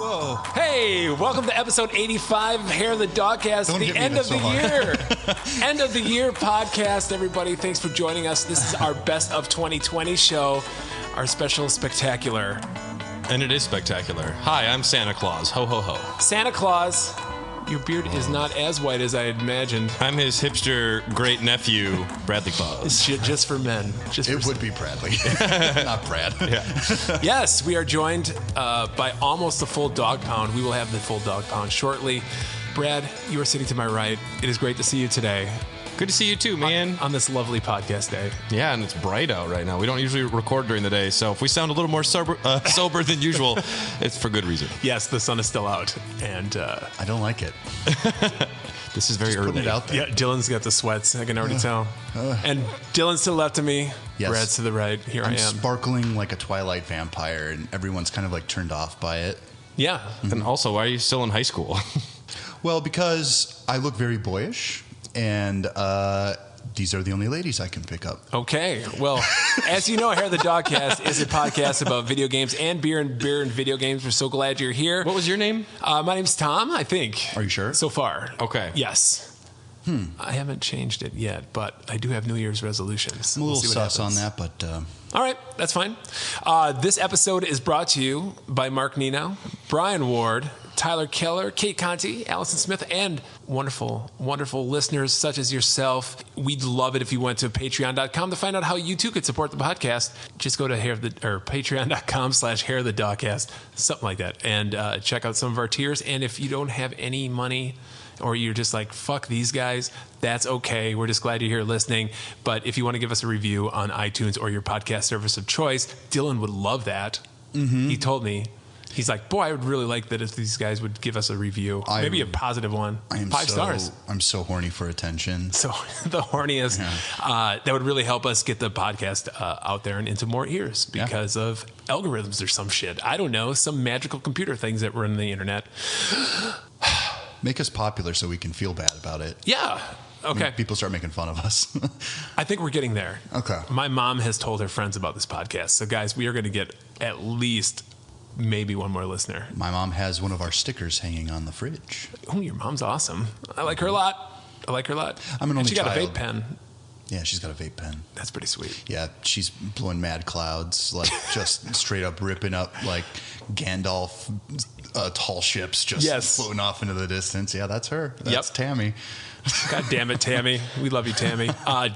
Whoa. Hey, welcome to episode 85 of Hair of the Dogcast, the end of the year. End of the year podcast, everybody. Thanks for joining us. This is our best of 2020 show, our special spectacular. And it is spectacular. Hi, I'm Santa Claus. Ho, ho, ho. Santa Claus, your beard is not as white as I had imagined. I'm his hipster great-nephew, Bradley Claus. It's just for men. It would be Bradley, not Brad. Yeah. Yes, we are joined by almost the full dog pound. We will have the full dog pound shortly. Brad, you are sitting to my right. It is great to see you today. Good to see you too, man. On this lovely podcast day. Yeah, and it's bright out right now. We don't usually record during the day, so if we sound a little more sober than usual, it's for good reason. Yes, the sun is still out, and I don't like it. This is very Just putting early. it out there. Yeah, Dylan's got the sweats. I can already tell. And Dylan's to the left of me. Yes. Brad's to the right. Here I I'm am. sparkling like a Twilight vampire, and everyone's kind of like turned off by it. Yeah. And also, why are you still in high school? Well, because I look very boyish, and these are the only ladies I can pick up. Okay. Well, as you know, Hair of the Dogcast is a podcast about video games and beer and video games. We're so glad you're here. What was your name? My name's Tom, I think. Are you sure? So far. Okay. Yes. I haven't changed it yet, but I do have New Year's resolutions. I'm a little see what sus on happens. that, but All right, that's fine. This episode is brought to you by Mark Nino, Brian Ward, Tyler Keller, Kate Conti, Allison Smith, and wonderful, wonderful listeners such as yourself. We'd love it if you went to patreon.com to find out how you too could support the podcast. Just go to patreon.com/hairofthedogcast, something like that, and check out some of our tiers. And if you don't have any money, or you're just like, fuck these guys, that's okay. We're just glad you're here listening. But if you want to give us a review on iTunes or your podcast service of choice, Dylan would love that. Mm-hmm. He told me. He's like, boy, I would really like that if these guys would give us a review. Maybe a positive one. 5 stars. I'm so horny for attention. So the horniest. Yeah. That would really help us get the podcast out there and into more ears because of algorithms or some shit. I don't know. Some magical computer things that run the internet. Make us popular so we can feel bad about it. Yeah. Okay. People start making fun of us. I think we're getting there. Okay. My mom has told her friends about this podcast. So, guys, we are going to get at least maybe one more listener. My mom has one of our stickers hanging on the fridge. Oh, your mom's awesome. I like her a lot. I'm an only she got child. a vape pen. Yeah, she's got a vape pen. That's pretty sweet. Yeah, she's blowing mad clouds, like just straight up ripping up like Gandalf tall ships just floating off into the distance. Yeah, that's her. That's Tammy. God damn it, Tammy. We love you, Tammy.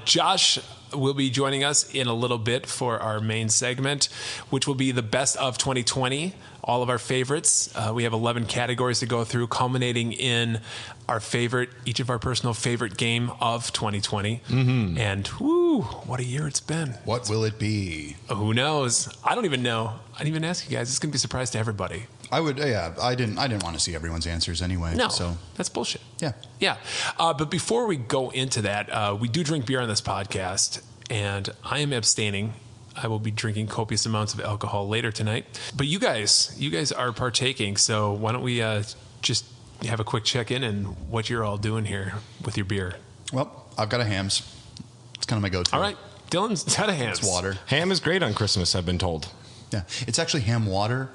Josh will be joining us in a little bit for our main segment, which will be the best of 2020. All of our favorites. We have 11 categories to go through, culminating in each of our personal favorite game of 2020. Mm-hmm. And whoo, what a year it's been. What will it be? Who knows? I don't even know. I didn't even ask you guys. It's going to be a surprise to everybody. I would, I didn't want to see everyone's answers anyway. No, so that's bullshit. Yeah. But before we go into that, we do drink beer on this podcast, and I am abstaining. I will be drinking copious amounts of alcohol later tonight. But you guys are partaking, so why don't we just have a quick check-in and what you're all doing here with your beer? Well, I've got a Hams. It's kind of my go-to. All right. Dylan's got a Hams. It's water. Ham is great on Christmas, I've been told. Yeah, it's actually ham water.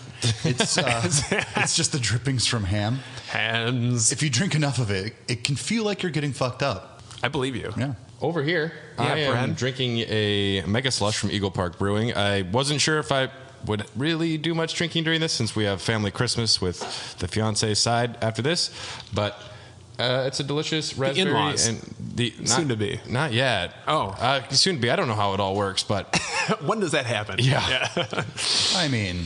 It's it's just the drippings from ham. Hams. If you drink enough of it, it can feel like you're getting fucked up. I believe you. Yeah. Over here, I am Brad. drinking a Mega Slush from Eagle Park Brewing. I wasn't sure if I would really do much drinking during this since we have family Christmas with the fiance's side after this, but it's a delicious raspberry. in-laws. And Soon to be. Not yet. Oh. Soon to be. I don't know how it all works, but When does that happen? Yeah. I mean,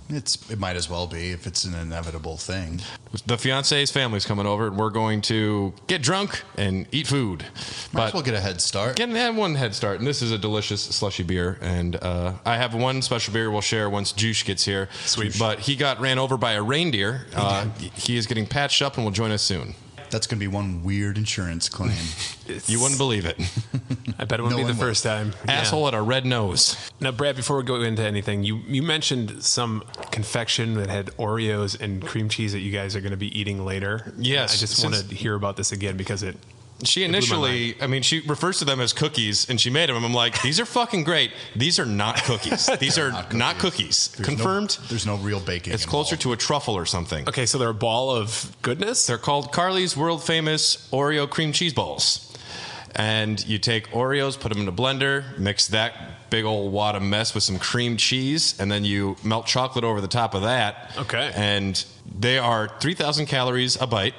it might as well be if it's an inevitable thing. the fiance's family's coming over, and we're going to get drunk and eat food. Might as well get a head start. Getting one head start, and this is a delicious slushy beer. And I have one special beer we'll share once Juice gets here. Sweet. But he got ran over by a reindeer. He is getting patched up and will join us soon. That's going to be one weird insurance claim. You wouldn't believe it. I bet it wouldn't be the first time. Asshole at a red nose. Now, Brad, before we go into anything, you mentioned some confection that had Oreos and cream cheese that you guys are going to be eating later. Yes. I just want to hear about this again because it She initially, I mean, she refers to them as cookies, and she made them. And I'm like, these are fucking great. These are not cookies. These are not cookies. Confirmed. There's no real baking. It's closer to a truffle or something. Okay, so they're a ball of goodness? They're called Carly's world famous Oreo cream cheese balls. And you take Oreos, put them in a blender, mix that big old wad of mess with some cream cheese, and then you melt chocolate over the top of that. Okay. And they are 3,000 calories a bite,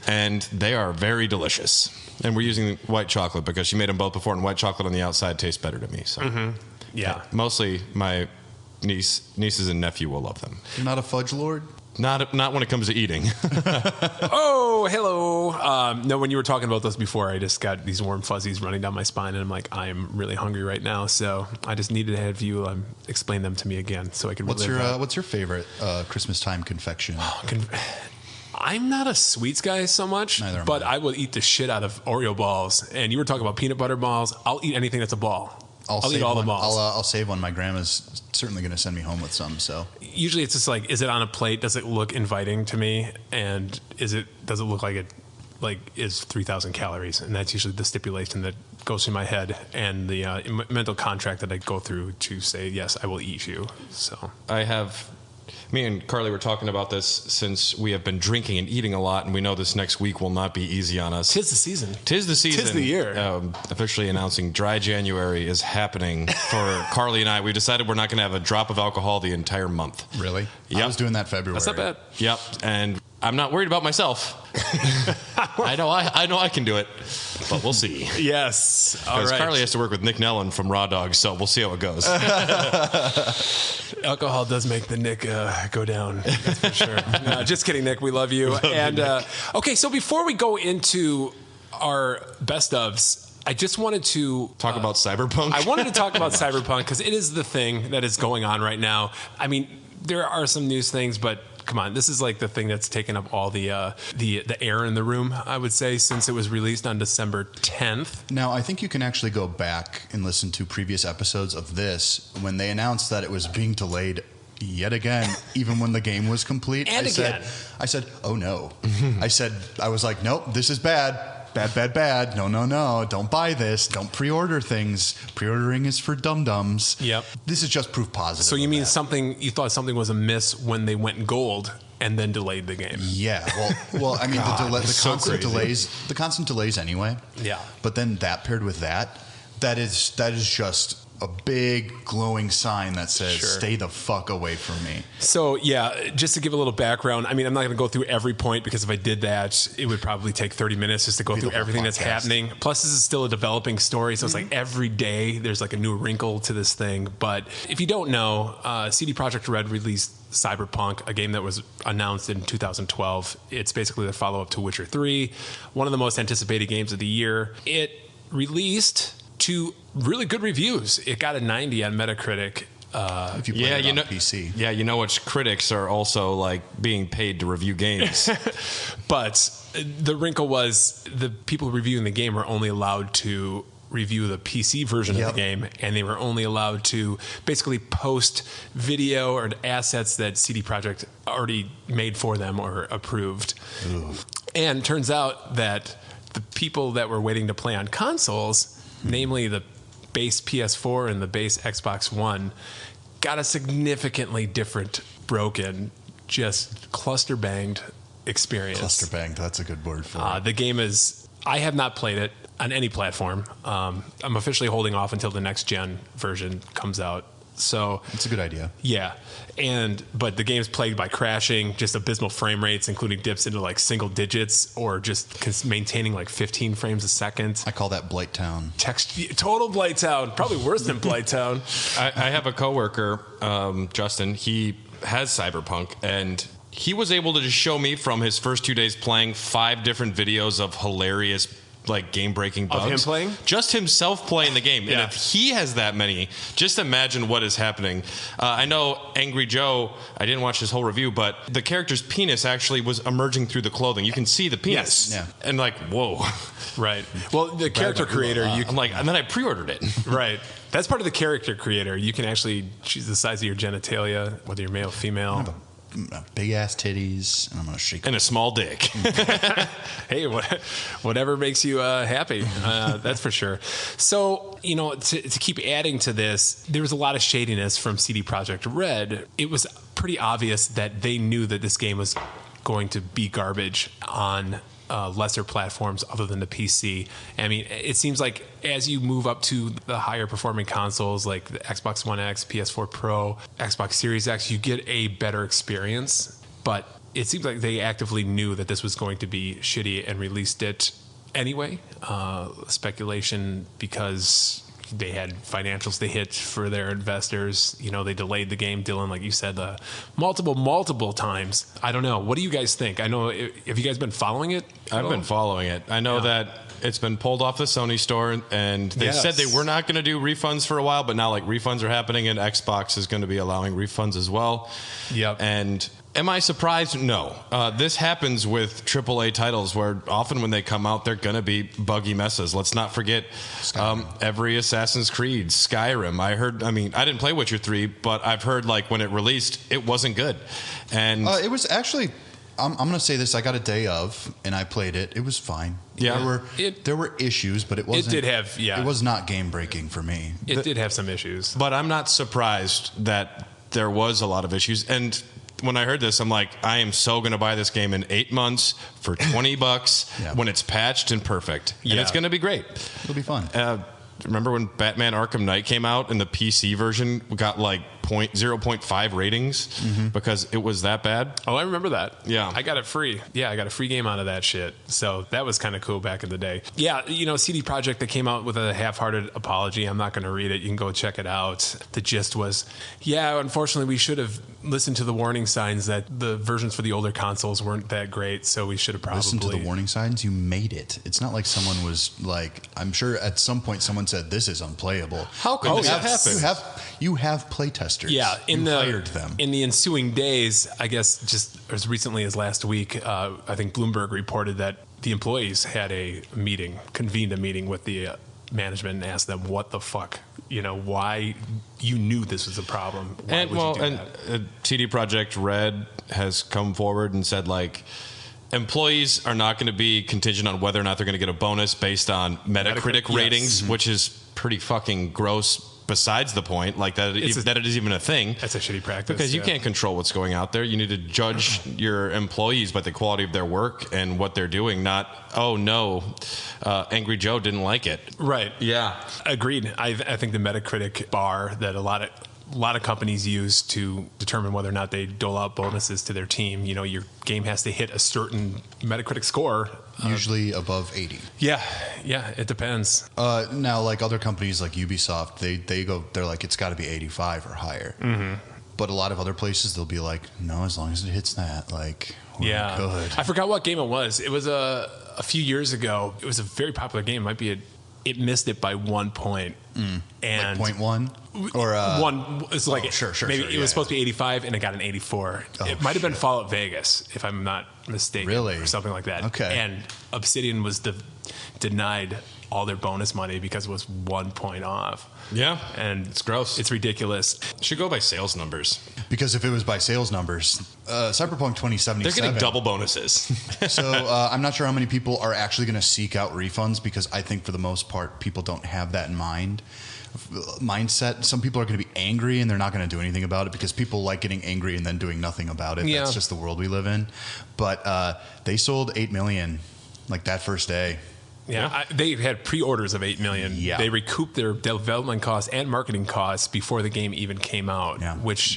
and they are very delicious. And we're using white chocolate because she made them both before, and white chocolate on the outside tastes better to me. So, Yeah. Mostly my nieces and nephew will love them. You're not a fudge lord? Not when it comes to eating. Oh, hello. No, when you were talking about those before, I just got these warm fuzzies running down my spine, and I'm like, I'm really hungry right now. So I just needed to have you explain them to me again so I could relive that. What's your favorite Christmas time confection? I'm not a sweets guy so much, but I will eat the shit out of Oreo balls. And you were talking about peanut butter balls. I'll eat anything that's a ball. I'll eat all the balls. I'll save one. My grandma's certainly going to send me home with some. So usually it's just like, is it on a plate? Does it look inviting to me? And does it look like it is 3,000 calories? And that's usually the stipulation that goes through my head and the mental contract that I go through to say, yes, I will eat you. So me and Carly were talking about this since we have been drinking and eating a lot, and we know this next week will not be easy on us. Tis the season. Tis the season. Tis the year. Officially announcing Dry January is happening for Carly and I. We decided we're not going to have a drop of alcohol the entire month. Really? Yep. I was doing that February. That's not bad. Yep. And I'm not worried about myself. I know I can do it, but we'll see. Yes. All right. Carly has to work with Nick Nellen from Raw Dog, so we'll see how it goes. Alcohol does make the Nick go down. That's for sure. No, just kidding, Nick. We love you. Okay, so before we go into our best ofs, I just wanted to talk about Cyberpunk. I wanted to talk about Cyberpunk because it is the thing that is going on right now. I mean, there are some news things, but come on, this is like the thing that's taken up all the air in the room, I would say, since it was released on December 10th. Now, I think you can actually go back and listen to previous episodes of this when they announced that it was being delayed yet again, even when the game was complete. And I said, oh no. I was like, nope, this is bad. Bad. No. Don't buy this. Don't pre-order things. Pre-ordering is for dum-dums. Yep. This is just proof positive. So you mean you thought something was amiss when they went gold and then delayed the game? Yeah. Well, I mean, the constant delays anyway. Yeah. But then that paired with that is just a big glowing sign that says, stay the fuck away from me. So, yeah, just to give a little background, I mean, I'm not going to go through every point because if I did that, it would probably take 30 minutes just to go through everything that's happening. Plus, this is still a developing story, so it's like every day there's like a new wrinkle to this thing. But if you don't know, CD Projekt Red released Cyberpunk, a game that was announced in 2012. It's basically the follow-up to Witcher 3, one of the most anticipated games of the year. It released to really good reviews. It got a 90 on Metacritic. If you play it on PC. Yeah, you know which critics are also like being paid to review games. But the wrinkle was the people reviewing the game were only allowed to review the PC version of the game, and they were only allowed to basically post video or assets that CD Projekt already made for them or approved. Ooh. And turns out that the people that were waiting to play on consoles, namely the base PS4 and the base Xbox One, got a significantly different, broken, just cluster banged experience. Cluster banged, that's a good word for it. The game is, I have not played it on any platform. I'm officially holding off until the next gen version comes out. So it's a good idea. Yeah. But the game's plagued by crashing, just abysmal frame rates, including dips into like single digits or just maintaining like 15 frames a second. I call that Blighttown. Total Blighttown. Probably worse than Blighttown. I have a coworker, Justin. He has Cyberpunk, and he was able to just show me from his first 2 days playing 5 different videos of hilarious like game-breaking bugs. Of him playing? Just himself playing the game. Yeah. And if he has that many, just imagine what is happening. I know Angry Joe, I didn't watch his whole review, but the character's penis actually was emerging through the clothing. You can see the penis. Yes. Yeah. And like, whoa. Right. Well, the character creator, I'm like, and then I pre-ordered it. Right. That's part of the character creator. You can actually choose the size of your genitalia, whether you're male or female. big ass titties, and I'm gonna shake and a small dick. Hey, whatever makes you happy, that's for sure. So, to keep adding to this, there was a lot of shadiness from CD Projekt Red. It was pretty obvious that they knew that this game was going to be garbage on lesser platforms other than the PC. I mean, it seems like as you move up to the higher performing consoles like the Xbox One X, PS4 Pro, Xbox Series X, you get a better experience. But it seems like they actively knew that this was going to be shitty and released it anyway. Speculation because they had financials to hit for their investors. They delayed the game, Dylan, like you said, multiple times. I don't know. What do you guys think? I know. Have you guys been following it? I've been following it. I know that it's been pulled off the Sony store, and they said they were not going to do refunds for a while, but now refunds are happening, and Xbox is going to be allowing refunds as well. Yep. And am I surprised? No. This happens with AAA titles where often when they come out, they're going to be buggy messes. Let's not forget every Assassin's Creed, Skyrim. I didn't play Witcher 3, but I've heard when it released, it wasn't good. And it was actually, I'm going to say this, I got a day of, and I played it. It was fine. Yeah. There were issues, but it wasn't. It did have, It was not game breaking for me. It did have some issues. But I'm not surprised that there was a lot of issues. And when I heard this, I'm like, I am so going to buy this game in 8 months for $20 when it's patched and perfect. And it's going to be great. It'll be fun. Remember when Batman Arkham Knight came out and the PC version got 0.5 ratings because it was that bad? Oh, I remember that. Yeah. I got it free. Yeah, I got a free game out of that shit. So that was kind of cool back in the day. Yeah, CD Projekt, they came out with a half-hearted apology. I'm not going to read it. You can go check it out. The gist was, unfortunately, we should have listened to the warning signs that the versions for the older consoles weren't that great, so we should have probably... Listen to the warning signs? You made it. It's not like someone was I'm sure at some point someone said, this is unplayable. How could this happen? You have playtesters. Yeah, hired them. In the ensuing days, I guess just as recently as last week, I think Bloomberg reported that the employees had convened a meeting with the management and asked them what the fuck, why you knew this was a problem. Why would you do that? CD Projekt Red has come forward and said employees are not going to be contingent on whether or not they're going to get a bonus based on Metacritic ratings, which is pretty fucking gross. Besides the point, that it is even a thing. That's a shitty practice. Because you can't control what's going out there. You need to judge your employees by the quality of their work and what they're doing, not, Angry Joe didn't like it. Right. Yeah. Agreed. I think the Metacritic bar that a lot of companies use to determine whether or not they dole out bonuses to their team, your game has to hit a certain Metacritic score. Usually above 80. Yeah, it depends. Now, other companies like Ubisoft, they're like, it's got to be 85 or higher. Mm-hmm. But a lot of other places, they'll be like, no, as long as it hits that, we're good. I forgot what game it was. It was a few years ago. It was a very popular game. It missed it by 1 point. And 0.1? Or one is sure. Maybe it was supposed to be 85 and it got an 84. It might have been Fallout Vegas, if I'm not mistaken. Really? Or something like that. Okay. And Obsidian was denied all their bonus money because it was 1 point off. Yeah. And it's gross. It's ridiculous. Should go by sales numbers. Because if it was by sales numbers, Cyberpunk 2077... They're getting double bonuses. So I'm not sure how many people are actually going to seek out refunds because I think for the most part, people don't have that in mindset. Some people are going to be angry and they're not going to do anything about it because people like getting angry and then doing nothing about it. Yeah. That's just the world we live in. But they sold 8 million that first day. Yeah, they had pre-orders of 8 million. Yeah. They recouped their development costs and marketing costs before the game even came out. Yeah.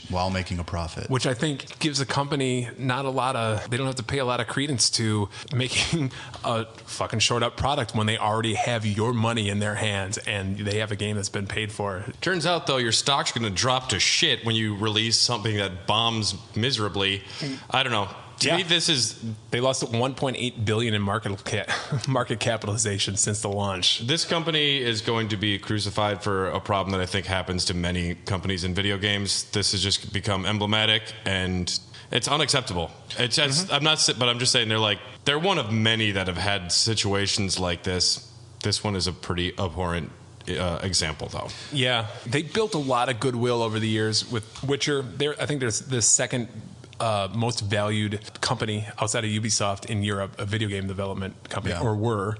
While making a profit. Which I think gives a company they don't have to pay a lot of credence to making a fucking short up product when they already have your money in their hands and they have a game that's been paid for. Turns out, though, your stock's going to drop to shit when you release something that bombs miserably. I don't know. To me, they lost $1.8 billion in market capitalization since the launch. This company is going to be crucified for a problem that I think happens to many companies in video games. This has just become emblematic, and it's unacceptable. It's just, I'm just saying they're one of many that have had situations like this. This one is a pretty abhorrent example, though. Yeah, they built a lot of goodwill over the years with Witcher. I think there's the second most valued company outside of Ubisoft in Europe, a video game development company, or were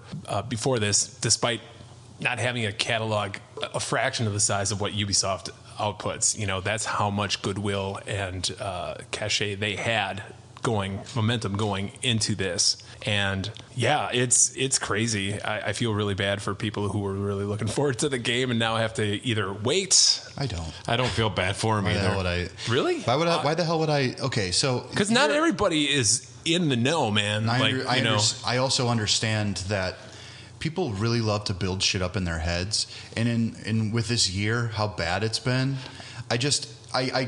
before this, despite not having a catalog a fraction of the size of what Ubisoft outputs. You know, that's how much goodwill and cachet they had momentum going into this. And yeah, it's crazy. I feel really bad for people who were really looking forward to the game and now have to either wait. I don't feel bad for him either. Really? Why the hell would I? Okay, so because not everybody is in the know, man. I also understand that people really love to build shit up in their heads, and in with this year, how bad it's been.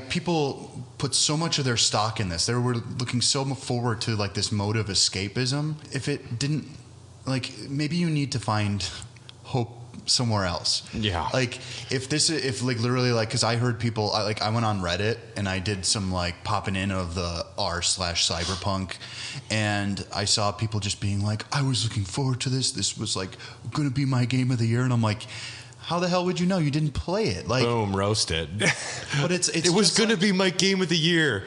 People put so much of their stock in this. They were looking so forward to like this mode of escapism. If it didn't, like, maybe you need to find hope somewhere else. Yeah. Like if literally like, because I heard people, I went on Reddit and I did some like popping in of the r/Cyberpunk, and I saw people just being like, I was looking forward to this. This was like going to be my game of the year, and I'm like, how the hell would you know? You didn't play it. Like, boom, roasted. But it was going to be my game of the year.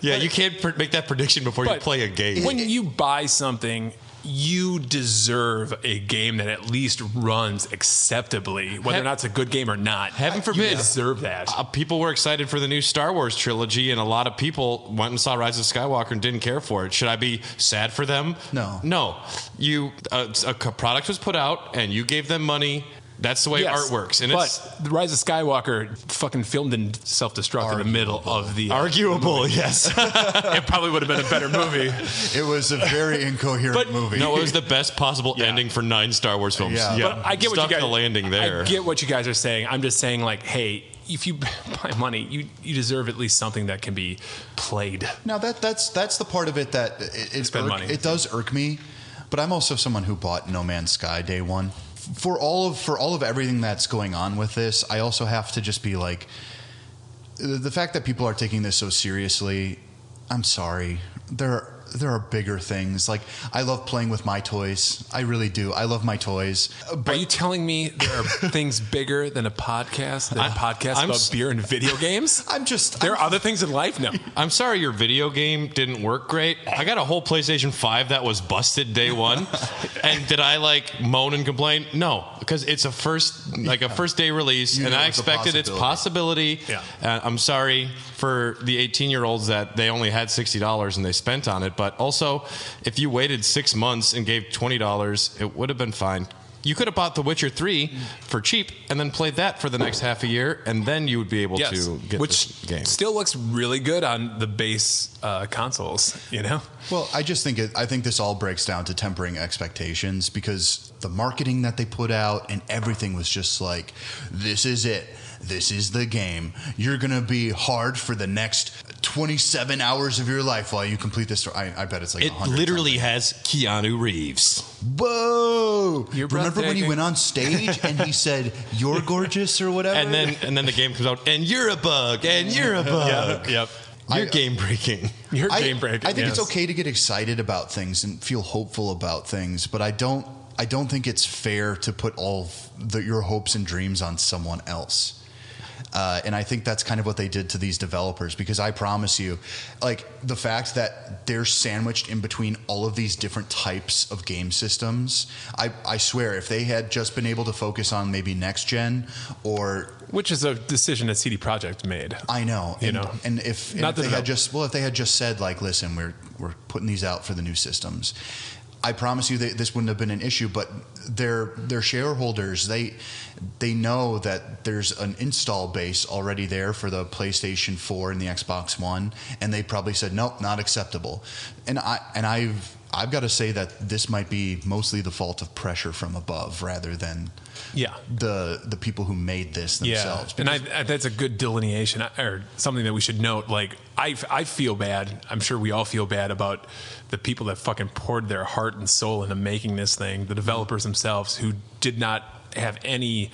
Yeah, you can't make that prediction before you play a game. When you buy something, you deserve a game that at least runs acceptably, whether or not it's a good game or not. Heaven forbid. You deserve that. People were excited for the new Star Wars trilogy, and a lot of people went and saw Rise of Skywalker and didn't care for it. Should I be sad for them? No. A product was put out, and you gave them money. That's the way art works. And but The Rise of Skywalker fucking filmed in self-destruct in the middle of the... Arguable, yes. It probably would have been a better movie. It was a very incoherent movie. No, it was the best possible ending for 9 Star Wars films. Yeah. But I get what you guys... the landing there. I get what you guys are saying. I'm just saying, like, hey, if you buy money, you deserve at least something that can be played. Now, that's the part of it that it does irk me. But I'm also someone who bought No Man's Sky day one. For all of everything that's going on with this, I also have to just be like, the fact that people are taking this so seriously, I'm sorry. There are bigger things. Like, I love playing with my toys. I really do. I love my toys. Are you telling me there are things bigger than a podcast? About beer and video games? There are other things in life now. I'm sorry your video game didn't work great. I got a whole PlayStation 5 that was busted day one. And did I like moan and complain? No, because it's a first day release, and I expected its possibility. Yeah. I'm sorry for the 18-year-olds that they only had $60 and they spent on it. But also, if you waited 6 months and gave $20, it would have been fine. You could have bought The Witcher 3 for cheap and then played that for the next half a year, and then you would be able to get this game. Still looks really good on the base consoles, you know? Well, I think this all breaks down to tempering expectations, because the marketing that they put out and everything was just like, this is it. This is the game. You're going to be hard for the next 27 hours of your life while you complete this. I bet it's like it 100 literally something. has Keanu Reeves. Whoa! Remember when he went on stage and he said, "You're gorgeous" or whatever? And then the game comes out, and you're a bug, and you're a bug. Yep. You're game breaking. Game breaking. I think it's okay to get excited about things and feel hopeful about things, but I don't think it's fair to put all your hopes and dreams on someone else. And I think that's kind of what they did to these developers, because I promise you, like, the fact that they're sandwiched in between all of these different types of game systems, I swear, if they had just been able to focus on maybe next gen or... Which is a decision that CD Projekt made. I know. And if they had just said, like, listen, we're putting these out for the new systems, I promise you this wouldn't have been an issue. But their shareholders, they know that there's an install base already there for the PlayStation 4 and the Xbox One, and they probably said, nope, not acceptable. And I've got to say that this might be mostly the fault of pressure from above rather than the people who made this themselves. Yeah. And that's a good delineation, or something that we should note. Like, I feel bad. I'm sure we all feel bad about the people that fucking poured their heart and soul into making this thing, the developers themselves, who did not have any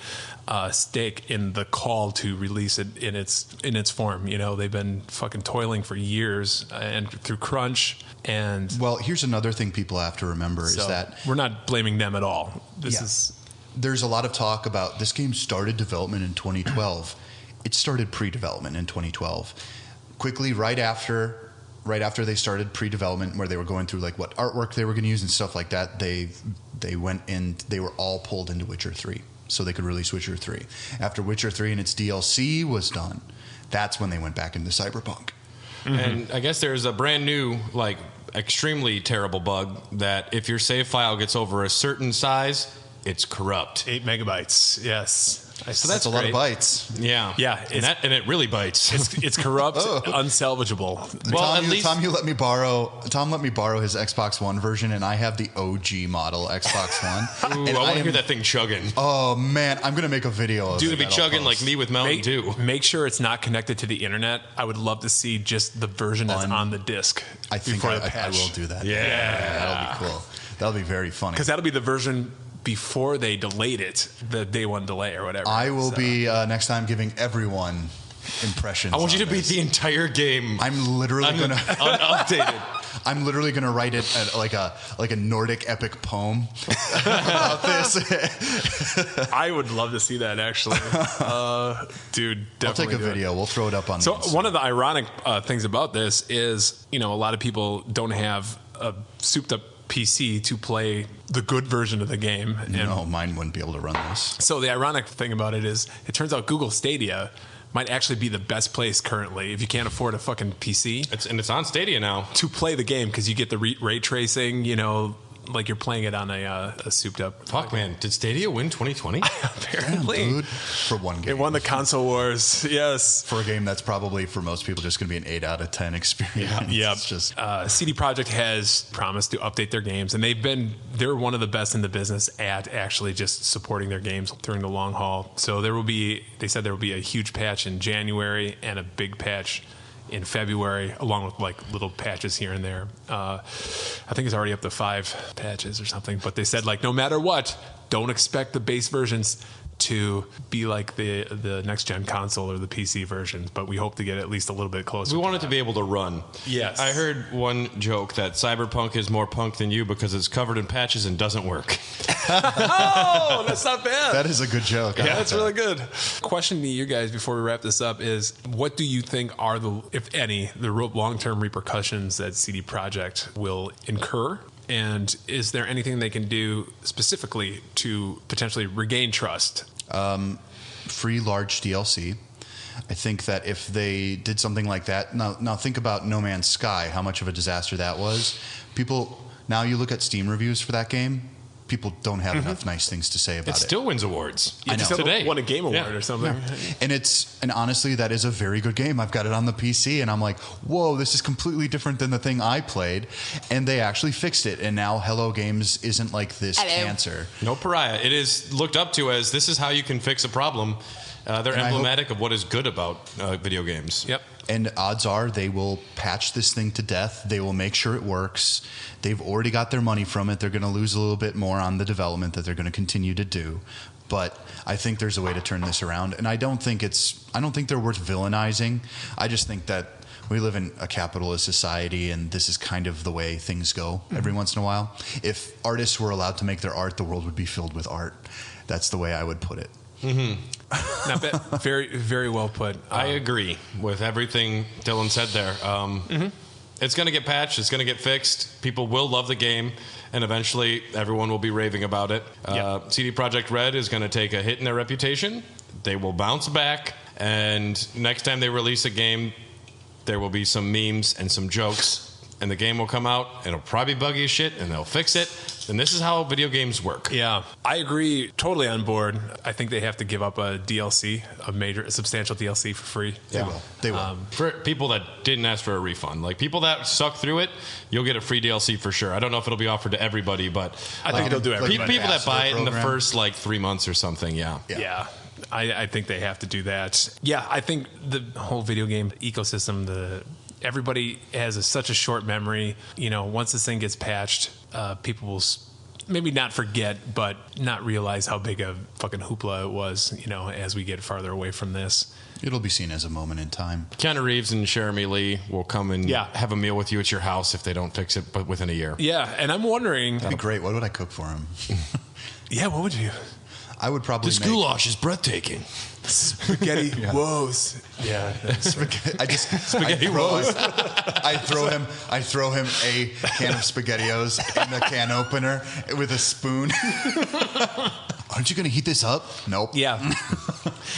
stake in the call to release it in its form. You know, they've been fucking toiling for years and through crunch. And well, here's another thing people have to remember is that we're not blaming them at all. There's a lot of talk about this game started development in 2012. It started pre-development in 2012. Quickly, right after right after they started pre-development, where they were going through like what artwork they were going to use and stuff like that, they went in. They were all pulled into Witcher 3, so they could release Witcher 3. After Witcher 3 and its DLC was done, that's when they went back into Cyberpunk. Mm-hmm. And I guess there's a brand new, like, extremely terrible bug that if your save file gets over a certain size, it's corrupt. 8 megabytes. Yes. So that's a lot of bytes. Yeah. Yeah. And it really bites. It's corrupt, unsalvageable. Well, Tom let me borrow his Xbox One version, and I have the OG model Xbox One. Ooh, and I want to hear that thing chugging. Oh man, I'm gonna make a video of it. Dude, it'll be chugging like me with Mountain Dew. Make sure it's not connected to the internet. I would love to see just the version that's on the disc. I think before the I patch. will do that. Yeah. That'll be cool. That'll be very funny. Because that'll be the version before they delayed it, the day one delay or whatever. I will be next time giving everyone impressions. I want you to on beat this. the entire game. I'm literally gonna unupdated. I'm literally gonna write it like a Nordic epic poem about this. I would love to see that actually, dude. Definitely I'll take a video. We'll throw it up on. So the one of the ironic things about this is, a lot of people don't have a souped-up PC to play the good version of the game. No, mine wouldn't be able to run this. So the ironic thing about it is, it turns out Google Stadia might actually be the best place currently if you can't afford a fucking PC. It's on Stadia now To play the game, because you get the ray tracing, like you're playing it on a souped up. Fuck, man. Did Stadia win 2020? Apparently. Damn, dude. For one game. It won the console wars. Yes. For a game that's probably, for most people, just going to be an 8 out of 10 experience. Yeah. It's just... CD Projekt has promised to update their games, and they're one of the best in the business at actually just supporting their games during the long haul. So they said there will be a huge patch in January and a big patch in February, along with like little patches here and there. I think it's already up to 5 patches or something, but they said like, no matter what, don't expect the base versions to be like the next gen console or the PC versions, but we hope to get at least a little bit closer. We want it to be able to run. Yes. I heard one joke that Cyberpunk is more punk than you because it's covered in patches and doesn't work. Oh, that's not bad. That is a good joke. Yeah, that's really good. Question to you guys before we wrap this up is, what do you think are if any, the long-term repercussions that CD Projekt will incur? And is there anything they can do specifically to potentially regain trust? Free large DLC. I think that if they did something like that, now think about No Man's Sky, how much of a disaster that was. Now you look at Steam reviews for that game, people don't have enough nice things to say about it. It still wins awards. I know. Today. Won a game award or something. Yeah. And honestly, that is a very good game. I've got it on the PC, and I'm like, whoa, this is completely different than the thing I played. And they actually fixed it, and now Hello Games isn't like this cancer. No pariah. It is looked up to as this is how you can fix a problem. They're emblematic of what is good about video games. Yep. And odds are they will patch this thing to death. They will make sure it works. They've already got their money from it. They're going to lose a little bit more on the development that they're going to continue to do. But I think there's a way to turn this around. And I don't think they're worth villainizing. I just think that we live in a capitalist society, and this is kind of the way things go every once in a while. If artists were allowed to make their art, the world would be filled with art. That's the way I would put it. Not bad. Very, very well put. I agree with everything Dylan said there. It's going to get patched. It's going to get fixed. People will love the game, and eventually everyone will be raving about it. CD Projekt Red is going to take a hit in their reputation. They will bounce back, and next time they release a game, there will be some memes and some jokes, and the game will come out, and it'll probably be buggy as shit, and they'll fix it. And this is how video games work. Yeah, I agree. Totally on board. I think they have to give up a DLC, a substantial DLC for free. They will. For people that didn't ask for a refund, like people that suck through it, you'll get a free DLC for sure. I don't know if it'll be offered to everybody, but I think they'll do everybody. People that buy it in the first 3 months or something. Yeah. I think they have to do that. Yeah, I think the whole video game ecosystem, everybody has such a short memory. Once this thing gets patched, people will maybe not forget, but not realize how big a fucking hoopla it was, as we get farther away from this. It'll be seen as a moment in time. Keanu Reeves and Jeremy Lee will come and have a meal with you at your house if they don't fix it, but within a year. Yeah, and I'm wondering... That'd be great. What would I cook for him? Yeah, what would you... I would probably This make goulash is breathtaking. Spaghetti woes. Yeah. spaghetti. Spaghetti woes. I throw him a can of SpaghettiOs in the can opener with a spoon. Aren't you going to heat this up? Nope. Yeah.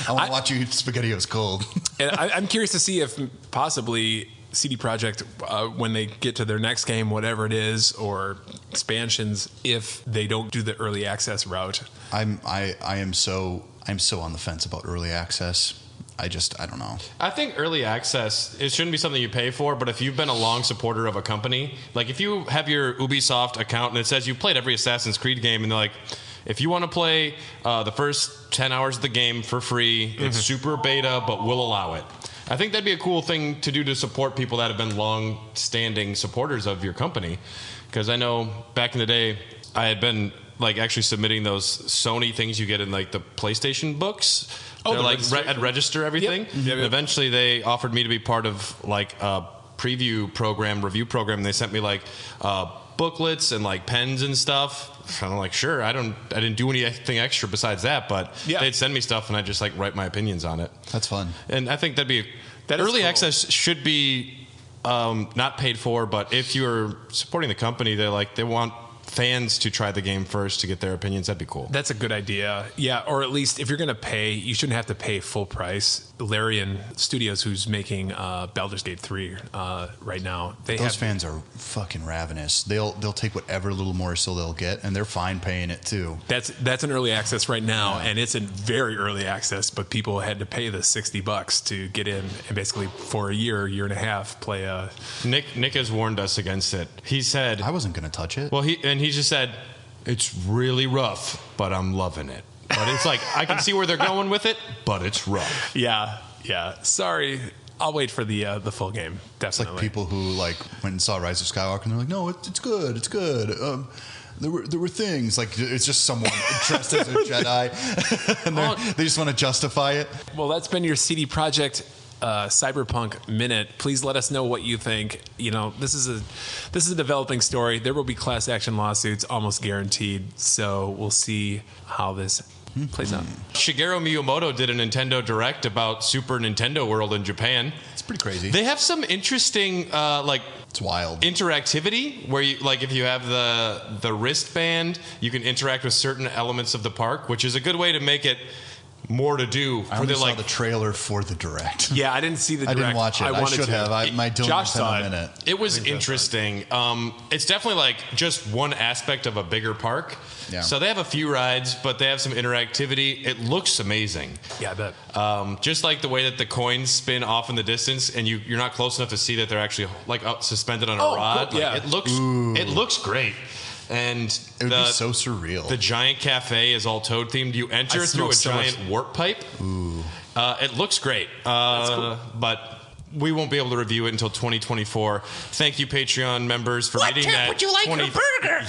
I want to watch you eat SpaghettiOs cold. And I'm curious to see if possibly CD Projekt, when they get to their next game, whatever it is, or expansions, if they don't do the early access route. I'm so on the fence about early access. I don't know. I think early access, it shouldn't be something you pay for, but if you've been a long supporter of a company, like if you have your Ubisoft account and it says you played every Assassin's Creed game, and they're like, if you want to play the first 10 hours of the game for free, it's super beta, but we'll allow it. I think that'd be a cool thing to do to support people that have been long-standing supporters of your company. Because I know back in the day, I had been like actually submitting those Sony things you get in like the PlayStation books. Oh, they're the like registration. register everything. Yep. And eventually they offered me to be part of like a preview program, review program. And they sent me like booklets and like pens and stuff. So I'm like, sure, I didn't do anything extra besides that, but they'd send me stuff and I just like write my opinions on it. That's fun. And I think that early cool. access should be not paid for, but if you're supporting the company, they want fans to try the game first to get their opinions. That'd be cool. That's a good idea. Yeah, or at least if you're going to pay, you shouldn't have to pay full price. Larian Studios, who's making Baldur's Gate 3 right now, Those fans are fucking ravenous. They'll take whatever little morsel they'll get, and they're fine paying it too. That's an early access right now, and it's in very early access. But people had to pay the $60 to get in, and basically for a year and a half play a. Nick has warned us against it. He said I wasn't going to touch it. Well, he just said it's really rough, but I'm loving it. But it's like I can see where they're going with it, but it's rough. Yeah. Sorry, I'll wait for the full game. Definitely. It's like people who like went and saw Rise of Skywalker and they're like, no, it's good. There were things like it's just someone dressed as a Jedi, and they just want to justify it. Well, that's been your CD Projekt Cyberpunk minute. Please let us know what you think. You know, this is a developing story. There will be class action lawsuits almost guaranteed. So we'll see how this plays out. Shigeru Miyamoto did a Nintendo Direct about Super Nintendo World in Japan. It's pretty crazy. They have some interesting it's wild interactivity where you like if you have the wristband, you can interact with certain elements of the park, which is a good way to make it more to do. I only saw the trailer for the Direct. Yeah, I didn't see the Direct. I didn't watch it. I should have. I might do Josh saw in a minute. It was interesting. It's definitely like just one aspect of a bigger park. Yeah. So they have a few rides, but they have some interactivity. It looks amazing. Yeah, I bet. Just like the way that the coins spin off in the distance, and you're not close enough to see that they're actually like up, suspended on a rod. Cool. Like, Yeah. it looks great. And it would be so surreal. The giant cafe is all Toad themed. You enter through a giant warp pipe. Ooh. It looks great. Cool. But we won't be able to review it until 2024. Thank you, Patreon members, for reading that. Would you like a burger?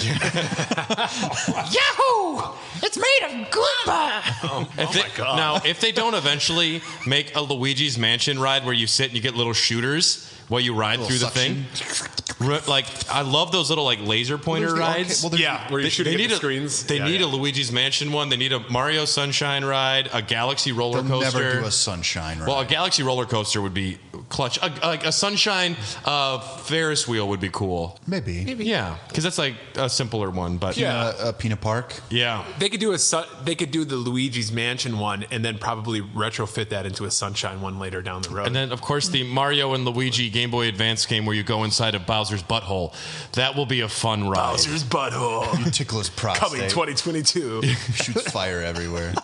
Yahoo! It's made of Goomba! Oh my God. Now, if they don't eventually make a Luigi's Mansion ride where you sit and you get little shooters while you ride through the thing. Like, I love those little like laser pointer rides. Where you're shooting at the screens. They need a Luigi's Mansion one. They need a Mario Sunshine ride, a Galaxy roller They'll coaster. never do a Sunshine ride. Well, a Galaxy roller coaster would be clutch. Like a Sunshine Ferris wheel would be cool. Maybe. Yeah, because that's like a simpler one. But Peanut Park. yeah. They could do the Luigi's Mansion one and then probably retrofit that into a Sunshine one later down the road. And then, of course, the Mario and Luigi Game Boy Advance game where you go inside of Bowser's butthole. That will be a fun ride. Bowser's butthole. You tickle his prostate. Coming 2022. Shoots fire everywhere.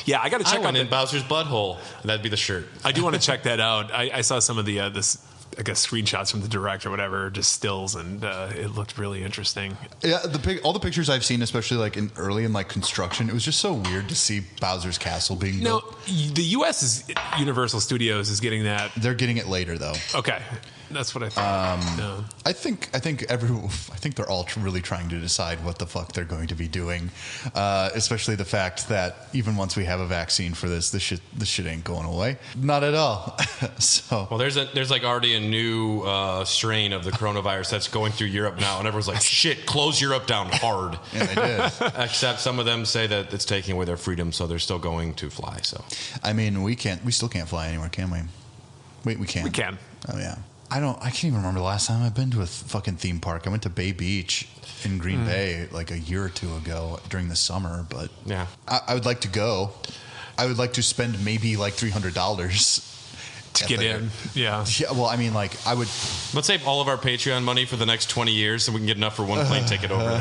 Yeah, I got to check I went in Bowser's butthole. That'd be the shirt. I do want to check that out. I saw some of the this I guess screenshots from the Direct or whatever, just stills, and it looked really interesting. Yeah, all the pictures I've seen, especially like early in like construction, it was just so weird to see Bowser's Castle being built. No, the U.S. Universal Studios is getting that. They're getting it later though. Okay. That's what I thought. No. I think they're all really trying to decide what the fuck they're going to be doing, especially the fact that even once we have a vaccine for this shit ain't going away. Not at all. So Well, there's like already a new strain of the coronavirus that's going through Europe now, and everyone's like, shit, close Europe down hard. yeah, they did. Except some of them say that it's taking away their freedom, so they're still going to fly. So I mean, we still can't fly anywhere, can we? Wait, we can. We can. Oh yeah. I can't even remember the last time I've been to a fucking theme park. I went to Bay Beach in Green Bay like a year or two ago during the summer, but yeah, I would like to go. I would like to spend maybe like $300 to get in. Yeah. Yeah. Well, I mean, like I would. let's save all of our Patreon money for the next 20 years so we can get enough for one plane ticket over there.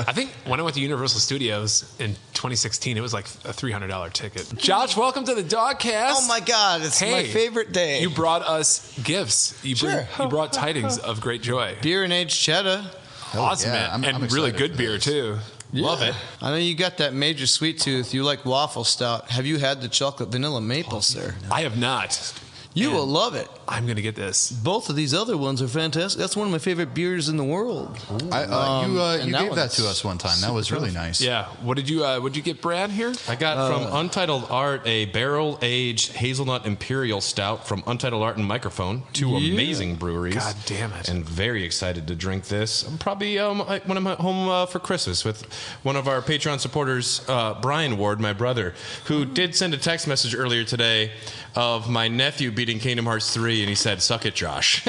I think when I went to Universal Studios in 2016, it was like a $300 ticket. Josh, welcome to the DOGCAST. Oh my God, it's my favorite day. You brought us gifts. You brought tidings of great joy. Beer and aged cheddar. Awesome, yeah, man. I'm And really excited good for beer, this. too. Love it. I know you got that major sweet tooth. You like waffle stout. Have you had the chocolate vanilla maple, sir? I have not. You And will love it. I'm going to get this. Both of these other ones are fantastic. That's one of my favorite beers in the world. You and that gave that one's to us one time. That was really nice. Yeah. What'd you get, Brad, here? I got from Untitled Art a barrel-aged hazelnut imperial stout from Untitled Art and Microphone. Two amazing breweries. God damn it. And very excited to drink this. Probably when I'm at home for Christmas with one of our Patreon supporters, Brian Ward, my brother, who did send a text message earlier today of my nephew beating Kingdom Hearts 3, and he said, "Suck it, Josh."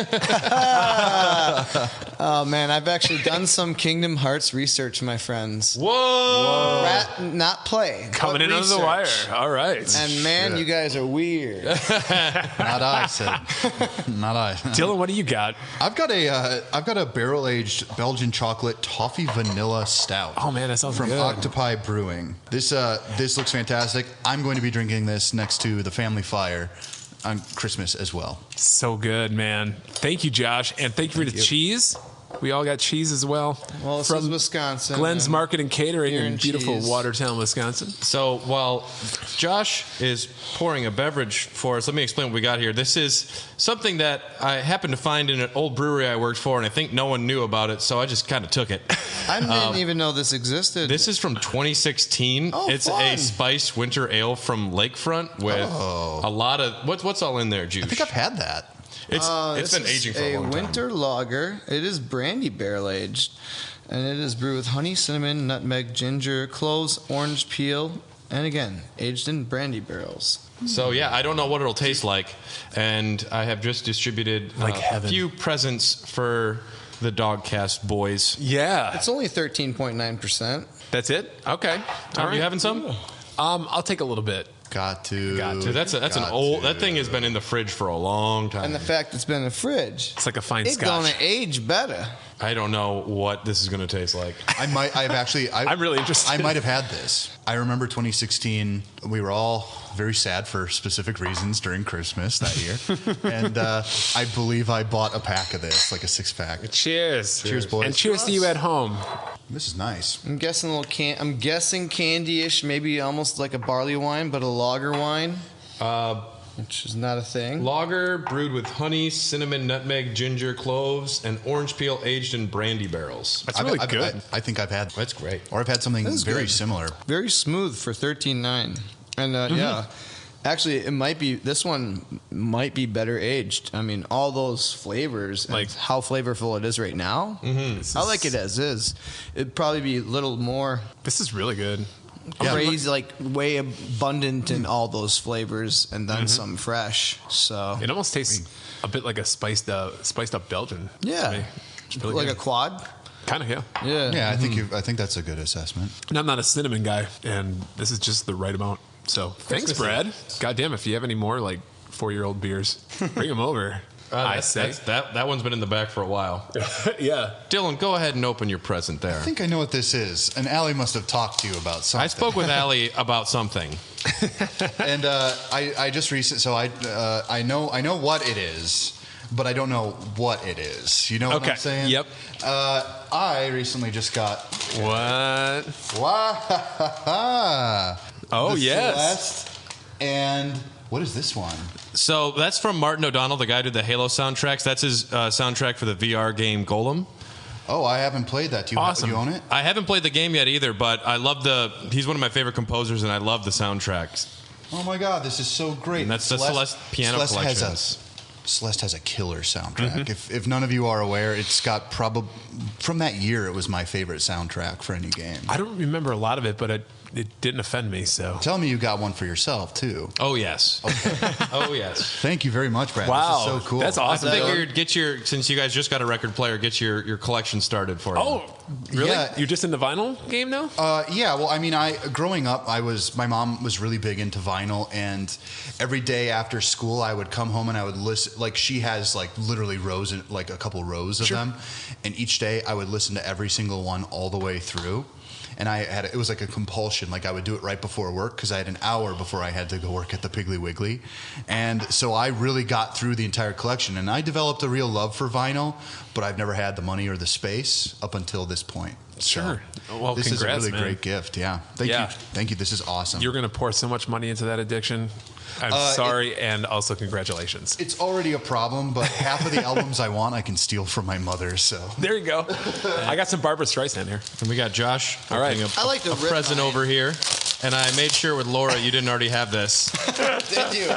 Oh, man, I've actually done some Kingdom Hearts research, my friends. Whoa! Not play. Coming but in under the wire. research. All right. And man, you guys are weird. Not I said. Not I. Dylan, what do you got? I've got a barrel-aged Belgian chocolate toffee vanilla stout. Oh, man, that sounds from good. Octopi Brewing. This looks fantastic. I'm going to be drinking this next to the family fire on Christmas as well. So good, man. Thank you, Josh. And thank you for the cheese. We all got cheese as well. Well, this is Wisconsin. Glenn's and Market and Catering beer in and beautiful cheese. Watertown, Wisconsin. So while Josh is pouring a beverage for us, let me explain what we got here. This is something that I happened to find in an old brewery I worked for, and I think no one knew about it, so I just kind of took it. I didn't even know this existed. This is from 2016. Oh, it's fun. a spiced winter ale from Lakefront with a lot of what's all in there, Juice? I think I've had that. It's This been is aging for a long time. winter lager. It is brandy barrel aged, and it is brewed with honey, cinnamon, nutmeg, ginger, cloves, orange peel, and again aged in brandy barrels. So yeah, I don't know what it'll taste like, and I have just distributed Like a heaven. few presents for the DOGCAST boys. Yeah. It's only 13.9%. That's it? Okay. Tom, you having some? I'll take a little bit. Got to. Dude, that's an old. That thing has been in the fridge for a long time. And the fact it's been in the fridge, It's like a fine it's scotch. gonna age better. I don't know what this is going to taste like. I'm really interested. I might have had this. I remember 2016. We were all very sad for specific reasons during Christmas that year, and I believe I bought a pack of this, like a 6-pack. Cheers. Cheers, boys. And cheers to you at home. This is nice. I'm guessing I'm guessing candy-ish, maybe almost like a barley wine, but a lager wine, which is not a thing. Lager brewed with honey, cinnamon, nutmeg, ginger, cloves, and orange peel aged in brandy barrels. That's really good. I think I've had. That's great. Or I've had something That is very good. similar. Very smooth for 13.9, and yeah. Actually, it might be. This one might be better aged. I mean, all those flavors, and Like- how flavorful it is right now. I like it as is. It'd probably be a little more This is really good. crazy, like way abundant in all those flavors, and then some fresh. So It almost tastes a bit like a spiced up Belgian. yeah, Really like good. a quad. Kind of, yeah. Yeah, Yeah, I think that's a good assessment. And I'm not a cinnamon guy, and this is just the right amount. So thanks, Brad. Goddamn, if you have any more like 4-year-old beers, bring them over. I say. That one's been in the back for a while. Yeah. Dylan, go ahead and open your present there. I think I know what this is. And Allie must have talked to you about something. I spoke with Allie about something. and I just recently. So I know what it is, but I don't know what it is. You know what Okay. I'm saying? Yep. I recently just got. What? Wow. Oh, the yes. Celeste and What is this one? So that's from Martin O'Donnell, the guy who did the Halo soundtracks. That's his soundtrack for the VR game Golem. Oh, I haven't played that. Do you, Awesome. do you own it? I haven't played the game yet either, but I love he's one of my favorite composers, and I love the soundtracks. Oh my God, this is so great. And that's the Celeste piano collection. Celeste has a killer soundtrack. If none of you are aware, it's got probably from that year. It was my favorite soundtrack for any game. I don't remember a lot of it, but it didn't offend me. So Tell me you got one for yourself too. Oh yes. Oh yes. Thank you very much, Brad. Wow, This is so cool. that's awesome. I figured since you guys just got a record player, get your collection started for you. Oh, really? Yeah. You're just in the vinyl game now? Yeah, well, I mean, growing up, my mom was really big into vinyl, and every day after school, I would come home and I would listen. Like she has like literally rows, like a couple rows of them, and each day I would listen to every single one all the way through. And it was like a compulsion. Like I would do it right before work because I had an hour before I had to go work at the Piggly Wiggly. And so I really got through the entire collection. And I developed a real love for vinyl, but I've never had the money or the space up until this point. Sure. Well, this congrats, is a really man. great gift. Yeah. Thank you. Thank you. This is awesome. You're going to pour so much money into that addiction. I'm sorry, and also congratulations. It's already a problem, but half of the albums I want, I can steal from my mother. So There you go. I got some Barbara Streisand here. And we got Josh. All right. I like to a rip present mine. over here, and I made sure with Laura you didn't already have this. Did you?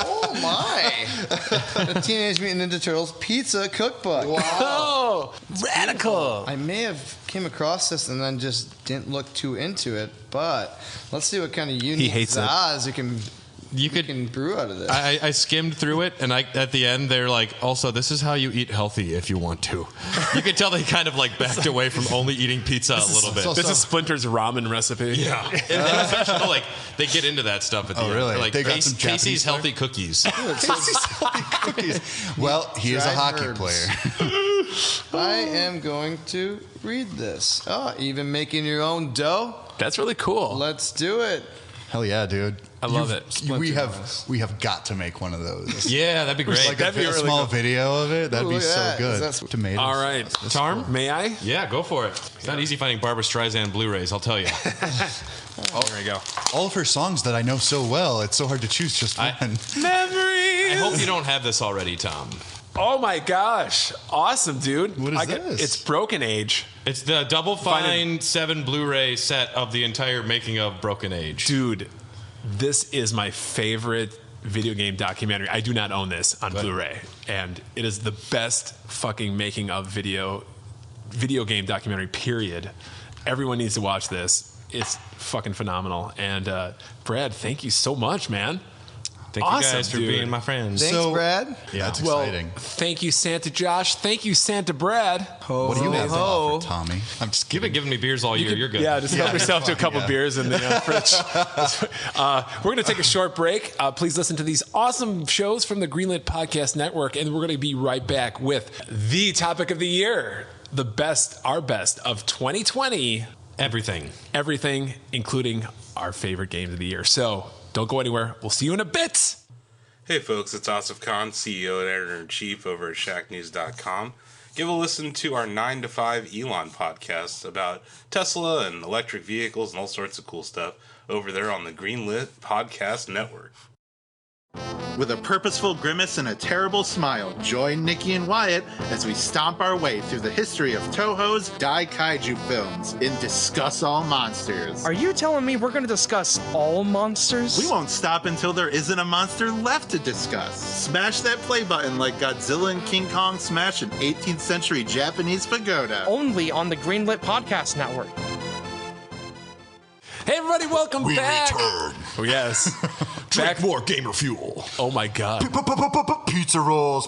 Oh my! The Teenage Mutant Ninja Turtles pizza cookbook. Wow. Oh, radical. I may have came across this and then just didn't look too into it, but let's see what kind of unique hates it. zaz you You can brew out of this. I skimmed through it, and at the end they're like, also, this is how you eat healthy if you want to. You can tell they kind of like backed away from only eating pizza a little bit. This is Splinter's ramen recipe. Yeah, and especially like they get into that stuff at the end. really? Like They got some Casey's Japanese healthy cookies. cookies. Well, he is a Dried hockey herbs. player. I am going to read this. Oh, even making your own dough? That's really cool. Let's do it. Hell yeah, dude. I love it. We Splinter we have got to make one of those. Yeah, that'd be great. Like That'd be a really small cool. video of it. That'd Ooh, be look at so that. good. That's- Tomatoes. All right. Charm? May I? Yeah, go for it. It's not easy finding Barbara Streisand Blu-rays, I'll tell you. Oh, there you go. All of her songs that I know so well, it's so hard to choose just one. Memories. I hope you don't have this already, Tom. Oh my gosh. Awesome, dude. What is this? It's Broken Age. It's the Double Fine 7 Blu-ray set of the entire making of Broken Age. Dude, this is my favorite video game documentary. I do not own this on Blu-ray, and it is the best fucking making of video game documentary, period. Everyone needs to watch this. It's fucking phenomenal. And Brad, thank you so much, man. Thank Awesome, you guys for dude. being my friends. Thanks, So- Brad. Yeah, it's Well, exciting. thank you, Santa Josh. Thank you, Santa Brad. What do you have to ho. offer, Tommy? I'm just You've been kidding. giving me beers all year. You're good. Yeah, just help yourself to a fine, couple yeah. beers in the fridge. We're going to take a short break. Please listen to these awesome shows from the Greenlit Podcast Network, and we're going to be right back with the topic of the year, our best of 2020. Everything. Everything, including our favorite games of the year. So don't go anywhere. We'll see you in a bit. Hey folks, it's Asif Khan, CEO and Editor-in-Chief over at ShackNews.com. Give a listen to our 9 to 5 Elon podcast about Tesla and electric vehicles and all sorts of cool stuff over there on the Greenlit Podcast Network. With a purposeful grimace and a terrible smile, join Nikki and Wyatt as we stomp our way through the history of Toho's Dai Kaiju films in Discuss All Monsters. Are you telling me we're going to discuss all monsters? We won't stop until there isn't a monster left to discuss. Smash that play button like Godzilla and King Kong smash an 18th century Japanese pagoda. Only on the Greenlit Podcast Network. Hey, everybody, welcome back. Return. Oh, yes. Drink more gamer fuel. Oh, my God. Pizza rolls.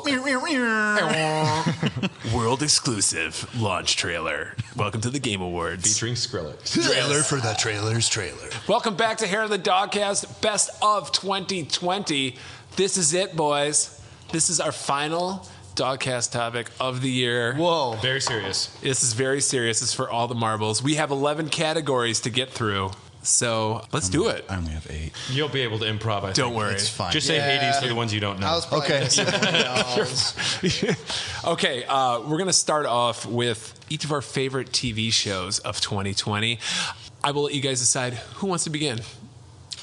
World exclusive launch trailer. Welcome to the Game Awards. Featuring Skrillex. Trailer for the trailer's trailer. Welcome back to Hair of the Dogcast, best of 2020. This is it, boys. This is our final Dogcast topic of the year. Whoa. Very serious. This is very serious. This is for all the marbles. We have 11 categories to get through. So let's do it. I only have 8. You'll be able to improv, I think. Don't worry. It's fine. Just say Yeah. Hades for the ones you don't know. I was probably Okay. missing one of those. Okay, we're going to start off with each of our favorite TV shows of 2020. I will let you guys decide who wants to begin.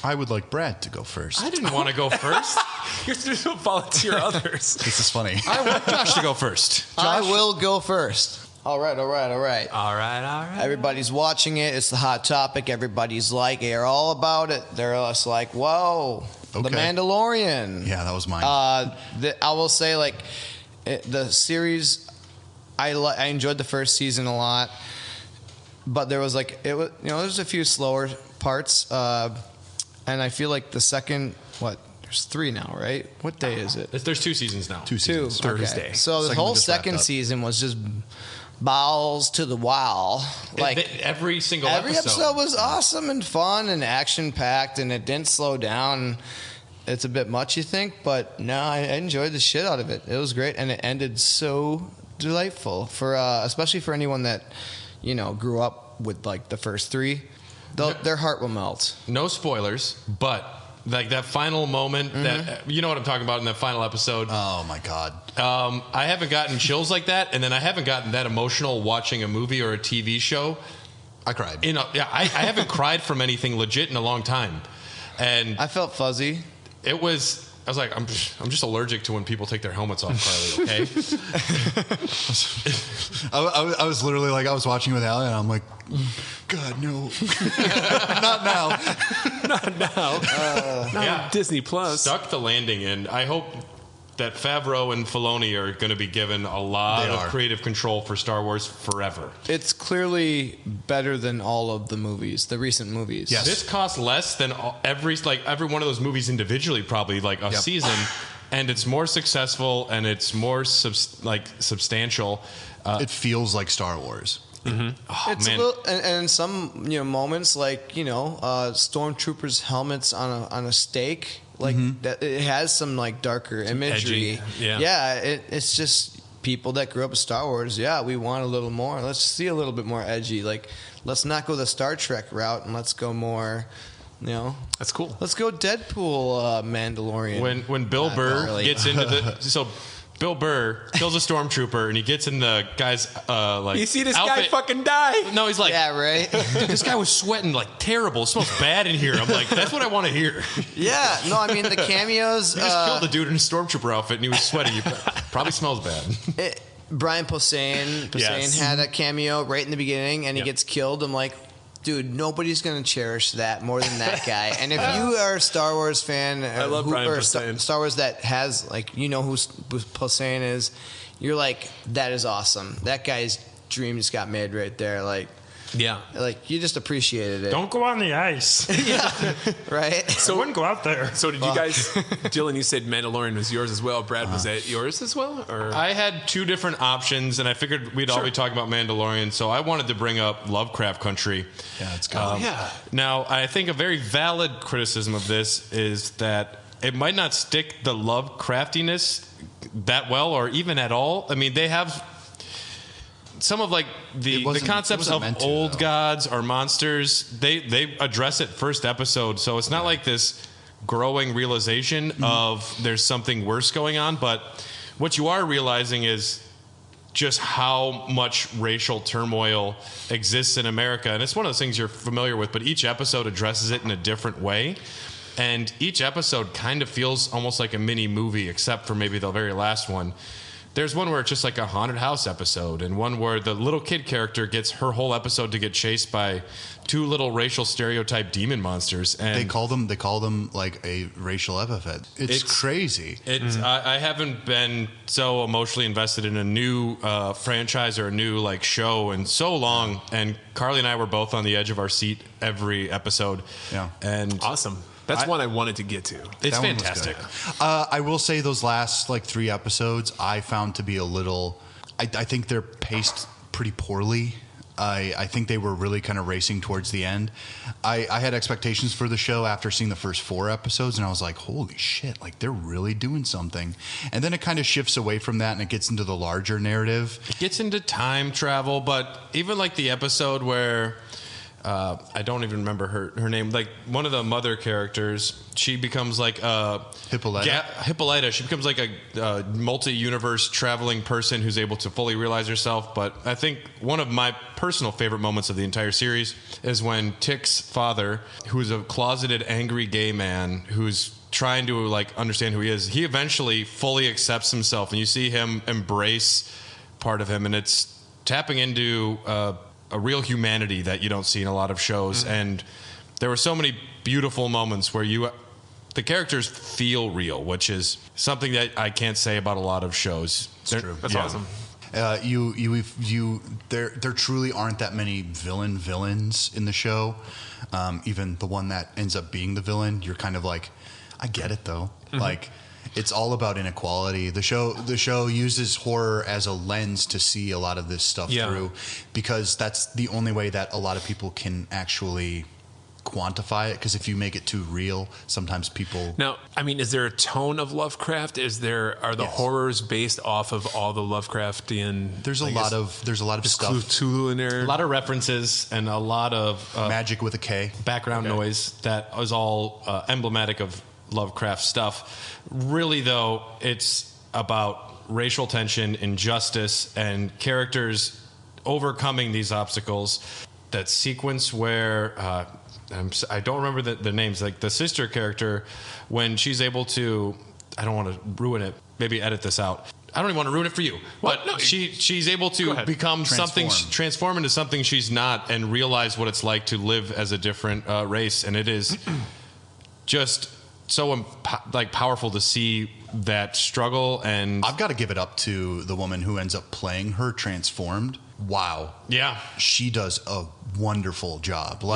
I would like Brad to go first. I didn't want to go first. You're supposed to volunteer others. This is funny. I want Josh to go first. I will go first. All right. All right. Everybody's watching it. It's the hot topic. Everybody's like, they're all about it. They're just like, whoa, The Okay. Mandalorian. Yeah, that was mine. I will say, like, the series, I enjoyed the first season a lot, but there was there's a few slower parts, and I feel like the second, there's 3 now, right? What day is it? There's 2 seasons now. 2 seasons. Thursday. Okay. So the Second whole one just wrapped second up. season was just balls to the wall. Like every single every episode was awesome and fun and action packed, and it didn't slow down. It's a bit much, you think, but no, I enjoyed the shit out of it. It was great, and it ended so delightful for especially for anyone that grew up with like the first 3. Their heart will melt. No spoilers, but like that final moment, that you know what I'm talking about in that final episode. Oh my god. I haven't gotten chills like that, and then I haven't gotten that emotional watching a movie or a TV show. I cried. I haven't cried from anything legit in a long time, and I felt fuzzy. I was like, I'm just allergic to when people take their helmets off, Carly. Okay. I was literally like, I was watching with Allie, and I'm like, God, no. Not now. Not now. Yeah. Disney Plus. Stuck the landing, and I hope that Favreau and Filoni are going to be given a lot of creative control for Star Wars forever. It's clearly better than all of the movies, the recent movies. Yes. This costs less than every one of those movies individually, probably like a season, and it's more successful and it's more substantial. It feels like Star Wars. Oh, It's man. a little, and some moments like stormtroopers' helmets on a stake, like that. It has some like darker imagery. Edgy, yeah. It's just people that grew up with Star Wars. Yeah, we want a little more. Let's see a little bit more edgy. Like, let's not go the Star Trek route, and let's go more. That's cool. Let's go Deadpool, Mandalorian. When Bill Burr really. gets into the Bill Burr kills a stormtrooper and he gets in the guy's You see this outfit. guy fucking die. No, he's like, Yeah, right. dude, this guy was sweating like terrible. It smells bad in here. I'm like, that's what I want to hear. Yeah, no, I mean the cameos. You just killed the dude in a stormtrooper outfit and he was sweating. He probably smells bad. Brian Posehn Yes. had a cameo right in the beginning, and he Yep. gets killed. I'm like, dude, nobody's gonna cherish that more than that guy. And if you are a Star Wars fan, I love Brian Posehn. Star Wars that has like who Posehn is, you're like, that is awesome. That guy's dream just got made right there. Like you just appreciated it. Don't go on the ice. Right? So I wouldn't go out there. So did you guys, Dylan, you said Mandalorian was yours as well. Brad, was that yours as well? Or I had 2 different options, and I figured we'd all be talking about Mandalorian, so I wanted to bring up Lovecraft Country. Yeah, it's good. Now, I think a very valid criticism of this is that it might not stick the Lovecraftiness that well, or even at all. I mean, they have some of like the concepts of old gods or monsters. They address it first episode, so it's not like this growing realization of there's something worse going on. But what you are realizing is just how much racial turmoil exists in America, and it's one of those things you're familiar with. But each episode addresses it in a different way. And each episode kind of feels almost like a mini movie, except for maybe the very last one. There's one where it's just like a haunted house episode, and one where the little kid character gets her whole episode to get chased by 2 little racial stereotype demon monsters. And They call them like a racial epithet. It's crazy. I haven't been so emotionally invested in a new franchise or a new like show in so long. And Carly and I were both on the edge of our seat every episode. Yeah. And awesome. That's one I wanted to get to. It's That one was fantastic. good. I will say those last like 3 episodes I found to be a little. I think they're paced pretty poorly. I think they were really kind of racing towards the end. I had expectations for the show after seeing the first 4 episodes, and I was like, holy shit, like they're really doing something. And then it kind of shifts away from that and it gets into the larger narrative. It gets into time travel, but even like the episode where I don't even remember her name. Like one of the mother characters, she becomes like Hippolyta. She becomes like a multi-universe traveling person who's able to fully realize herself. But I think one of my personal favorite moments of the entire series is when Tick's father, who's a closeted angry gay man who's trying to like understand who he is, he eventually fully accepts himself, and you see him embrace part of him, and it's tapping into a real humanity that you don't see in a lot of shows. And there were so many beautiful moments where the characters feel real, which is something that I can't say about a lot of shows. It's true. That's awesome. There truly aren't that many villains in the show. Even the one that ends up being the villain, you're kind of like, I get it though. Like, it's all about inequality. The show uses horror as a lens to see a lot of this stuff through, because that's the only way that a lot of people can actually quantify it. Because if you make it too real, sometimes people. Now, I mean, is there a tone of Lovecraft? Are the horrors based off of all the Lovecraftian? There's a lot of stuff. Cthulhu in there. A lot of references and a lot of magic with a K, background noise that is all emblematic of Lovecraft stuff. Really, though, it's about racial tension, injustice, and characters overcoming these obstacles. That sequence where I don't remember the names, like the sister character, when she's able to, I don't want to ruin it, maybe edit this out. I don't even want to ruin it for you. But no, she's able to become transform into something she's not, and realize what it's like to live as a different race. And it is just so powerful to see that struggle. And I've got to give it up to the woman who ends up playing her transformed. Wow. Yeah. She does a wonderful job. To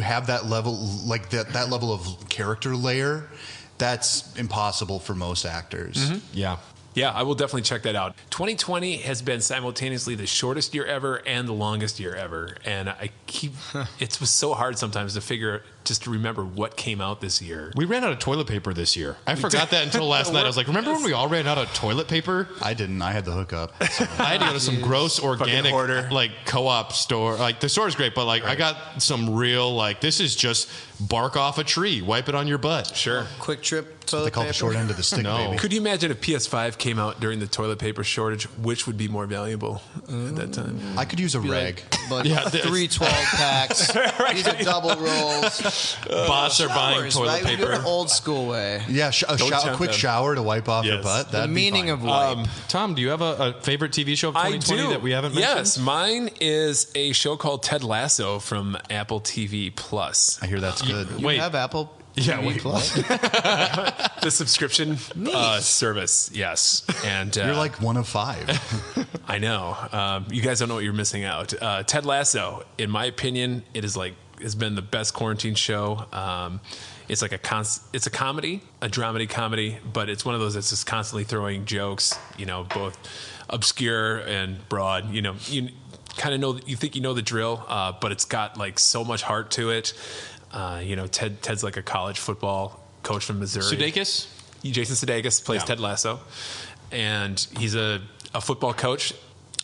have that level, like that level of character layer, that's impossible for most actors. Yeah. Yeah, I will definitely check that out. 2020 has been simultaneously the shortest year ever and the longest year ever. And it was so hard sometimes to remember what came out this year. We ran out of toilet paper this year. I forgot that until last night. I was like, remember when we all ran out of toilet paper? I didn't. I had the hookup. I had to go to some gross organic like co-op store. Like the store is great, but I got some real this is just bark off a tree. Wipe it on your butt. Sure. Quick trip. They call the short end of the stick, baby. Could you imagine if PS5 came out during the toilet paper shortage? Which would be more valuable at that time? I could use a rag. Yeah, 3 12-packs. These are double rolls. Boss are buying toilet paper. We do it old school way. Yeah, a quick shower to wipe off your butt. The meaning of wipe. Tom, do you have a favorite TV show of 2020 that we haven't mentioned? Yes, mine is a show called Ted Lasso from Apple TV Plus. I hear that's good. You have Apple TV Plus? The subscription service, yes. And you're like one of 5. I know. You guys don't know what you're missing out. Ted Lasso, in my opinion, has been the best quarantine show. It's like it's a comedy, a dramedy comedy, but it's one of those that's just constantly throwing jokes, both obscure and broad. You kind of know, you think you know the drill, but it's got so much heart to it. Ted's like a college football coach from Missouri. Sudeikis? Jason Sudeikis plays Ted Lasso, and he's a football coach,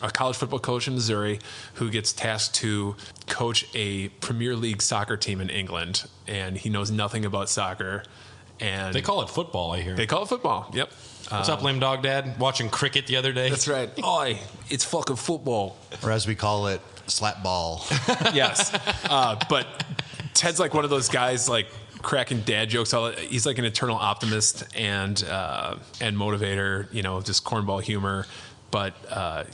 a college football coach in Missouri, who gets tasked to coach a Premier League soccer team in England, and he knows nothing about soccer. And they call it football, I hear. They call it football. Yep. What's up, lame dog dad? Watching cricket the other day. That's right. Oi, it's fucking football. Or as we call it, slap ball. Yes. But Ted's like one of those guys cracking dad jokes. He's like an eternal optimist and motivator, just cornball humor. But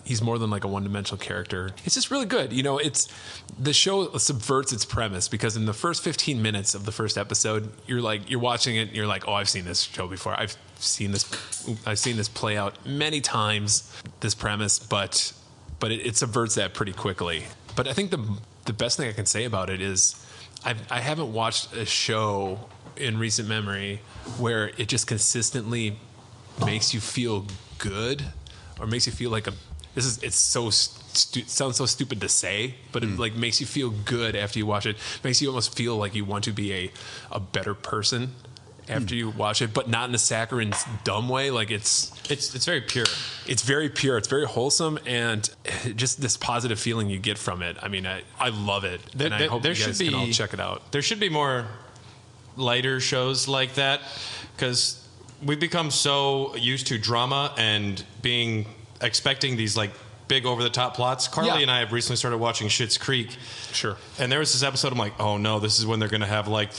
he's more than a one-dimensional character. It's just really good. The show subverts its premise, because in the first 15 minutes of the first episode, you're watching it and you're like, oh, I've seen this show before. I've seen this play out many times, this premise, but it subverts that pretty quickly. But I think the best thing I can say about it is I haven't watched a show in recent memory where it just consistently makes you feel good, or makes you feel it sounds so stupid to say, but it makes you feel good after you watch it. Makes you almost feel like you want to be a better person. after you watch it, but not in a saccharine, dumb way. Like it's very pure. It's very pure. It's very wholesome, and just this positive feeling you get from it. I mean, I love it, and I hope you guys can all check it out. There should be more lighter shows like that, because we've become so used to drama and expecting these like big over the top plots. Carly and I have recently started watching Schitt's Creek. Sure. And there was this episode, I'm like, oh no, this is when they're going to have like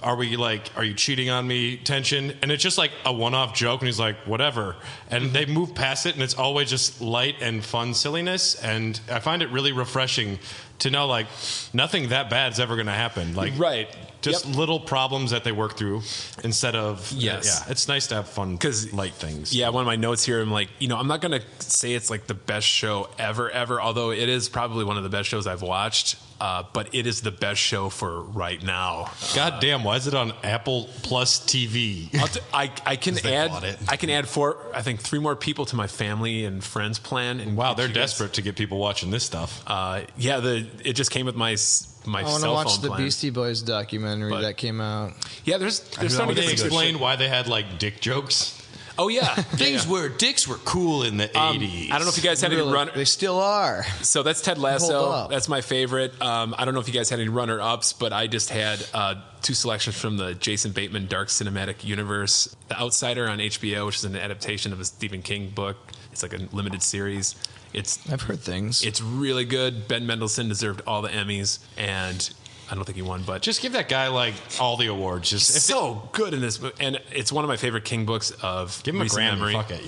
are you cheating on me tension? And it's just like a one-off joke, and he's like, whatever. And they move past it, and it's always just light and fun silliness. And I find it really refreshing to know like nothing that bad's ever going to happen. Like, right. Just little problems that they work through instead of yes. Yeah, it's nice to have fun, light things. Yeah, one of my notes here, I'm like, I'm not going to say it's like the best show ever, although it is probably one of the best shows I've watched. But it is the best show for right now. God damn, why is it on Apple Plus TV? I can add 3 more people to my family and friends plan. And wow, they're desperate to get people watching this stuff. It just came with my I want to watch the Beastie Boys documentary that came out. Yeah, there's starting to explain why they had like dick jokes. Oh yeah, dicks were cool in the 80s. I don't know if you guys had any They still are. So that's Ted Lasso. That's my favorite. I don't know if you guys had any runner-ups, but I just had 2 selections from the Jason Bateman Dark Cinematic Universe. The Outsider on HBO, which is an adaptation of a Stephen King book. It's like a limited series. I've heard things. It's really good. Ben Mendelsohn deserved all the Emmys, and I don't think he won, but just give that guy like all the awards. He's so good in this, and it's one of my favorite King books of give him recent a Grammy. memory. Fuck it,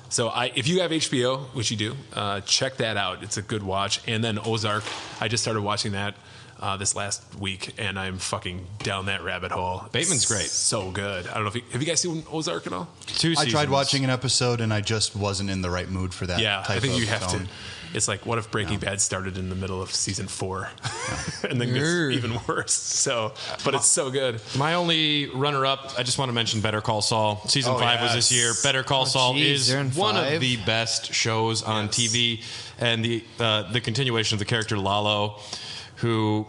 So if you have HBO, which you do, check that out. It's a good watch. And then Ozark, I just started watching that this last week, and I'm fucking down that rabbit hole. Bateman's great, so good. I don't know if have you guys seen Ozark at all? 2 seasons. I tried watching an episode, and I just wasn't in the right mood for that. Yeah, type I think of you have tone. to. It's like, what if Breaking Bad started in the middle of season 4 and then gets even worse? So, but it's so good. My only runner-up, I just want to mention Better Call Saul. Season 5 was this year. Better Call Saul is one of the best shows on TV, and the continuation of the character Lalo, who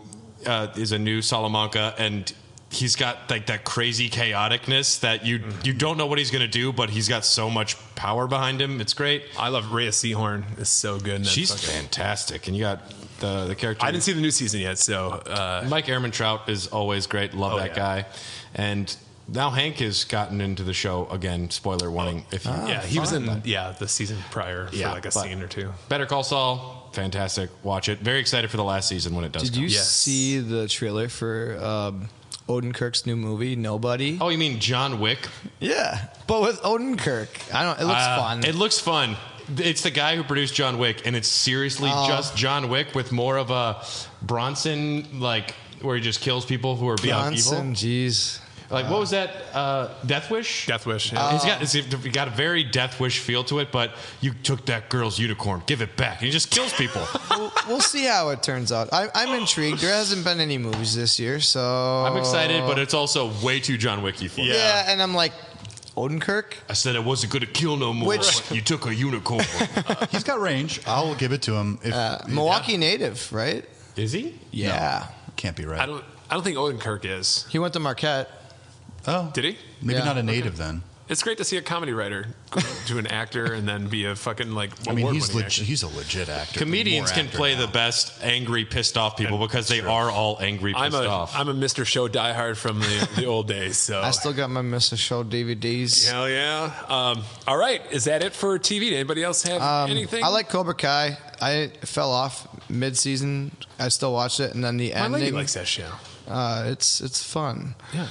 is a new Salamanca, and he's got like that crazy chaoticness that you don't know what he's going to do, but he's got so much power behind him. It's great. I love Rhea Seehorn. It's so good. She's fantastic. And you got the character. I didn't see the new season yet, so Mike Ehrmantraut is always great. Love that guy. And now Hank has gotten into the show again. Spoiler warning. He was in the season prior for like a scene or 2. Better Call Saul, fantastic. Watch it. Very excited for the last season when it does. Did you see the trailer for Odenkirk's new movie, Nobody? Oh, you mean John Wick? Yeah, but with Odenkirk. It looks fun. It looks fun. It's the guy who produced John Wick, and it's seriously just John Wick with more of a Bronson, like where he just kills people who are beyond evil. Jeez. Like what was that? Death Wish. Death Wish. Yeah. He's got a very Death Wish feel to it, but you took that girl's unicorn, give it back, and he just kills people. We'll see how it turns out. I'm intrigued. There hasn't been any movies this year, so I'm excited, but it's also way too John Wicky for me. Yeah, and I'm like, Odenkirk? I said I wasn't going to kill no more. You took a unicorn. He's got range. I'll give it to him. Milwaukee native, right? Is he? Yeah. No, can't be right. I don't think Odenkirk is. He went to Marquette. Oh, did he? Maybe not a native then. It's great to see a comedy writer go to an actor and then be a fucking he's a legit actor. Comedians can play the best angry, pissed off people because they are all angry, pissed off. I'm a Mr. Show diehard from the old days. So I still got my Mr. Show DVDs. Hell yeah! All right, is that it for TV? Anybody else have anything? I like Cobra Kai. I fell off mid-season. I still watched it, and then the ending. My lady likes that show. It's fun. Yeah.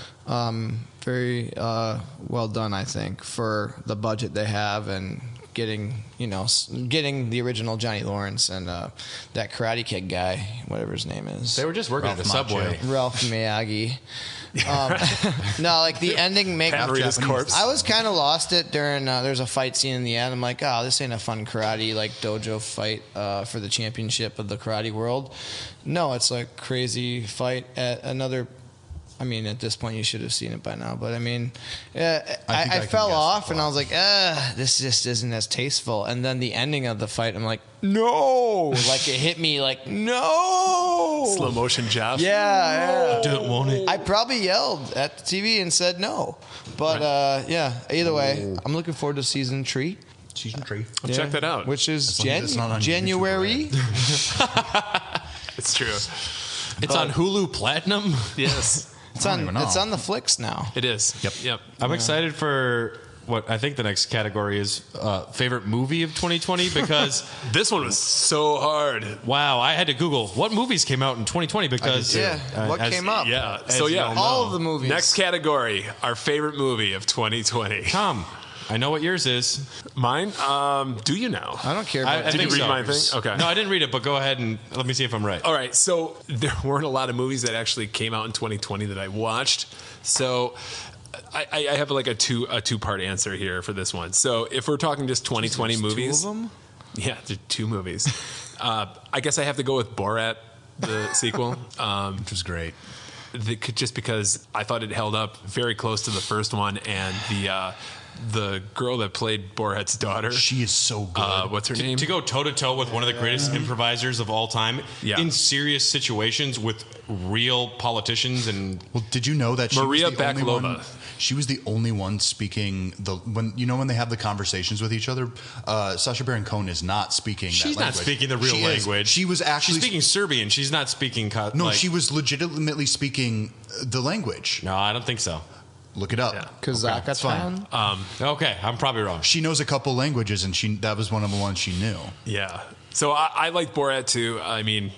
Very well done, I think, for the budget they have and getting the original Johnny Lawrence and that Karate Kid guy, whatever his name is. They were just working at the subway. Ralph Miyagi. No, like the ending make I was kind of lost it during there's a fight scene in the end. I'm like, oh, this ain't a fun karate like dojo fight for the championship of the karate world. No, it's like crazy fight at another I mean, at this point, you should have seen it by now. But I mean, I I can fell guess off, the and I was like, this just isn't as tasteful. And then the ending of the fight, I'm like, no, like it hit me, like no, Slow motion Josh. yeah. Don't want it. I probably yelled at the TV and said no. But yeah, either way, I'm looking forward to season 3. Season 3. I'll check that out. Which is As long as it's not on YouTube, January. It's true. It's on Hulu Platinum. Yes, It's I don't on. even know. It's on the flicks now. it is. Yep. I'm excited for what I think the next category is favorite movie of 2020 because This one was so hard. wow, I had to Google what movies came out in 2020 because Yeah, what came up? Yeah. As So you yeah, all know. All of the movies. next category, our favorite movie of 2020. Tom, I know what yours is. Mine. Do you know? I don't care I about. Did you think read my so. thing? Okay. No, I didn't read it, but go ahead and let me see if I'm right. All right, so there weren't a lot of movies that actually came out in 2020 that I watched. So I have like a two-part answer here for this one. So if we're talking just 2020 movies, 2 of them? yeah, there are 2 movies. I guess I have to go with Borat, the sequel. Which was great. Just because I thought it held up very close to the first one, and the girl that played Borat's daughter, She is so good. what's her name? To go toe to toe with one of the greatest improvisers of all time Yeah. in serious situations with real politicians and Well, did you know that she Maria was the only Bakalova. one? She was the only one speaking when they have the conversations with each other. Sacha Baron Cohen is not speaking. she's that not language. speaking the real She is. language. She was actually she's speaking Serbian. She's not speaking. No, she was legitimately speaking the language. No, I don't think so. Look it up. Yeah. That's fine. Okay, I'm probably wrong. She knows a couple languages, and that was one of the ones she knew. Yeah. So I like Borat too. I mean,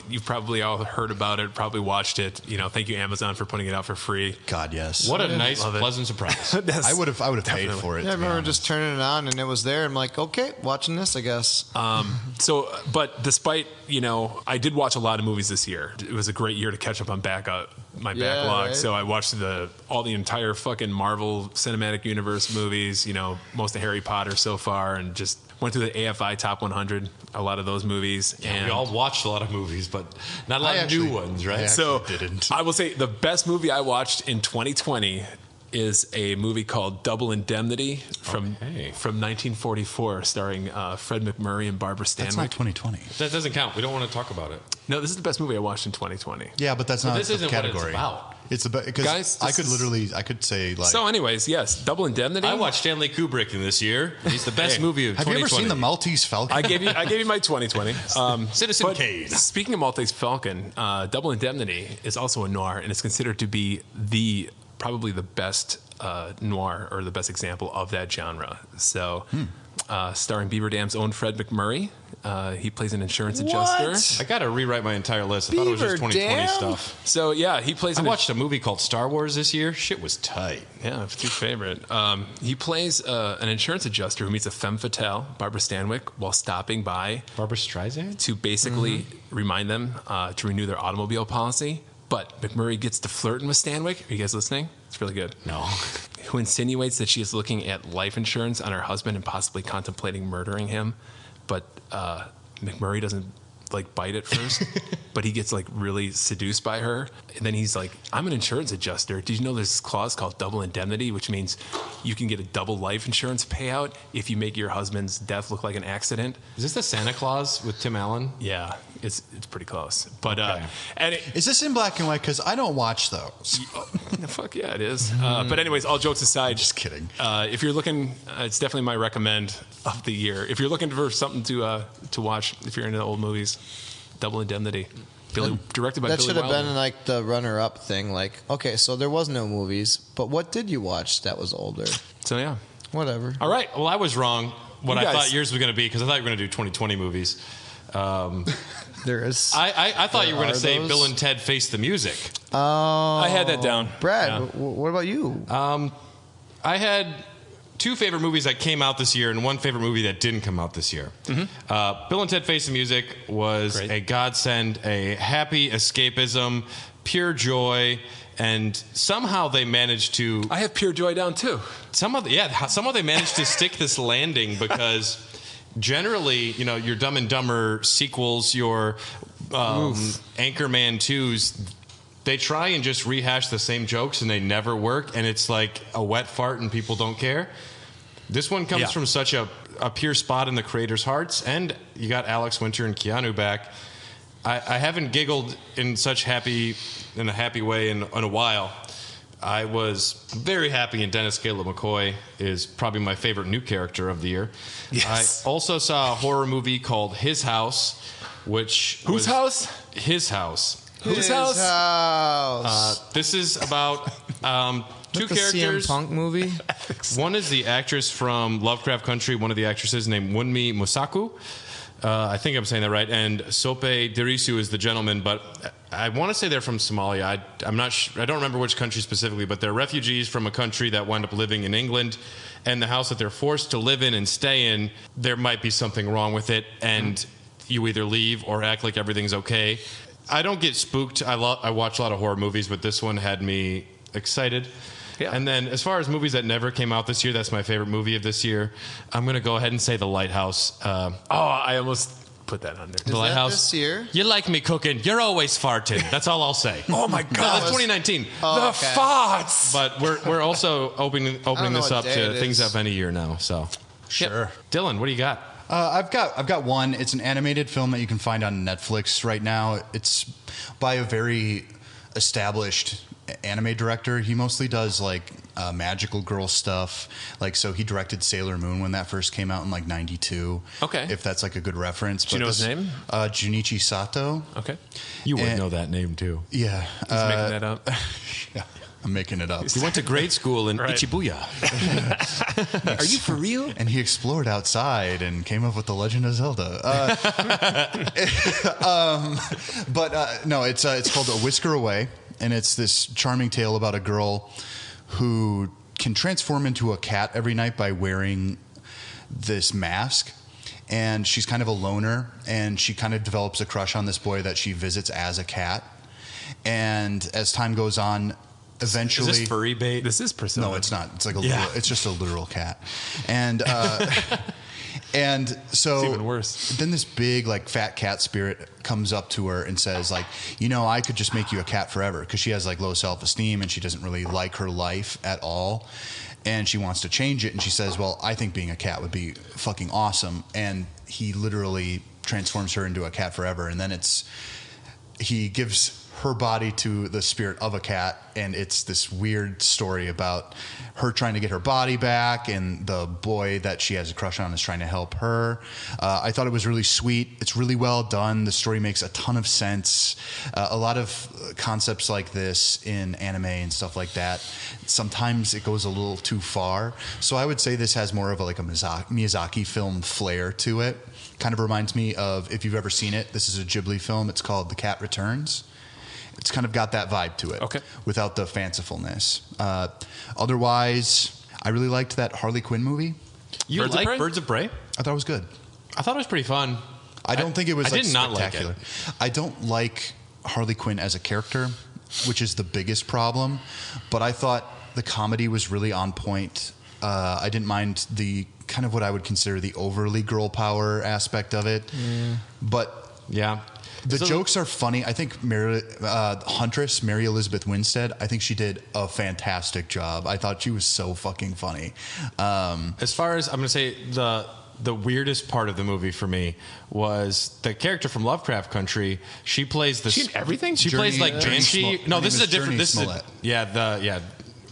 you've probably all heard about it, probably watched it. Thank you Amazon for putting it out for free. God, yes. What a nice, Love it. pleasant surprise. I would have paid Definitely. for it. Yeah, I to be remember honest. just turning it on and it was there. I'm like, okay, watching this, I guess. But despite, I did watch a lot of movies this year. It was a great year to catch up on my Yeah, backlog. right. So I watched all the entire fucking Marvel Cinematic Universe movies, most of Harry Potter so far, and just went through the AFI Top 100, a lot of those movies. And We all watched a lot of movies, but not a lot of new ones, right? so didn't. I will say the best movie I watched in 2020 is a movie called Double Indemnity from 1944, starring Fred MacMurray and Barbara Stanwyck. That's not 2020. That doesn't count. We don't want to talk about it. No, this is the best movie I watched in 2020. Yeah, but that's not this the isn't what it's category. about. It's the because Guys, I this is- could say like. So, anyways, yes, Double Indemnity. I watched Stanley Kubrick in this year. He's the best movie of have 2020. you ever seen the Maltese Falcon? I gave you my 2020. Citizen but Kane. Speaking of Maltese Falcon, Double Indemnity is also a noir, and it's considered to be probably the best noir or the best example of that genre. So, starring Beaver Dam's own Fred MacMurray, he plays an insurance adjuster. I got to rewrite my entire list. I thought it was just Beaver 2020 Dam? stuff. So yeah, he plays. I watched a movie called Star Wars this year. Shit was tight. Yeah, it's your favorite. He plays an insurance adjuster who meets a femme fatale, Barbara Stanwyck, while stopping by Barbara Streisand? to basically remind them to renew their automobile policy. But McMurray gets to flirting with Stanwyck. Are you guys listening? It's really good. No. Who insinuates that she is looking at life insurance on her husband and possibly contemplating murdering him. But McMurray doesn't bite at first, but he gets really seduced by her. And then he's like, I'm an insurance adjuster. Did you know there's this clause called double indemnity, which means you can get a double life insurance payout if you make your husband's death look like an accident? Is this the Santa Claus with Tim Allen? Yeah, it's pretty close. But Okay. and Is this in black and white? Because I don't watch those. fuck yeah, it is. But anyways, all jokes aside, Just kidding. If you're looking, it's definitely my recommend of the year. If you're looking for something to watch, if you're into old movies, Double Indemnity, directed by That Billy should have Wilder. been like the runner-up thing. Like, okay, so there was no movies, but what did you watch that was older? So yeah, Whatever. all right. Well, I was wrong. What You I guys- thought yours was going to be, because I thought you were going to do 2020 movies. There is. I thought you were going to There say are Bill those? and Ted Face the Music. I had that down. Brad, Yeah. what about you? I had two favorite movies that came out this year and one favorite movie that didn't come out this year. Bill and Ted Face the Music was Great. a godsend, a happy escapism, pure joy, and somehow they managed to I have Pure Joy down too. somehow they managed to stick this landing, because generally, your Dumb and Dumber sequels, your Anchorman 2s, they try and just rehash the same jokes and they never work, and it's like a wet fart and people don't care. This one comes from such a pure spot in the creators' hearts, and you got Alex Winter and Keanu back. I haven't giggled in a happy way in a while. I was very happy, and Dennis Caleb McCoy is probably my favorite new character of the year. Yes. I also saw a horror movie called His House, which Whose house? His House. Whose house? This is about two the characters. CM Punk movie. One is the actress from Lovecraft Country, one of the actresses named Wunmi Musaku. I think I'm saying that right. And Sope Derisu is the gentleman, but I want to say they're from Somalia. I'm not sure. I don't remember which country specifically, but they're refugees from a country that wind up living in England. And the house that they're forced to live in and stay in, there might be something wrong with it. And you either leave or act like everything's okay. I don't get spooked. I watch a lot of horror movies, but this one had me excited. Yeah. And then as far as movies that never came out this year, that's my favorite movie of this year. I'm going to go ahead and say The Lighthouse. I almost put that on there. The Lighthouse. This year? You like me cooking. You're always farting. That's all I'll say. Oh my God. No, that's 2019. Farts. But we're also opening this up to things of any year now. So Sure. Dylan, what do you got? I've got one. It's an animated film that you can find on Netflix right now. It's by a very established anime director. He mostly does like magical girl stuff. Like, so he directed Sailor Moon when that first came out in like '92. Okay. If that's like a good reference. Do you know his name? Junichi Sato. Okay. You would know that name too. Yeah. He's making that up. Yeah, I'm making it up. He went to grade school in Right. Ichibuya. Are you for real? And he explored outside and came up with the Legend of Zelda. No, it's called A Whisker Away, and it's this charming tale about a girl who can transform into a cat every night by wearing this mask. And she's kind of a loner, and she kind of develops a crush on this boy that she visits as a cat. And as time goes on, eventually, Is this furry bait? This is Priscilla. no, it's not. It's like it's just a literal cat. And and so It's even worse. then this big like fat cat spirit comes up to her and says like, you know, I could just make you a cat forever, because she has like low self-esteem and she doesn't really like her life at all. And she wants to change it, and she says, well, I think being a cat would be fucking awesome. And he literally transforms her into a cat forever. And then he gives her body to the spirit of a cat, and it's this weird story about her trying to get her body back, and the boy that she has a crush on is trying to help her. I thought it was really sweet. It's really well done. The story makes a ton of sense. A lot of concepts like this in anime and stuff like that, sometimes it goes a little too far. So I would say this has more of a Miyazaki film flair to it. Kind of reminds me of, if you've ever seen it, this is a Ghibli film. It's called The Cat Returns. It's kind of got that vibe to it, Okay. without the fancifulness. Otherwise, I really liked that Harley Quinn movie. You Birds of like Prey? Birds of Prey? I thought it was good. I thought it was pretty fun. I don't think it was I like did not like spectacular. it. I don't like Harley Quinn as a character, which is the biggest problem. But I thought the comedy was really on point. I didn't mind the kind of what I would consider the overly girl power aspect of it. But Yeah. the jokes are funny. I think Huntress, Mary Elizabeth Winstead, I think she did a fantastic job. I thought she was so fucking funny. As far as I'm going to say, the weirdest part of the movie for me was the character from Lovecraft Country. She plays the. She in everything? She plays like Journey Banshee. Smollett. No, Her this is name a is different. Journey This Smollett. is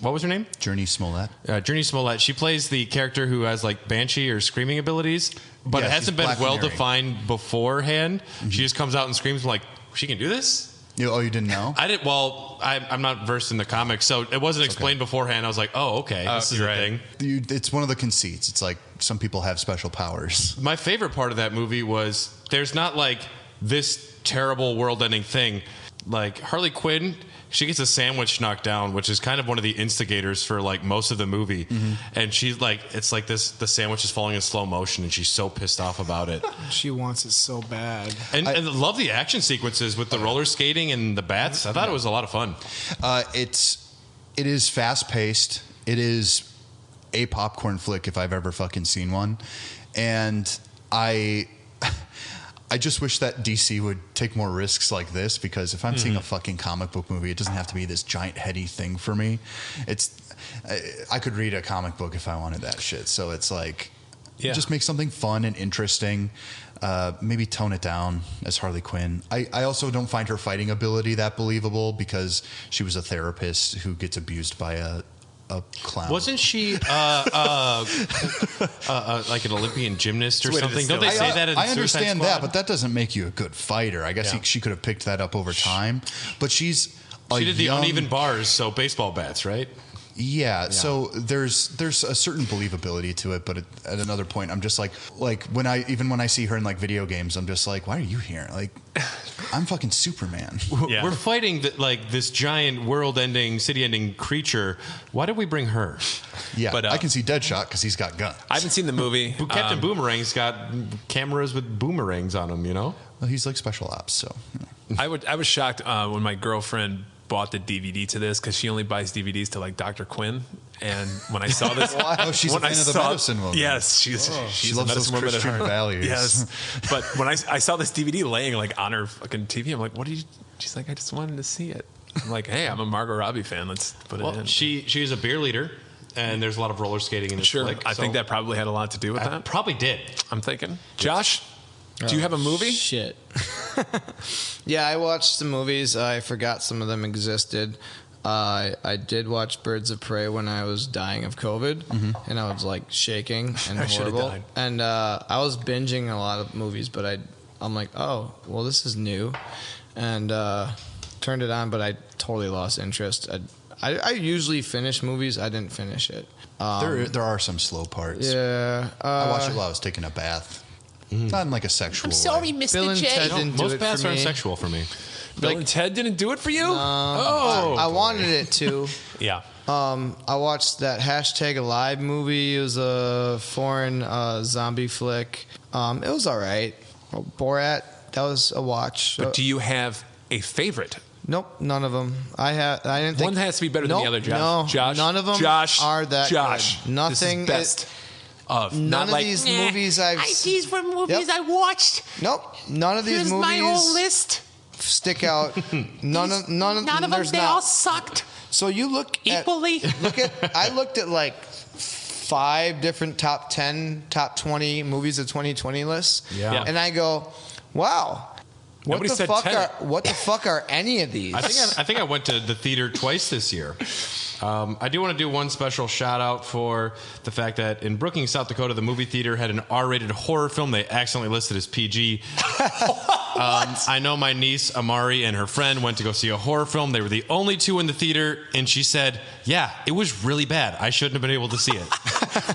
What was her name? Journey Smollett. Journey Smollett. She plays the character who has like Banshee or screaming abilities, but Yeah, it hasn't she's been Black well Canary. defined beforehand. She just comes out and screams like, "She can do this." Oh, you didn't know? I didn't. Well, I'm not versed in the comics, so it wasn't explained beforehand. I was like, "Oh, okay, this is you're a right. thing." It's one of the conceits. It's like some people have special powers. My favorite part of that movie was there's not like this terrible world-ending thing. Like Harley Quinn, she gets a sandwich knocked down, which is kind of one of the instigators for like most of the movie. And she's like, it's like this: the sandwich is falling in slow motion, and she's so pissed off about it. She wants it so bad. And I love the action sequences with the roller skating and the bats. I thought it was a lot of fun. It is fast paced. It is a popcorn flick if I've ever fucking seen one. And I just wish that DC would take more risks like this, because if I'm seeing a fucking comic book movie, it doesn't have to be this giant heady thing for me. I could read a comic book if I wanted that shit. So it's like, just make something fun and interesting. Maybe tone it down as Harley Quinn. I also don't find her fighting ability that believable, because she was a therapist who gets abused by a clown. Wasn't she like an Olympian gymnast or something? Don't they say that in I Suicide understand Squad? that, but that doesn't make you a good fighter. I guess she could have picked that up over time. But she did the uneven bars, so baseball bats, right? Yeah, so there's a certain believability to it, but at another point, I'm just like when I see her in like video games, I'm just like, why are you here? Like, I'm fucking Superman. Yeah. We're fighting this giant world-ending, city-ending creature. Why did we bring her? Yeah, but I can see Deadshot because he's got guns. I haven't seen the movie. Captain Boomerang's got cameras with boomerangs on them. Well, he's like special ops, so. I was shocked when my girlfriend bought the DVD to this, because she only buys DVDs to like Dr. Quinn. And when I saw this, she's a fan of the medicine woman. Yes, she's she a loves medicine those woman at Christian heart. values. Yes, but when I saw this DVD laying like on her fucking TV, I'm like, what did you? She's like, I just wanted to see it. I'm like, hey, I'm a Margot Robbie fan. Let's put it in. She's a beer leader, and there's a lot of roller skating in this flick. I think that probably had a lot to do with that. Probably did. I'm thinking. Josh, do you have a movie? Shit. Yeah, I watched the movies. I forgot some of them existed. I did watch Birds of Prey when I was dying of COVID, and I was like shaking and horrible. Died. And I was binging a lot of movies, but I'm like, oh, well, this is new, and turned it on, but I totally lost interest. I usually finish movies. I didn't finish it. There are some slow parts. Yeah, I watched it while I was taking a bath. Not in like a sexual way. Mr. Bill and J. Ted didn't do Most it baths for aren't me. sexual for me. Bill and Ted didn't do it for you? I wanted it to. Yeah. I watched that #Alive movie. It was a foreign zombie flick. It was all right. Borat, that was a watch. But do you have a favorite? Nope, none of them. I didn't think One has to be better than the other, Josh. No, Josh, none of them are that Josh, good. Nothing. This is best of. None Not of like, these movies I've. These were movies I watched. Nope, none of these Here's movies my whole list. stick out. None of None of them. there's They not. all sucked So you look equally. I looked at like 5 different top 10, top 20 movies of 2020 lists. Yeah. And I go, wow. Nobody said Tenet. What the fuck are any of these? I think I went to the theater twice this year. I do want to do one special shout out for the fact that in Brookings, South Dakota, the movie theater had an R-rated horror film they accidentally listed as PG. I know my niece Amari and her friend went to go see a horror film. They were the only 2 in the theater, and she said, "Yeah, it was really bad. I shouldn't have been able to see it."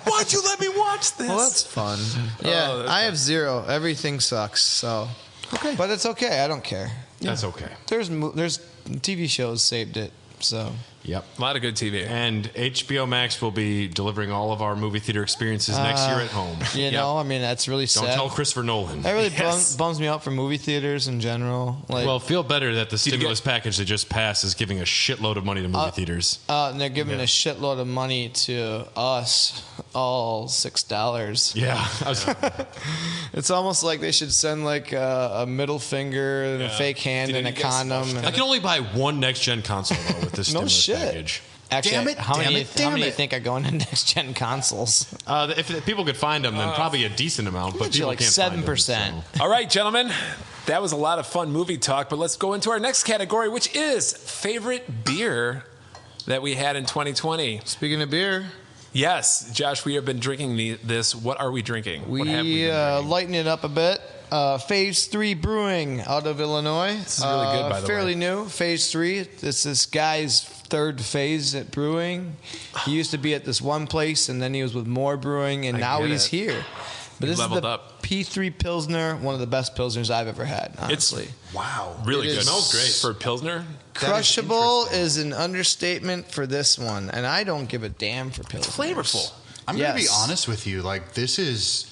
Why'd you let me watch this? Well, that's fun. Yeah, I have 0. Everything sucks. So, okay, but it's okay. I don't care. That's okay. There's TV shows saved it. So. Yep. A lot of good TV. And HBO Max will be delivering all of our movie theater experiences next year at home. You know, I mean, that's really sad. Don't tell Christopher Nolan. That really bums me out for movie theaters in general. Like, Well, feel better that the stimulus package that just passed is giving a shitload of money to movie theaters. and they're giving a shitload of money to us, all $6. Yeah. It's almost like they should send like a middle finger and a fake hand and a condom. I can only buy one next-gen console, though, with this No stimulus shit. package. Actually, how many do you it. think are going into next gen consoles? If people could find them, then probably a decent amount, but people like can't 7%. find them. So. All right, gentlemen. That was a lot of fun movie talk, but let's go into our next category, which is favorite beer that we had in 2020. Speaking of beer, Yes, Josh, we have been drinking this. What are we drinking? What have we been drinking? lighten it up a bit. Phase 3 Brewing out of Illinois. This is really good, by the way. Fairly new. Phase 3. It's this guy's third phase at brewing. He used to be at this one place, and then he was with More Brewing, and now get he's it. here. But this is leveled the up. P3 Pilsner, one of the best Pilsners I've ever had, honestly. Wow. Really It good. is- Smells great for a Pilsner. Crushable is an understatement for this one, and I don't give a damn for Pilsners. Flavorful. I'm going to be Yes. honest with you. Like, this is.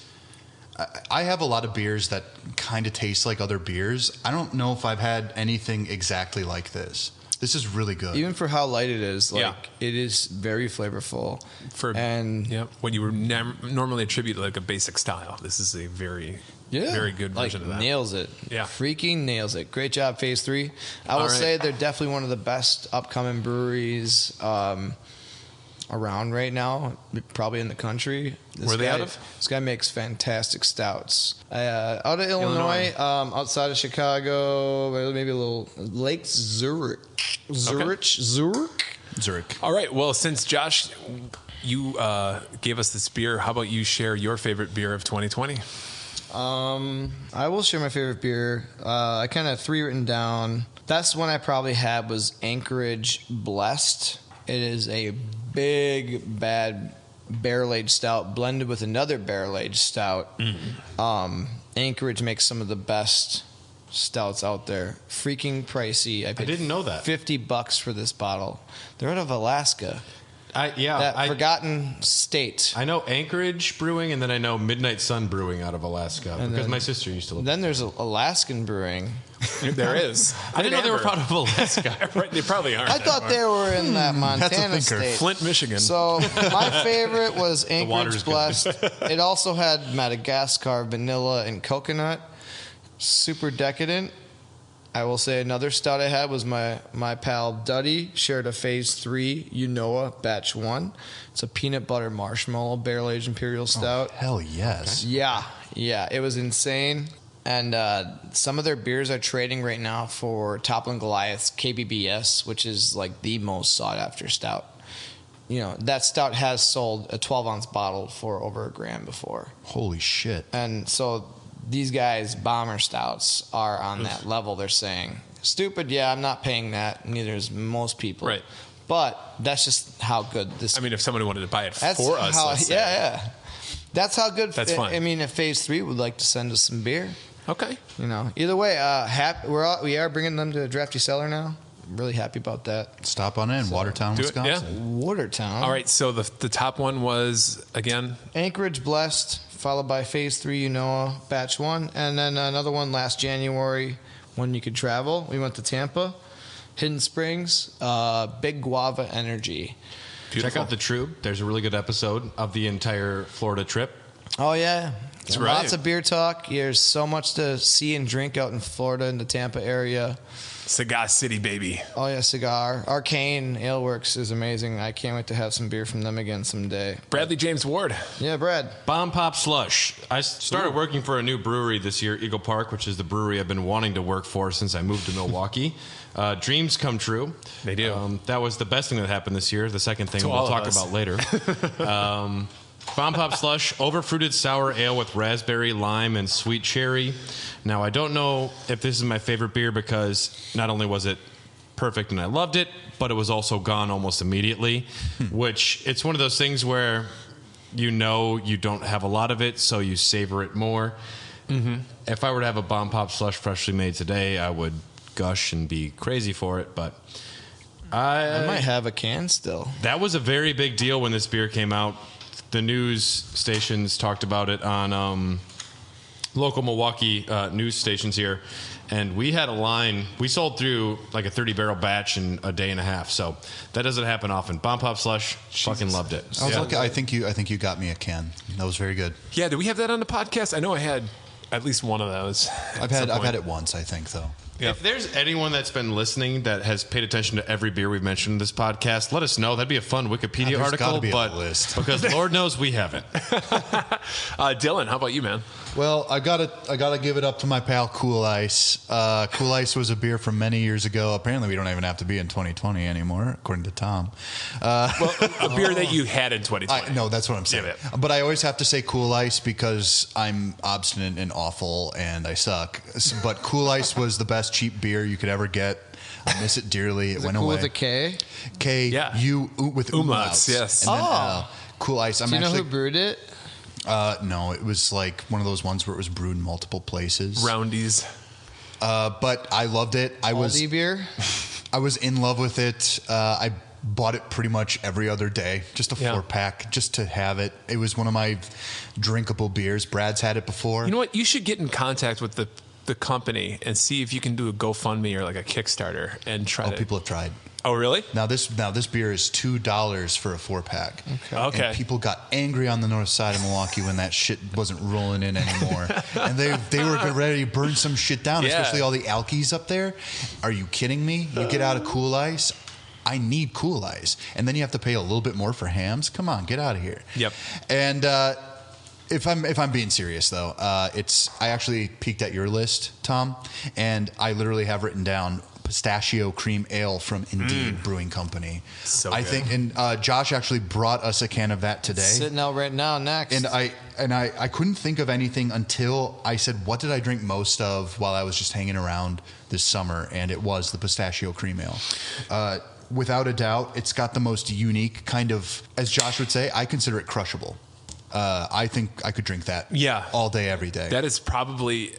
I have a lot of beers that kind of taste like other beers. I don't know if I've had anything exactly like this. This is really good. Even for how light it is, like Yeah. it is very flavorful. For and what you would normally attribute like a basic style. This is a very Yeah. very good version of that. Nails it. Yeah. Freaking nails it. Great job, Phase 3. I will All right. say they're definitely one of the best upcoming breweries around right now, probably in the country. Where are they out of? This guy makes fantastic stouts. Out of Illinois, outside of Chicago, maybe a little Lake Zurich. Zurich. All right. Well, since Josh, you gave us this beer, how about you share your favorite beer of 2020? I will share my favorite beer. I kind of have 3 written down. Best one I probably had was Anchorage Blessed. It is a big, bad barrel-aged stout blended with another barrel-aged stout. Anchorage makes some of the best stouts out there. Freaking pricey. I didn't know that. $50 for this bottle. They're out of Alaska. That forgotten state. I know Anchorage Brewing, and then I know Midnight Sun Brewing out of Alaska because my sister used to live. Then there's Alaskan Brewing. There is. I didn't know they were part of Alaska. Right, they probably aren't. I thought they were in that Montana state. Flint, Michigan. So my favorite was water's Anchorage good. Blessed. It also had Madagascar, vanilla, and coconut. Super decadent. I will say another stout I had was my pal Duddy shared a Phase 3 Unoa Batch 1. It's a peanut butter marshmallow barrel-aged imperial stout. Oh, hell yes. Yeah, it was insane. And some of their beers are trading right now for Toppling Goliath's KBBS, which is like the most sought-after stout. You know, that stout has sold a 12-ounce bottle for over $1,000 before. Holy shit. And so these guys, bomber stouts, are on that level. They're saying, stupid, yeah, I'm not paying that. Neither is most people. Right. But that's just how good this. I mean, if somebody wanted to buy it that's for us, how, let's say. yeah. That's how good. That's fine. I mean, if Phase 3 would like to send us some beer, Okay. you know. Either way, we are bringing them to a Drafty Cellar now. I'm really happy about that. Stop on in, Watertown, Do it, Wisconsin. Watertown. All right. So the top one was, again, Anchorage Blessed, followed by Phase 3 Unoa Batch 1, and then another one last January when you could travel. We went to Tampa, Hidden Springs, Big Guava Energy. Check out the Troop. There's a really good episode of the entire Florida trip. Oh, yeah. That's Lots right. of beer talk. There's so much to see and drink out in Florida in the Tampa area. Cigar City, baby. Oh, yeah, Cigar. Arcane Ale Works is amazing. I can't wait to have some beer from them again someday. Bradley James Ward. Yeah, Brad. Bomb Pop Slush. I started working for a new brewery this year, Eagle Park, which is the brewery I've been wanting to work for since I moved to Milwaukee. Dreams come true. They do. That was the best thing that happened this year. The second thing To we'll all of talk us. about later. Bomb Pop Slush, overfruited sour ale with raspberry, lime, and sweet cherry. Now, I don't know if this is my favorite beer because not only was it perfect and I loved it, but it was also gone almost immediately, which it's one of those things where you know you don't have a lot of it, so you savor it more. Mm-hmm. If I were to have a Bomb Pop Slush freshly made today, I would gush and be crazy for it, but I might have a can still. that was a very big deal when this beer came out. The news stations talked about it on local Milwaukee news stations here, and we had a line. We sold through like a 30-barrel batch in a day and a half, so that doesn't happen often. Bomb Pop Slush, fucking loved it. I was lucky. I think you got me a can. That was very good. Yeah, do we have that on the podcast? I know I had at least one of those. I've had it once, I think, though. If there's anyone that's been listening that has paid attention to every beer we've mentioned in this podcast, let us know. That'd be a fun Wikipedia There's article, gotta be a but list. because Lord knows we haven't. Dylan, how about you, man? Well, I gotta give it up to my pal Cool Ice. Cool Ice was a beer from many years ago. Apparently, we don't even have to be in 2020 anymore, according to Tom. Well, a beer that you had in 2020. No, that's what I'm saying. Yeah. But I always have to say Cool Ice because I'm obstinate and awful and I suck. But Cool Ice was the best cheap beer you could ever get. I miss it dearly. It went Cool away. with a K? K Yeah. U with umlauts. Yes. And then, Cool Ice. Do you know who brewed it? No, it was like one of those ones where it was brewed in multiple places. Roundies. But I loved it. Aldi beer? I was in love with it. I bought it pretty much every other day, just a 4-pack, just to have it. It was one of my drinkable beers. Brad's had it before. You know what? You should get in contact with the the company and see if you can do a GoFundMe or like a Kickstarter and try to. People have tried. Oh, really? Now this beer is $2 for a 4-pack. Okay. And people got angry on the north side of Milwaukee when that shit wasn't rolling in anymore, and they were ready to burn some shit down, especially all the alkies up there. Are you kidding me? You get out of Cool Ice. I need Cool Ice, and then you have to pay a little bit more for hams. Come on, get out of here. Yep. And if I'm being serious though, I actually peeked at your list, Tom, and I literally have written down pistachio cream ale from Indeed Brewing Company. So I good. think, and Josh actually brought us a can of that today. Sitting out right now next. And I couldn't think of anything until I said, what did I drink most of while I was just hanging around this summer? And it was the pistachio cream ale. Without a doubt, it's got the most unique kind of, as Josh would say, I consider it crushable. I think I could drink that all day, every day. That is probably,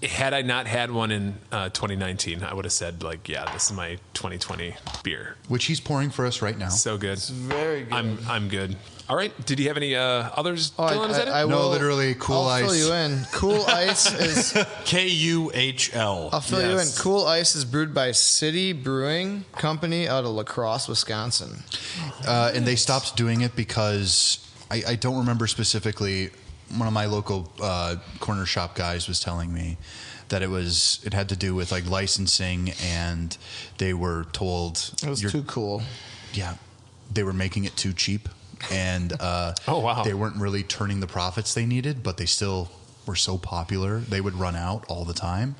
had I not had one in 2019, I would have said, like, yeah, this is my 2020 beer. Which he's pouring for us right now. So good. It's very good. I'm good. All right. Did you have any others, Dylan? Is that it? No, literally, Cool Ice. I'll fill you in. Cool Ice is... KUHL. I'll fill you in. Cool Ice is brewed by City Brewing Company out of La Crosse, Wisconsin. And they stopped doing it because I don't remember specifically. One of my local corner shop guys was telling me that it had to do with like licensing, and they were told It was too cool. Yeah, they were making it too cheap, and Oh, wow. they weren't really turning the profits they needed, but they still were so popular they would run out all the time.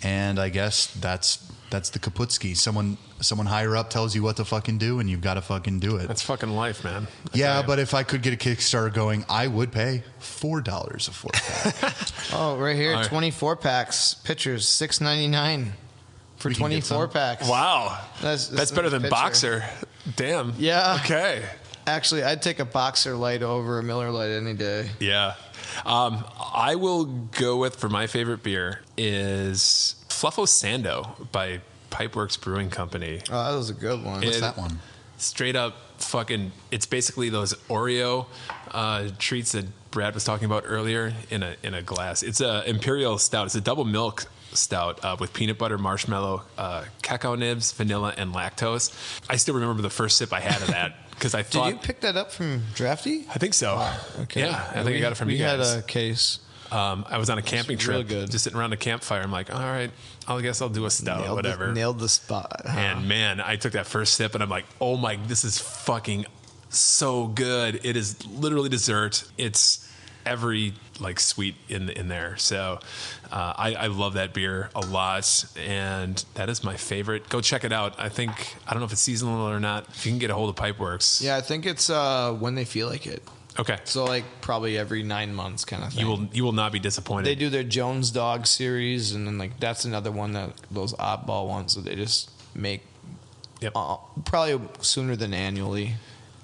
And I guess that's the Kaputski. Someone higher up tells you what to fucking do, and you've got to fucking do it. That's fucking life, man. Yeah, but if I could get a Kickstarter going, I would pay $4 a 4-pack. Oh, right here, All right. 24 packs, pitchers, $6.99 for We can get 24 some. packs. Wow. That's better than pitcher. Boxer. Damn. Yeah. Okay. Actually, I'd take a Boxer Light over a Miller Light any day. Yeah. I will go with, for my favorite beer, is Fluffo Sando by Pipeworks Brewing Company. Oh, that was a good one. What's that one? Straight up fucking, it's basically those Oreo treats that Brad was talking about earlier in a glass. It's a imperial stout. It's a double milk stout with peanut butter, marshmallow, cacao nibs, vanilla, and lactose. I still remember the first sip I had of that because I Did thought. you pick that up from Drafty? I think so. Okay. Yeah, I think I got it from you guys. We had a case. I was on a camping real trip, good. just sitting around a campfire. I'm like, all right, I guess I'll do a stout or whatever. Nailed the spot. And man, I took that first sip and I'm like, oh my, this is fucking so good. It is literally dessert. It's every like sweet in there. So I love that beer a lot, and that is my favorite. Go check it out. I don't know if it's seasonal or not. If you can get a hold of Pipeworks. Yeah, I think it's when they feel like it. Okay. So like probably every 9 months kind of thing. You will not be disappointed. They do their Jones Dog series, and then like that's another one that those oddball ones that they just make. Yep. Probably sooner than annually.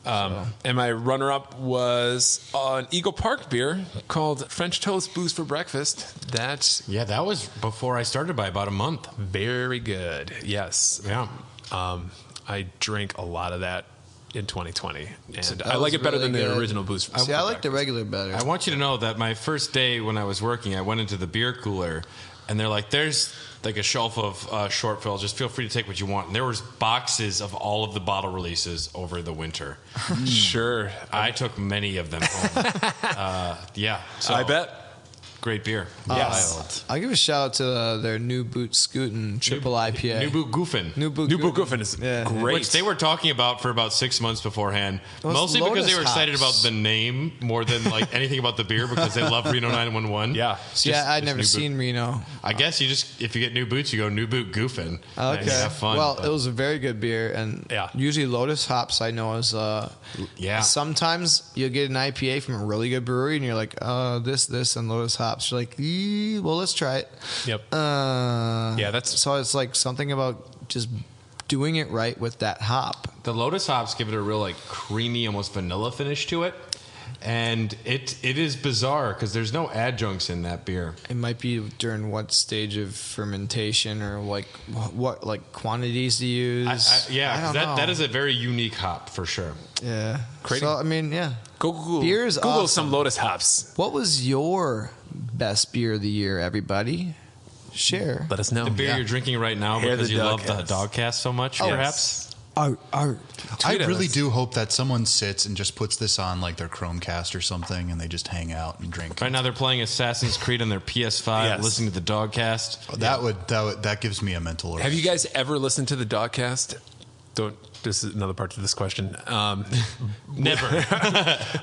And my runner-up was an Eagle Park beer called French Toast Booze for Breakfast. That's That was before I started by about a month. very good. Yes. Yeah. I drank a lot of that in 2020, and That I like was it better really than the good. original Booze for See, I like the Breakfast. regular better. I want you to know that my first day when I was working, I went into the beer cooler, and they're like, there's like a shelf of short fills. Just feel free to take what you want. And there was boxes of all of the bottle releases over the winter. Sure. I took many of them home. So I bet. Great beer. Yes. I'll give a shout out to their New Boot Scootin' Triple IPA. New Boot Goofin. New Boot New Book Gootin'. Guffin is Yeah. great. Which they were talking about for about 6 months beforehand. Those Mostly because they Lotus were excited about hops. the name more than like anything about the beer, because they love Reno 911. Yeah. See, I'd never seen Reno. I guess you just, if you get new boots, you go New Boot Goofin. Okay. And you have fun. Well, but- it was a very good beer, and Yeah. usually Lotus hops I know is Yeah. Sometimes you'll get an IPA from a really good brewery, and you're like, this, and Lotus hops. You're like, well, let's try it. Yep. Yeah, that's- so it's like something about just doing it right with that hop. The Lotus hops give it a real like creamy, almost vanilla finish to it, and it is bizarre because there's no adjuncts in that beer. It might be during what stage of fermentation, or like what like quantities to use. I I don't know. that is a very unique hop for sure. Yeah. Crazy. So I mean, yeah. Go Google. Beer is Google awesome. some Lotus hops. What was your best beer of the year, everybody? share. Let us know. The beer you're drinking right now Hair because the you love the Dogcast. Dogcast so much, Yes. perhaps? Art. I Tweet at really us. do hope that someone sits and just puts this on like their Chromecast or something, and they just hang out and drink. Right now they're playing Assassin's Creed on their PS5, Yes. listening to the Dogcast. That gives me a mental. Have you guys ever listened to the Dogcast? This is another part to this question. Never.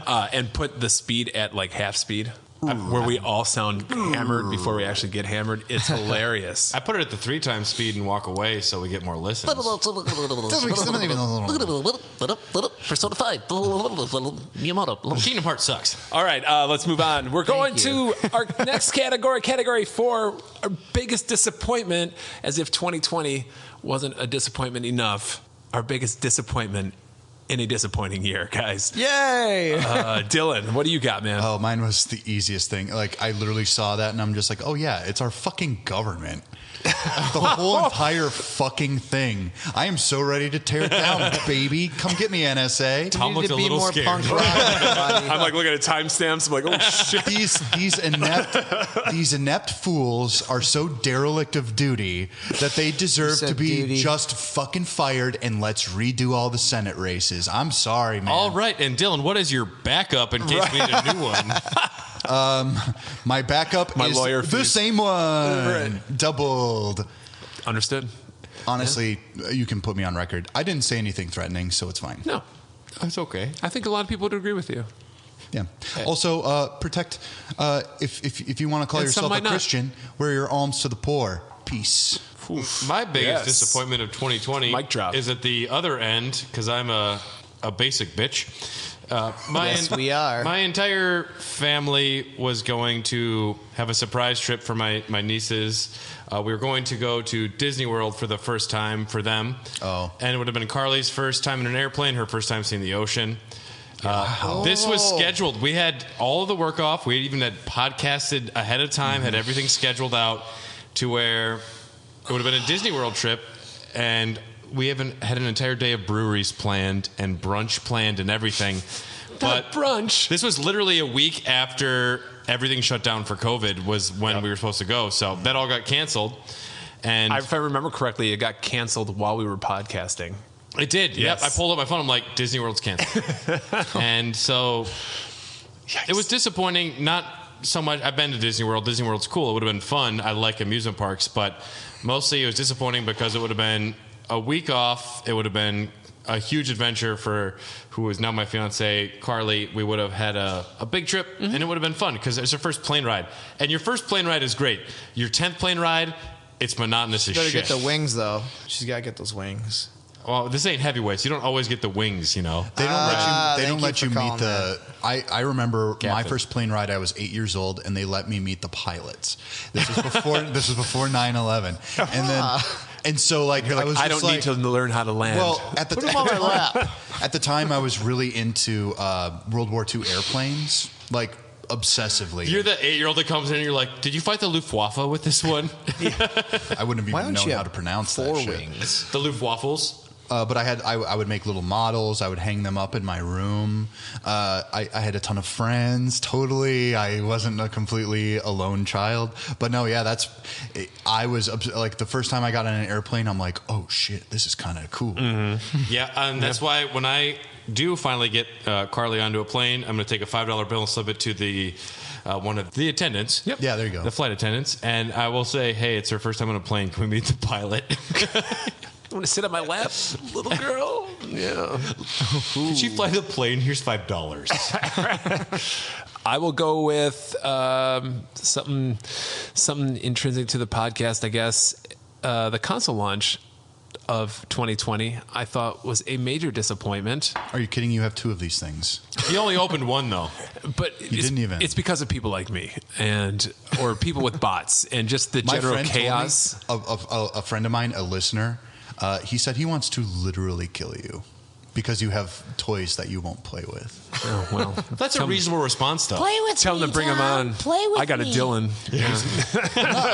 And put the speed at like half speed, where we all sound hammered before we actually get hammered. It's hilarious. I put it at the 3 times speed and walk away so we get more listens. Persona 5. Miyamoto. Kingdom Hearts sucks. All right, let's move on. We're going to our next category, category 4, our biggest disappointment, as if 2020 wasn't a disappointment enough. Our biggest disappointment in a disappointing year, guys. Yay! Dylan, what do you got, man? Oh, mine was the easiest thing. Like, I literally saw that and I'm just like, oh yeah, it's our fucking government. The whole entire fucking thing. I am so ready to tear it down, baby. Come get me, NSA. Tom Need looked to a be little more scared. punk rock, everybody. I'm like looking at timestamps. I'm like, oh shit. These inept fools are so derelict of duty that they deserve said to be duty. just fucking fired, and let's redo all the Senate races. I'm sorry, man. All right, and Dylan, what is your backup in case we need a new one? My backup My is lawyer the fees. same one. Doubled. Understood? Honestly, you can put me on record. I didn't say anything threatening, so it's fine. No. It's okay. I think a lot of people would agree with you. Yeah. Also, protect. If you want to call And some yourself a might not. Christian, wear your alms to the poor. Peace. My biggest Yes. disappointment of 2020 Mic drop. is at the other end, because I'm a basic bitch. Yes, we are. My entire family was going to have a surprise trip for my nieces. We were going to go to Disney World for the first time for them. Oh. And it would have been Carly's first time in an airplane, her first time seeing the ocean. This was scheduled. We had all of the work off. We even had podcasted ahead of time, had everything scheduled out to where it would have been a Disney World trip. And we haven't had an entire day of breweries planned and brunch planned and everything. But brunch. this was literally a week after everything shut down for COVID was when we were supposed to go. So that all got canceled. And If I remember correctly, it got canceled while we were podcasting. it did. Yes. Yep. I pulled up my phone. I'm like, Disney World's canceled. And so it was disappointing. Not so much. I've been to Disney World. Disney World's cool. It would have been fun. I like amusement parks. But mostly it was disappointing because it would have been a week off. It would have been a huge adventure for who is now my fiance, Carly. We would have had a big trip, and it would have been fun because it was her first plane ride. And your first plane ride is great. Your 10th plane ride, it's monotonous as Gotta shit. get the wings though. She's gotta get those wings. Well, this ain't heavyweights. You don't always get the wings, you know. They don't let you. They don't thank let you you for meet calling the. I remember my Captain. first plane ride. I was 8 years old, and they let me meet the pilots. This was before. this was before 9/11, and then. And so, like, You're like, I was I just don't like, need to learn how to land. Well, at the Put 'em on my lap. At the time, I was really into World War II airplanes, like obsessively. You're the 8-year-old that comes in and you're like, did you fight the Luftwaffe with this one? I wouldn't have Why even don't known you how have to pronounce 4 that shit. wings? The Luftwaffles? But I would make little models. I would hang them up in my room. I had a ton of friends. Totally, I wasn't a completely alone child. But no, yeah, I was like the first time I got on an airplane, I'm like, oh shit, this is kind of cool. Yeah, and that's why when I do finally get Carly onto a plane, I'm going to take a $5 bill and slip it to the one of the attendants. Yep. Yeah, there you go. The flight attendants. And I will say, hey, it's her first time on a plane. Can we meet the pilot? You want to sit on my lap, little girl? Yeah. Can she fly the plane? Here's $5. I will go with something intrinsic to the podcast, I guess. The console launch of 2020, I thought was a major disappointment. Are you kidding? You have 2 of these things. He only opened one, though. But didn't even. It's because of people like me or people with bots and just the My general friend chaos. told me, a friend of mine, a listener, he said he wants to literally kill you because you have toys that you won't play with. Oh, well, That's a reasonable response, though. Play with tell me, them to bring them Tom. on. Play with I got a me. Dylan.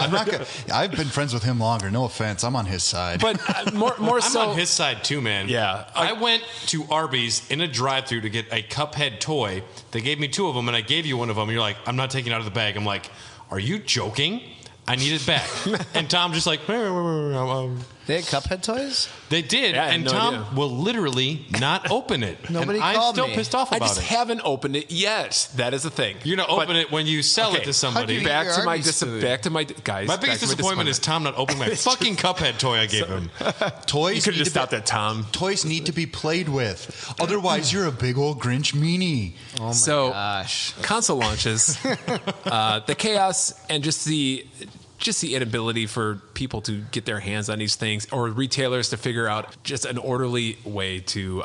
I'm not gonna, I've been friends with him longer. No offense. I'm on his side. But more I'm so. on his side, too, man. Yeah. I went to Arby's in a drive-thru to get a Cuphead toy. They gave me 2 of them, and I gave you one of them. And you're like, I'm not taking it out of the bag. I'm like, are you joking? I need it back. And Tom just like, They had Cuphead toys? they did. Yeah, I had and no Tom idea. will literally not open it. Nobody and I'm called still me. pissed off I about just it. haven't opened it yet. That is the thing. You're going to open it when you sell it Okay. to somebody. How'd you Back Your to my Arby's food. back to my guys. My back biggest to my disappointment is Tom not opening my fucking Cuphead toy I gave him. Toys You could have need just to be- stopped at Tom. Toys need to be played with. Otherwise, you're a big old Grinch meanie. Oh my So- gosh. Console launches, the chaos, and just the inability for people to get their hands on these things, or retailers to figure out just an orderly way to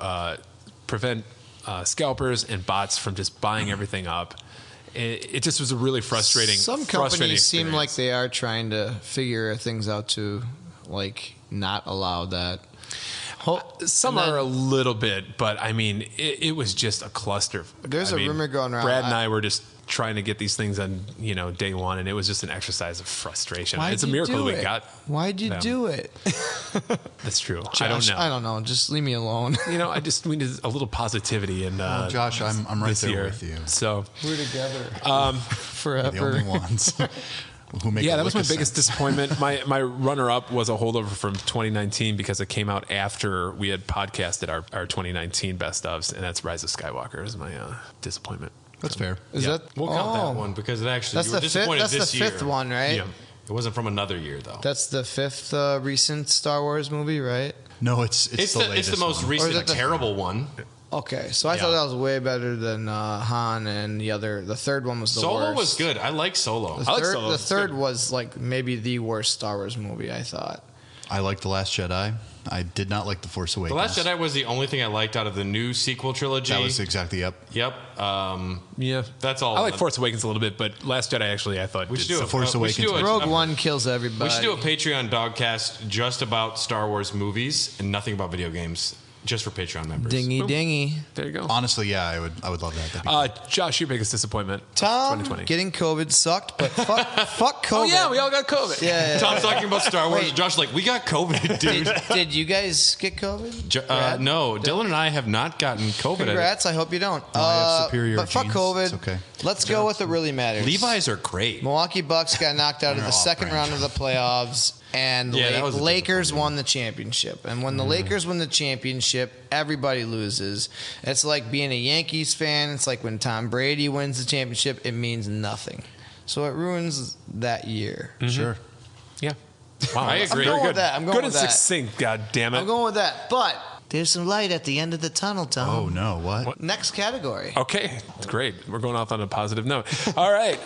prevent scalpers and bots from just buying everything up. It just was a really frustrating. Some frustrating companies seem like experience. they are trying to figure things out to, like, not allow that. Some and then- are a little bit, but I mean, it was just a cluster. There's I a mean, rumor going around. Brad and I were just trying to get these things on, day one, and it was just an exercise of frustration. It's a miracle we got. Why'd you them. do it? That's true. Josh, I don't know. I don't know. Just leave me alone. We need a little positivity and Josh, I'm right this there year. with you. So We're together. The Forever. only ones who make yeah, it that was my look a biggest sense. disappointment. My runner up was a holdover from 2019 because it came out after we had podcasted our 2019 best ofs, and that's Rise of Skywalker is my disappointment. That's fair. Is that? We'll count oh. that one because it actually That's you were the fifth. disappointed That's this the year. fifth one, right? Yeah. It wasn't from another year though. That's the fifth recent Star Wars movie, right? No, it's It's the the latest most one. Or is recent it the- terrible one. Okay, so I Yeah. thought that was way better than Han, and the third one was the Solo worst. was good. I like Solo. The I like third, Solo. the It's third good. was like maybe the worst Star Wars movie. I thought. I like The Last Jedi. I did not like The Force The Awakens. Last Jedi was the only thing I liked out of the new sequel trilogy. That was exactly, yep. Yep. Yeah, That's all. I like Force Awakens a little bit, but Last Jedi actually I thought We did should do some- a Force we should do Awakens. a- Rogue One kills everybody. We should do a Patreon dogcast just about Star Wars movies and nothing about video games, just for Patreon members. Dingy dingy. There you go. Honestly, yeah, I would love that. That'd be cool. Josh, your biggest disappointment? of Tom, 2020. getting COVID sucked, but fuck COVID. Oh yeah, we all got COVID. Yeah. Tom's talking about Star Wars. Wait. Josh's like, we got COVID, dude. Did you guys get COVID? Brad? No, Dylan and I have not gotten COVID. Congrats. I hope you don't. I have superior but fuck genes. COVID. It's okay. Let's go with what really matters. Levi's are great. Milwaukee Bucks got knocked out of the They're second off-brand. round of the playoffs, and Yeah, that was a Lakers won the championship. And when the Lakers win the championship, everybody loses. It's like being a Yankees fan. It's like when Tom Brady wins the championship, it means nothing. So it ruins that year. Sure. Yeah. Wow, I that's agree. I'm going Very with good. that. I'm going good with and that. succinct. God damn it. I'm going with that. But there's some light at the end of the tunnel, Tom. Oh, no. What? Next category. Okay, great. We're going off on a positive note. All right.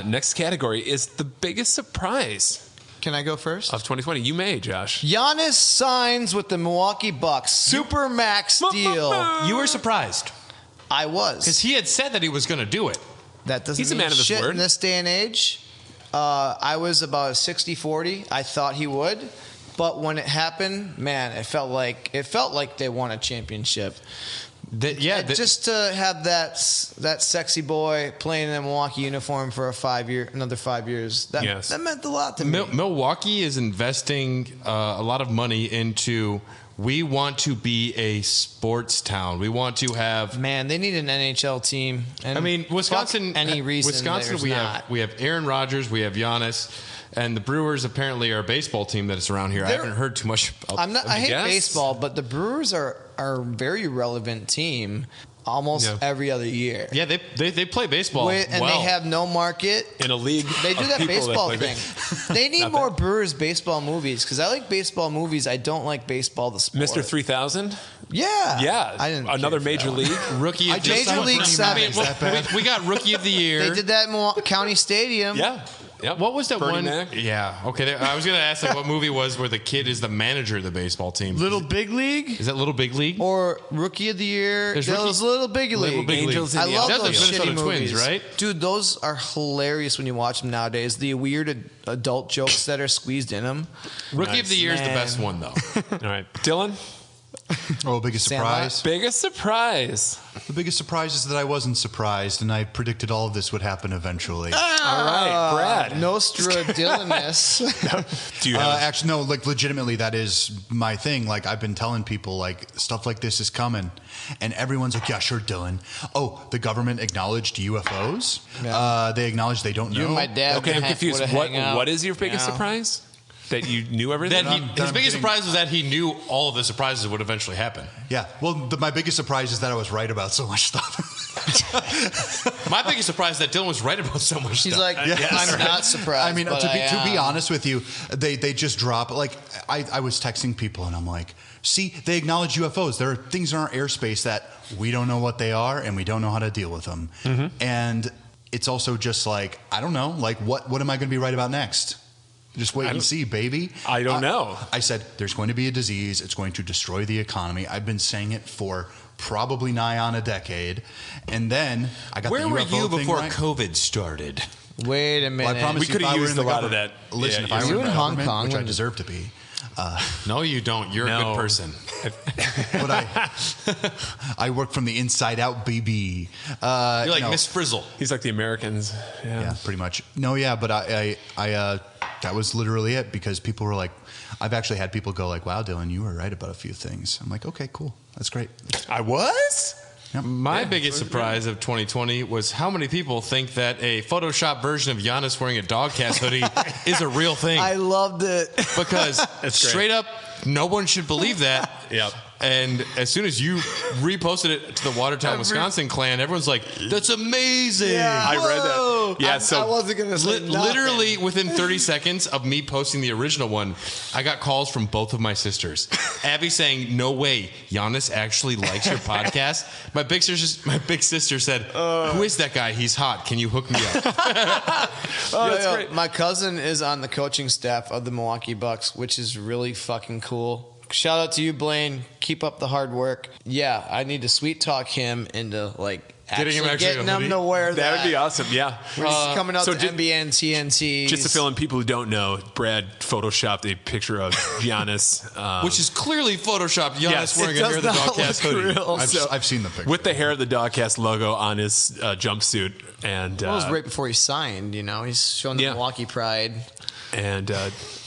Next category is the biggest surprise Can I go first? of 2020. You may, Josh. Giannis signs with the Milwaukee Bucks. Super max deal. You were surprised I was. because he had said that he was going to do it. That doesn't He's a mean man of his shit word. in this day and age. I was about 60-40. I thought he would. But when it happened, man, it felt like they won a championship. Just to have that sexy boy playing in a Milwaukee uniform for another 5 years, that meant a lot to me. Milwaukee is investing a lot of money into. We want to be a sports town. We want to have. Man, they need an NHL team. And I mean, Wisconsin. fuck any reason Wisconsin. there's We not. have Aaron Rodgers. We have Giannis, and the Brewers apparently are a baseball team that is around here. I They're- haven't heard too much. I hate guess. baseball, but the Brewers are a very relevant team almost Yeah. every other year. Yeah, they play baseball And well. they have no market. In a league, They do of that people baseball play thing. They need more Brewers baseball movies because I like baseball movies. I don't like baseball the sport. Mr. 3000. Yeah. Yeah, I didn't another care for major that league. Rookie of Major League Seven. we got Rookie of the Year. They did that in Milwaukee County Stadium. Yeah. Yep. What was that Bernie one? Mac. Yeah. Okay. I was going to ask like, what movie was where the kid is the manager of the baseball team. Little Big League Is that Little Big League? or Rookie of the Year. There's That Rookie- was Little Big League. Little Big Angels League. in I the love That's those the Minnesota shitty Twins, movies, right? Dude, those are hilarious when you watch them nowadays. The weird adult jokes that are squeezed in them. Rookie of the Year is the Man. best one though. All right, Dylan. Oh, biggest Sandlot? surprise? Biggest surprise. The biggest surprise is that I wasn't surprised, and I predicted all of this would happen eventually. All right, Brad. Nostradamus. Do you have Actually, no, like legitimately, that is my thing. Like I've been telling people, like stuff like this is coming, and everyone's like, "Yeah, sure, Dylan." Oh, the government acknowledged UFOs. Yeah. They acknowledged they don't You know. and my dad. Okay, I'm confused. What is your biggest Yeah. surprise? That you knew everything? That I'm his biggest getting- surprise was that he knew all of the surprises would eventually happen. Yeah. Well, my biggest surprise is that I was right about so much stuff. My biggest surprise is that Dylan was right about so much She's stuff. like, I'm not surprised. I mean, but to be am. honest with you, they just drop. Like I was texting people, and I'm like, see, they acknowledge UFOs. There are things in our airspace that we don't know what they are, and we don't know how to deal with them. And it's also just like, I don't know, like what am I going to be right about next? Just wait and see, baby. I don't know. I said, there's going to be a disease. It's going to destroy the economy. I've been saying it for probably nigh on a decade. And then I got Where the were UFO you thing before right. COVID started? Wait a minute. Well, I promise We you, could've if I were used in a the lot of government- that. Listen, Yeah, if I you're were in in the Hong government, Kong which I when- deserve to be, No, you don't. You're a No. good person. but I work from the inside out, baby. You're like no. Miss Frizzle. He's like the Americans. Yeah, pretty much. No, yeah, but I that was literally it because people were like, I've actually had people go like, "Wow, Dylan, you were right about a few things." I'm like, "Okay, cool, that's great." I was? My biggest surprise of 2020 was how many people think that a Photoshop version of Giannis wearing a DOGCAST hoodie is a real thing. I loved it. Because great. straight up, no one should believe that. Yep. And as soon as you reposted it to the Watertown, Wisconsin clan, everyone's like, "That's amazing!" I read that. Yeah, I wasn't gonna say nothing. Literally within 30 seconds of me posting the original one, I got calls from both of my sisters. Abby saying, "No way, Giannis actually likes your podcast." My big sister said, "Who is that guy? He's hot. Can you hook me up?" Yo, yo, my cousin is on the coaching staff of the Milwaukee Bucks, which is really fucking cool. Shout out to you, Blaine. Keep up the hard work. Yeah, I need to sweet talk him into like Getting him actually a getting him hoodie? to wear that. That would be awesome. Yeah. When he's coming out so to ju- NBA and TNT. Just to fill in people who don't know, Brad photoshopped a picture of Giannis. Which is clearly photoshopped. Giannis Yes, wearing it a Hair of the does not Dogcast look hoodie. real. I've seen the picture with the Hair of the Dogcast logo on his jumpsuit. And That was right before he signed. You know, he's showing the Yeah. Milwaukee pride. and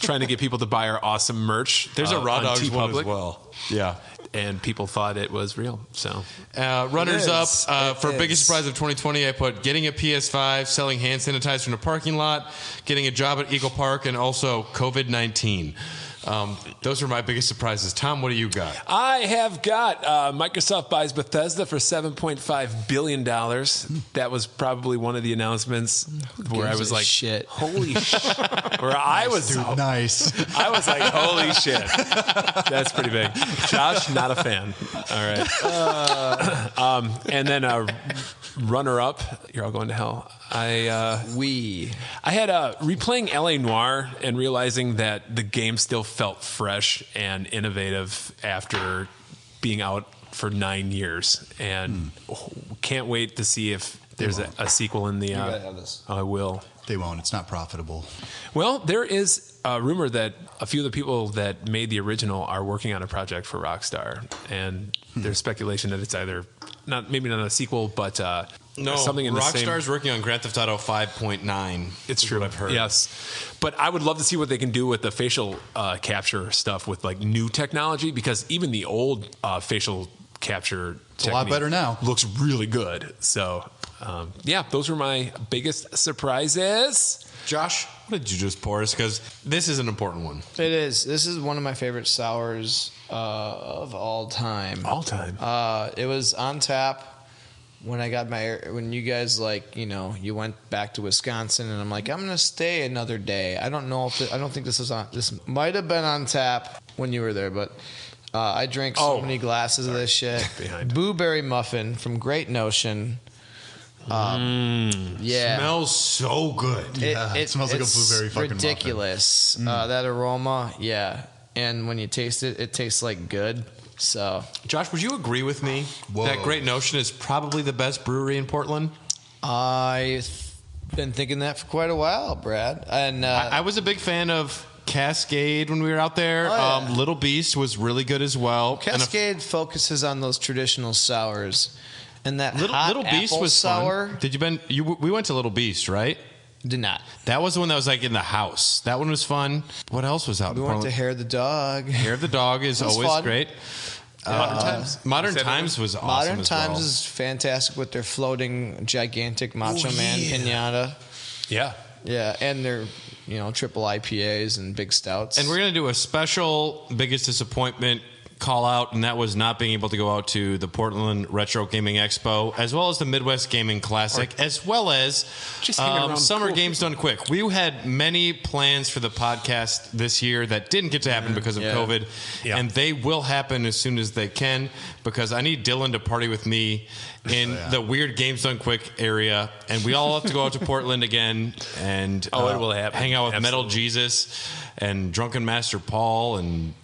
trying to get people to buy our awesome merch. There's a Raw on Dogs one as TeePublic. well. Yeah. And people thought it was real. So Runners It up is. for It biggest is. surprise of 2020. I put getting a PS5, selling hand sanitizer in a parking lot, getting a job at Eagle Park, and also COVID-19. Those are my biggest surprises. Tom, what do you got? I have got Microsoft buys Bethesda for $7.5 billion. That was probably one of the announcements where I gives was a like, shit? holy shit. Where I was Dude, nice. I was like, holy shit. That's pretty big. Josh, not a fan. All right. And then runner up, you're all going to hell. I had replaying LA Noire and realizing that the game still felt fresh and innovative after being out for 9 years, and can't wait to see if there's a sequel in the. gotta have this. I will. They won't. It's not profitable. Well, there is a rumor that a few of the people that made the original are working on a project for Rockstar, and there's speculation that it's either maybe not a sequel, but something in the same. Rockstar's working on Grand Theft Auto 5.9. It's true. What I've heard. Yes, but I would love to see what they can do with the facial capture stuff with like new technology, because even the old facial capture a lot better now. looks really good. So yeah, those were my biggest surprises. Josh, what did you just pour us? Because this is an important one. It is. This is one of my favorite sours of all time. All time. It was on tap when I got when you guys you went back to Wisconsin, and I'm like, I'm gonna stay another day. I don't know if I don't think this is on. This might have been on tap when you were there, but I drank so many glasses of this shit. Blueberry muffin from Great Notion. Yeah. Smells so good. Yeah, it smells like a it's blueberry fucking muffin. ridiculous. That aroma, yeah. And when you taste it, it tastes like good. So Josh, would you agree with me that Great Notion is probably the best brewery in Portland? I've been thinking that for quite a while, Brad. And I was a big fan of Cascade when we were out there. Oh, yeah. Little Beast was really good as well. Cascade focuses on those traditional sours, and that Little Beast apple was sour. fun. We went to Little Beast, right? Did not. That was the one that was like in the house. That one was fun. What else was out? We went to Hair of the Dog. Hair of the Dog is That's always fun. great. Modern Times. Modern Times was awesome. Modern as Times well. is fantastic with their floating gigantic Macho Man pinata. Yeah. Yeah, and their triple IPAs and big stouts. And we're going to do a special biggest disappointment call out, and that was not being able to go out to the Portland Retro Gaming Expo, as well as the Midwest Gaming Classic, as well as Just hanging around Summer cool Games Done Quick. We had many plans for the podcast this year that didn't get to happen because of COVID, and they will happen as soon as they can, because I need Dylan to party with me in the weird Games Done Quick area, and we all have to go out to Portland again and it will happen. hang out with Absolutely. Metal Jesus and Drunken Master Paul and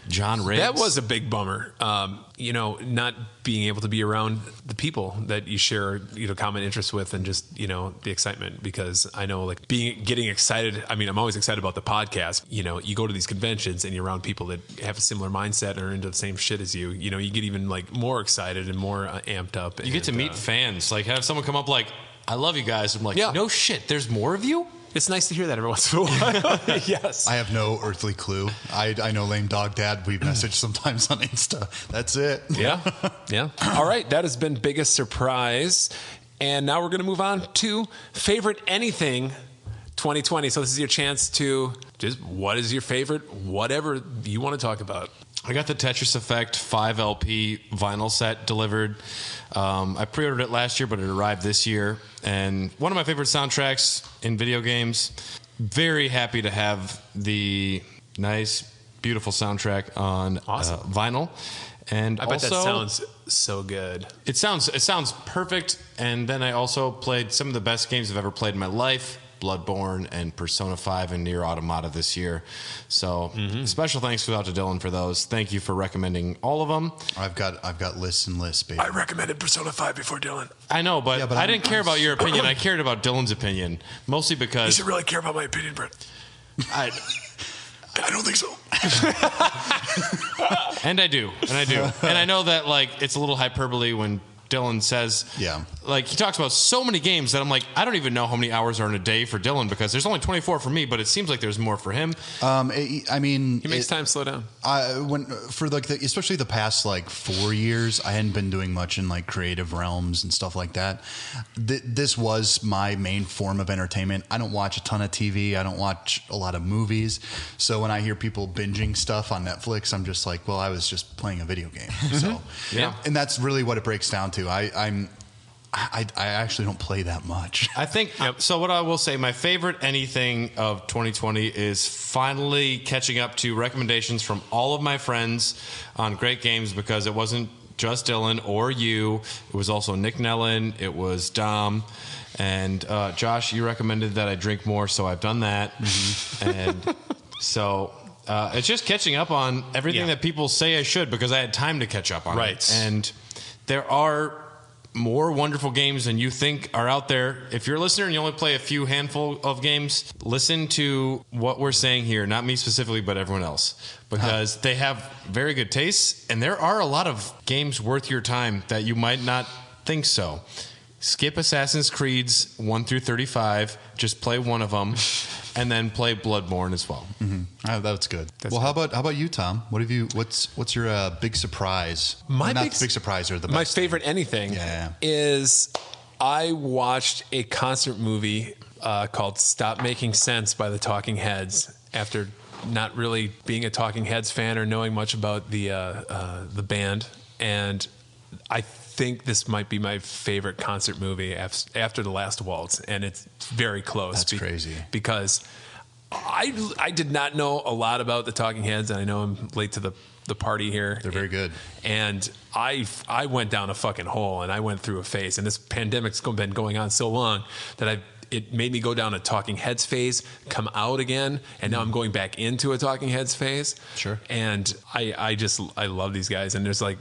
John Riggs. That was a big bummer. Not being able to be around the people that you share, common interests with, and just, the excitement. Because I know, like, getting excited. I mean, I'm always excited about the podcast. You go to these conventions and you're around people that have a similar mindset and are into the same shit as you. You get even like more excited and more amped up. You get to meet fans. Like, have someone come up like, "I love you guys." I'm like, no shit. There's more of you. It's nice to hear that every once in a while. Yes. I have no earthly clue. I know Lame Dog Dad. We message sometimes on Insta. That's it. Yeah. Yeah. All right. That has been Biggest Surprise. And now we're going to move on to Favorite Anything 2020. So this is your chance to just, what is your favorite, whatever you want to talk about. I got the Tetris Effect 5 LP vinyl set delivered. I pre-ordered it last year, but it arrived this year. And one of my favorite soundtracks in video games. Very happy to have the nice, beautiful soundtrack on vinyl. And I bet also, that sounds so good. It sounds perfect. And then I also played some of the best games I've ever played in my life. Bloodborne and Persona 5 and Nier Automata this year. So special thanks goes out to Dylan for those. Thank you for recommending all of them. I've got lists and lists, baby. I recommended Persona 5 before Dylan. I know, but I didn't care about your opinion. I cared about Dylan's opinion. Mostly because... You should really care about my opinion, Brett. I don't think so. And I do. And I know that, like, it's a little hyperbole when Dylan says, like, he talks about so many games that I'm like, I don't even know how many hours are in a day for Dylan, because there's only 24 for me, but it seems like there's more for him. I mean, he makes time slow down. Especially the past like 4 years, I hadn't been doing much in like creative realms and stuff like that. This was my main form of entertainment. I don't watch a ton of TV. I don't watch a lot of movies. So when I hear people binging stuff on Netflix, I'm just like, well, I was just playing a video game. So and that's really what it breaks down to. I actually don't play that much. I think so. What I will say, my favorite anything of 2020 is finally catching up to recommendations from all of my friends on great games, because it wasn't just Dylan or you. It was also Nick Nellen. It was Dom. And Josh, you recommended that I drink more, so I've done that. And so it's just catching up on everything that people say I should, because I had time to catch up on it. And there are more wonderful games than you think are out there. If you're a listener and you only play a few handful of games, listen to what we're saying here, not me specifically, but everyone else, because they have very good tastes, and there are a lot of games worth your time that you might not think so. Skip Assassin's Creeds 1 through 35, just play one of them, and then play Bloodborne as well. That's good. How about you, Tom? What's your big surprise? My big surprise or the best my favorite anything is I watched a concert movie called "Stop Making Sense" by the Talking Heads after not really being a Talking Heads fan or knowing much about the band, and I think this might be my favorite concert movie after The Last Waltz, and it's very close. That's crazy. Because I did not know a lot about the Talking Heads, and I know I'm late to the party here. They're very good. And I went down a fucking hole, and I went through a phase, and this pandemic's been going on so long that it made me go down a Talking Heads phase, come out again, and now I'm going back into a Talking Heads phase. Sure. And I love these guys, and there's like,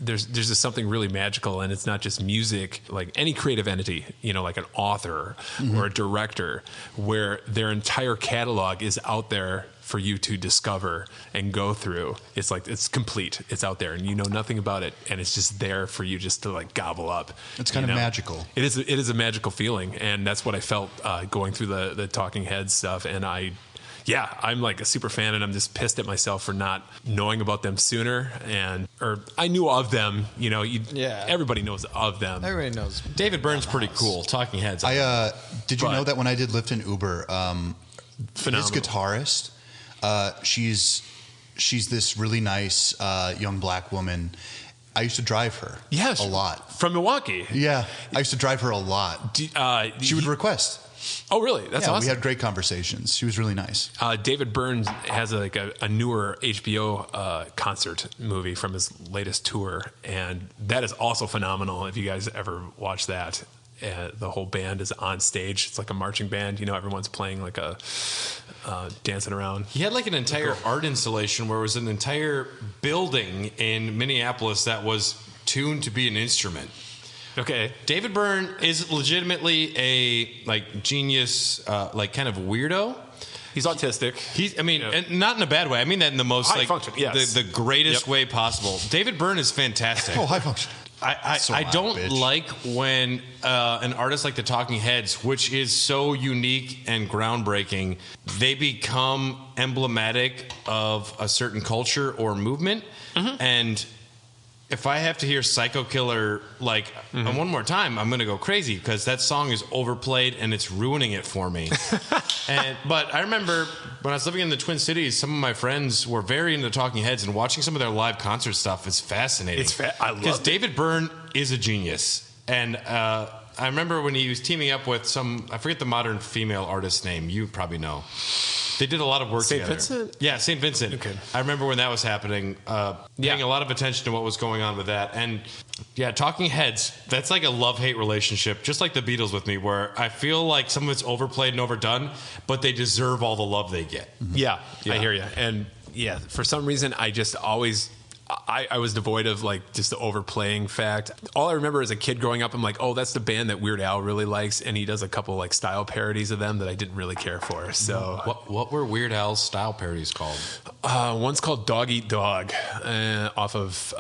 there's just something really magical, and it's not just music. Like any creative entity, like an author or a director, where their entire catalog is out there for you to discover and go through. It's like it's complete. It's out there, and you know nothing about it, and it's just there for you just to like gobble up. It's kind of magical. It is a magical feeling, and that's what I felt going through the Talking Heads stuff. And I'm like a super fan, and I'm just pissed at myself for not knowing about them sooner. Or I knew of them, everybody knows of them. Everybody knows. David Byrne's pretty cool. Talking Heads. Did you know that when I did Lyft and Uber, phenomenal. his guitarist, she's this really nice young black woman. I used to drive her. Yes, a lot from Milwaukee. Yeah, I used to drive her a lot. She would request. Oh, really? That's awesome. We had great conversations. She was really nice. David Byrne has a newer HBO concert movie from his latest tour, and that is also phenomenal. If you guys ever watch that, the whole band is on stage. It's like a marching band. Everyone's playing like a dancing around. He had like an entire art installation where it was an entire building in Minneapolis that was tuned to be an instrument. Okay. David Byrne is legitimately a genius, kind of weirdo. He's autistic. And not in a bad way. I mean that in the most high function. Yes. the greatest way possible. David Byrne is fantastic. Oh, high function. I don't like when an artist like the Talking Heads, which is so unique and groundbreaking, they become emblematic of a certain culture or movement. And if I have to hear Psycho Killer one more time, I'm going to go crazy because that song is overplayed and it's ruining it for me. But I remember when I was living in the Twin Cities, some of my friends were very into Talking Heads, and watching some of their live concert stuff is fascinating. I love it. Because David Byrne is a genius. And I remember when he was teaming up with I forget the modern female artist's name. You probably know. They did a lot of work together. St. Vincent? Yeah, St. Vincent. Okay. I remember when that was happening, paying a lot of attention to what was going on with that. And yeah, Talking Heads, that's like a love-hate relationship, just like the Beatles with me, where I feel like some of it's overplayed and overdone, but they deserve all the love they get. Yeah, I hear you. And yeah, for some reason, I just always... I was devoid of just the overplaying fact. All I remember as a kid growing up, I'm like, oh, that's the band that Weird Al really likes, and he does a couple style parodies of them that I didn't really care for. So what were Weird Al's style parodies called? One's called Dog Eat Dog, off of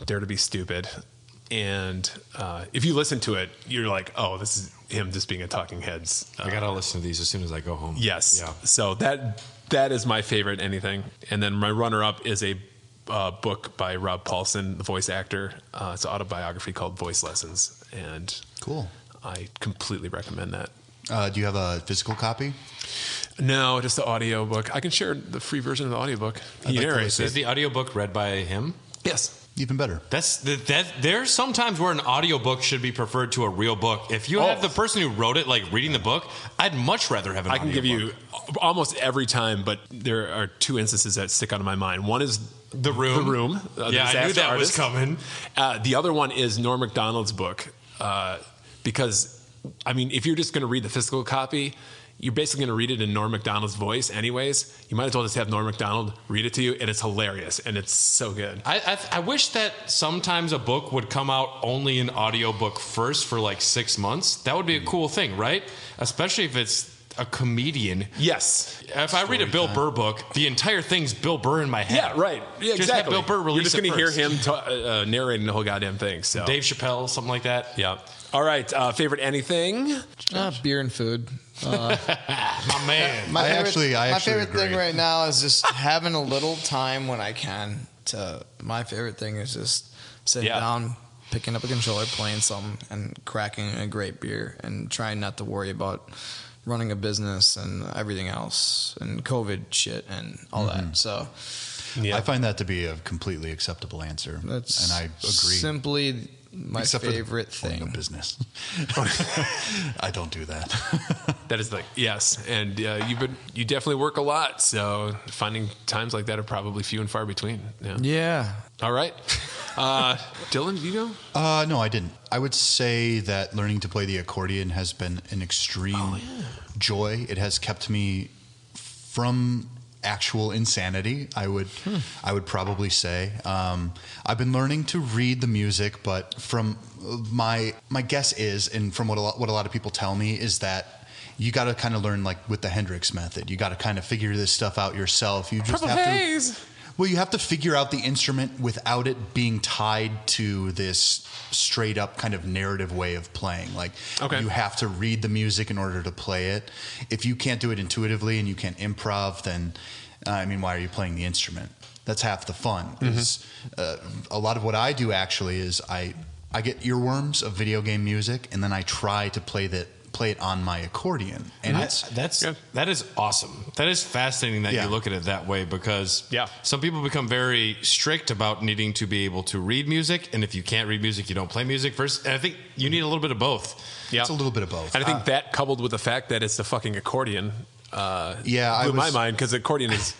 Dare to Be Stupid. And if you listen to it, you're like, oh, this is him just being a Talking Heads. I gotta listen to these as soon as I go home. Yes. Yeah. So that is my favorite anything. And then my runner-up is a book by Rob Paulson, the voice actor. It's an autobiography called Voice Lessons, and cool. I completely recommend that. Do you have a physical copy? No, just the audio book. I can share the free version of the audiobook. He narrates it. Is the audiobook read by him? Yes. Even better. There's sometimes where an audiobook should be preferred to a real book. If you have the person who wrote it reading the book, I'd much rather have an audiobook. I can give you almost every time, but there are two instances that stick out of my mind. One is The Room. Yeah, I knew that was coming. The other one is Norm Macdonald's book, because if you're just going to read the physical copy, you're basically going to read it in Norm Macdonald's voice anyways. You might as well just have Norm Macdonald read it to you, and it's hilarious, and it's so good. I wish that sometimes a book would come out only in audiobook first for 6 months. That would be a cool thing, right? Especially if it's a comedian. Yes. If I read a Bill Burr book, the entire thing's Bill Burr in my head. Yeah, right. Yeah, just exactly. have Bill Burr release You're just going to hear him narrating the whole goddamn thing. So Dave Chappelle, something like that. Yeah. All right. Favorite anything? Beer and food. My man. My favorite agree. thing right now is just having a little time when I can. My favorite thing is just sitting down, picking up a controller, playing something, and cracking a great beer, and trying not to worry about running a business and everything else and COVID shit and all that. So I find that to be a completely acceptable answer. And I agree. Simply my favorite thing. A business. I don't do that. That is yes. And you definitely work a lot. So finding times like that are probably few and far between. Yeah. All right. Dylan, you go? No, I didn't. I would say that learning to play the accordion has been an extreme joy. It has kept me from actual insanity. I would probably say. I've been learning to read the music, but from my guess is, and from what a lot of people tell me, is that you got to kind of learn like with the Hendrix method. You got to kind of figure this stuff out yourself. You just have to. Well, you have to figure out the instrument without it being tied to this straight up kind of narrative way of playing. Like you have to read the music in order to play it. If you can't do it intuitively and you can't improv, then why are you playing the instrument? That's half the fun. A lot of what I do actually is I get earworms of video game music and then I try to play it on my accordion, and that is awesome. That is fascinating that you look at it that way, because some people become very strict about needing to be able to read music, and if you can't read music, you don't play music first. And I think you need a little bit of both. Yeah, it's a little bit of both. And I think that coupled with the fact that it's the fucking accordion, blew my mind, because accordion is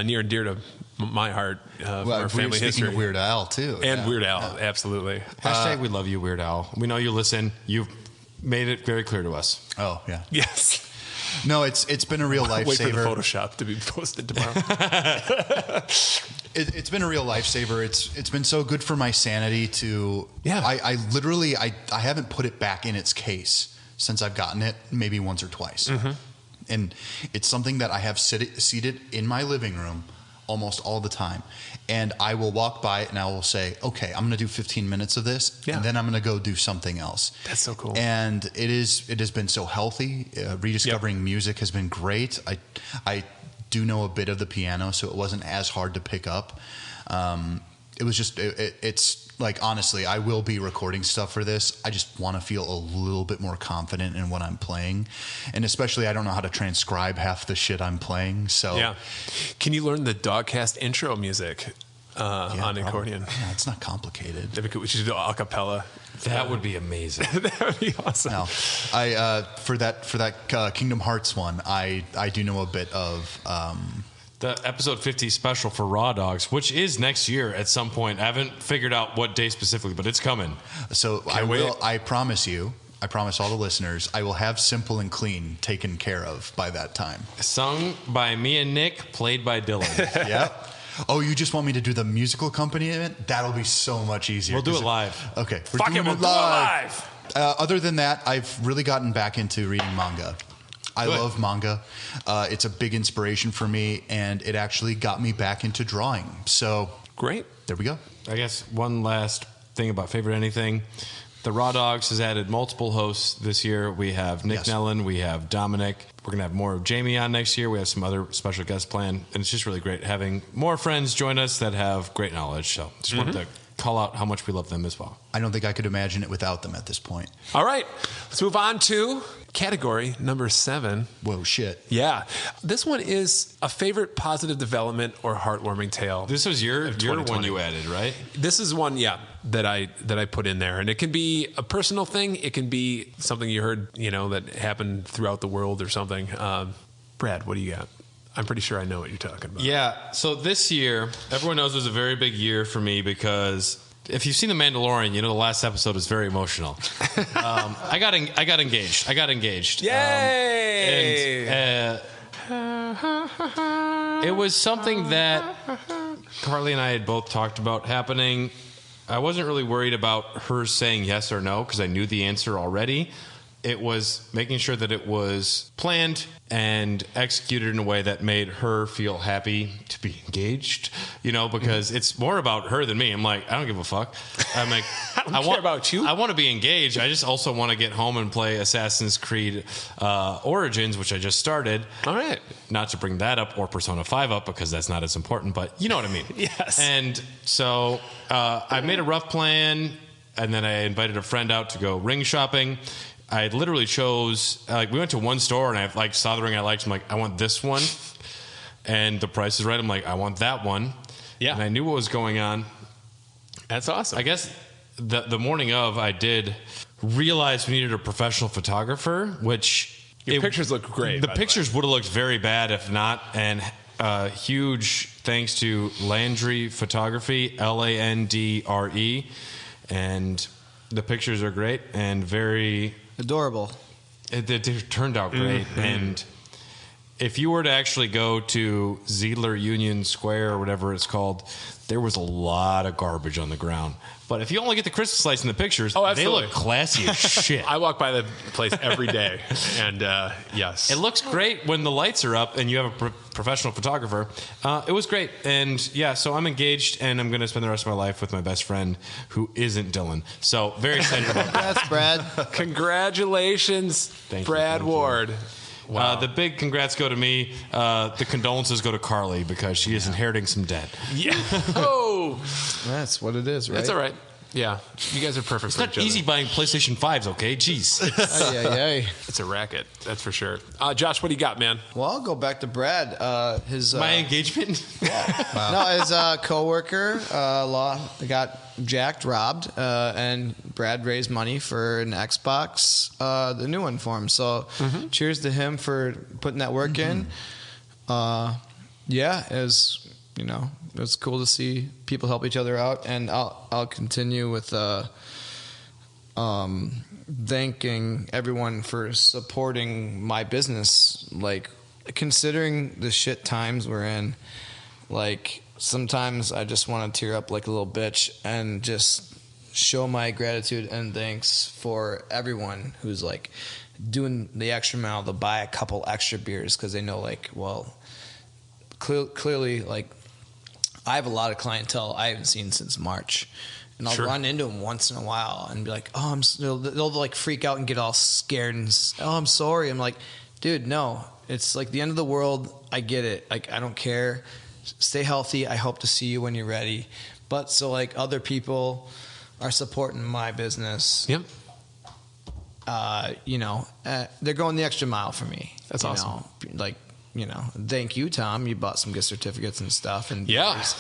near and dear to my heart from our family history. Of Weird Al too, and Weird Al, absolutely. Hashtag we love you, Weird Al. We know you listen. You've made it very clear to us. Oh, yeah. Yes. No, it's been a real lifesaver. Wait for the Photoshop to be posted tomorrow. It's been a real lifesaver. It's been so good for my sanity to... Yeah. I literally haven't put it back in its case since I've gotten it maybe once or twice. Mm-hmm. And it's something that I have seated in my living room almost all the time. And I will walk by it and I will say, okay, I'm going to do 15 minutes of this, and then I'm going to go do something else. That's so cool. And it has been so healthy. Rediscovering music has been great. I do know a bit of the piano, so it wasn't as hard to pick up. It was just, it's like, honestly, I will be recording stuff for this. I just want to feel a little bit more confident in what I'm playing. And especially, I don't know how to transcribe half the shit I'm playing. So, yeah. Can you learn the DOGCAST intro music on accordion? Yeah, it's not complicated. We should do a cappella. That would be amazing. That would be awesome. No, for that Kingdom Hearts one, I do know a bit of... the episode 50 special for Raw Dogs, which is next year at some point. I haven't figured out what day specifically, but it's coming. So I promise all the listeners, I will have Simple and Clean taken care of by that time. Sung by me and Nick, played by Dylan. Yep. Oh, you just want me to do the musical accompaniment? That'll be so much easier. We'll do it live. Okay. We'll do it live. Other than that, I've really gotten back into reading manga. I love manga. It's a big inspiration for me, and it actually got me back into drawing. So great. There we go. I guess one last thing about favorite anything. The Raw Dogs has added multiple hosts this year. We have Nick Nellen. We have Dominic. We're going to have more of Jamie on next year. We have some other special guests planned. And it's just really great having more friends join us that have great knowledge. So just wanted to call out how much we love them as well. I don't think I could imagine it without them at this point. All right. Let's move on to category number 7. Whoa, shit. Yeah. This one is a favorite positive development or heartwarming tale. This was your one you added, right? This is one, that I put in there. And it can be a personal thing. It can be something you heard, that happened throughout the world or something. Brad, what do you got? I'm pretty sure I know what you're talking about. Yeah. So this year, everyone knows it was a very big year for me because if you've seen The Mandalorian, the last episode is very emotional. I got engaged. Yay! It was something that Carly and I had both talked about happening. I wasn't really worried about her saying yes or no because I knew the answer already. It was making sure that it was planned and executed in a way that made her feel happy to be engaged, because it's more about her than me. I'm like, I don't give a fuck. I'm like, I don't care about you. I want to be engaged. I just also want to get home and play Assassin's Creed Origins, which I just started. All right. Not to bring that up or Persona 5 up because that's not as important, but you know what I mean. Yes. And so I made a rough plan, and then I invited a friend out to go ring shopping. I literally chose, we went to one store and I saw the ring I liked. I'm like, I want this one. And the price is right. I'm like, I want that one. Yeah. And I knew what was going on. That's awesome. I guess the morning of, I did realize we needed a professional photographer, which... Your pictures look great. The pictures would have looked very bad if not. And huge thanks to Landry Photography, Landre. And the pictures are great and very... adorable. It turned out great, and if you were to actually go to Zeidler Union Square or whatever it's called, there was a lot of garbage on the ground. But if you only get the Christmas lights in the pictures, they look classy as shit. I walk by the place every day, and yes. It looks great when the lights are up and you have a professional photographer. It was great. And yeah, so I'm engaged and I'm going to spend the rest of my life with my best friend who isn't Dylan. So very excited about that. That's Brad. Congratulations, Thank you, Brad thank you. Ward. Wow. The big congrats go to me. The condolences go to Carly because she is inheriting some debt. Yeah. Oh, That's what it is, right? that's all right. Yeah, you guys are perfect. It's for not each other. easy buying PlayStation 5s, okay? Jeez. Ay. It's a racket, that's for sure. Josh, what do you got, man? Well, I'll go back to Brad. His My engagement? no, his coworker got robbed, and Brad raised money for an Xbox, the new one for him. So, cheers to him for putting that work in. Yeah, it was cool to see people help each other out, and I'll continue with thanking everyone for supporting my business. Like, considering the shit times we're in, like, sometimes I just want to tear up like a little bitch and just show my gratitude and thanks for everyone who's like doing the extra mile to buy a couple extra beers because they know, like, well, clearly, like, I have a lot of clientele I haven't seen since March. And I'll run into them once in a while and be like, oh, they'll like freak out and get all scared and, oh, I'm sorry. I'm like, dude, no, it's like the end of the world. I get it. Like, I don't care. Stay healthy. I hope to see you when you're ready. But so, like, other people are supporting my business. Yep. They're going the extra mile for me. That's awesome. Thank you, Tom. You bought some gift certificates and stuff, and beers.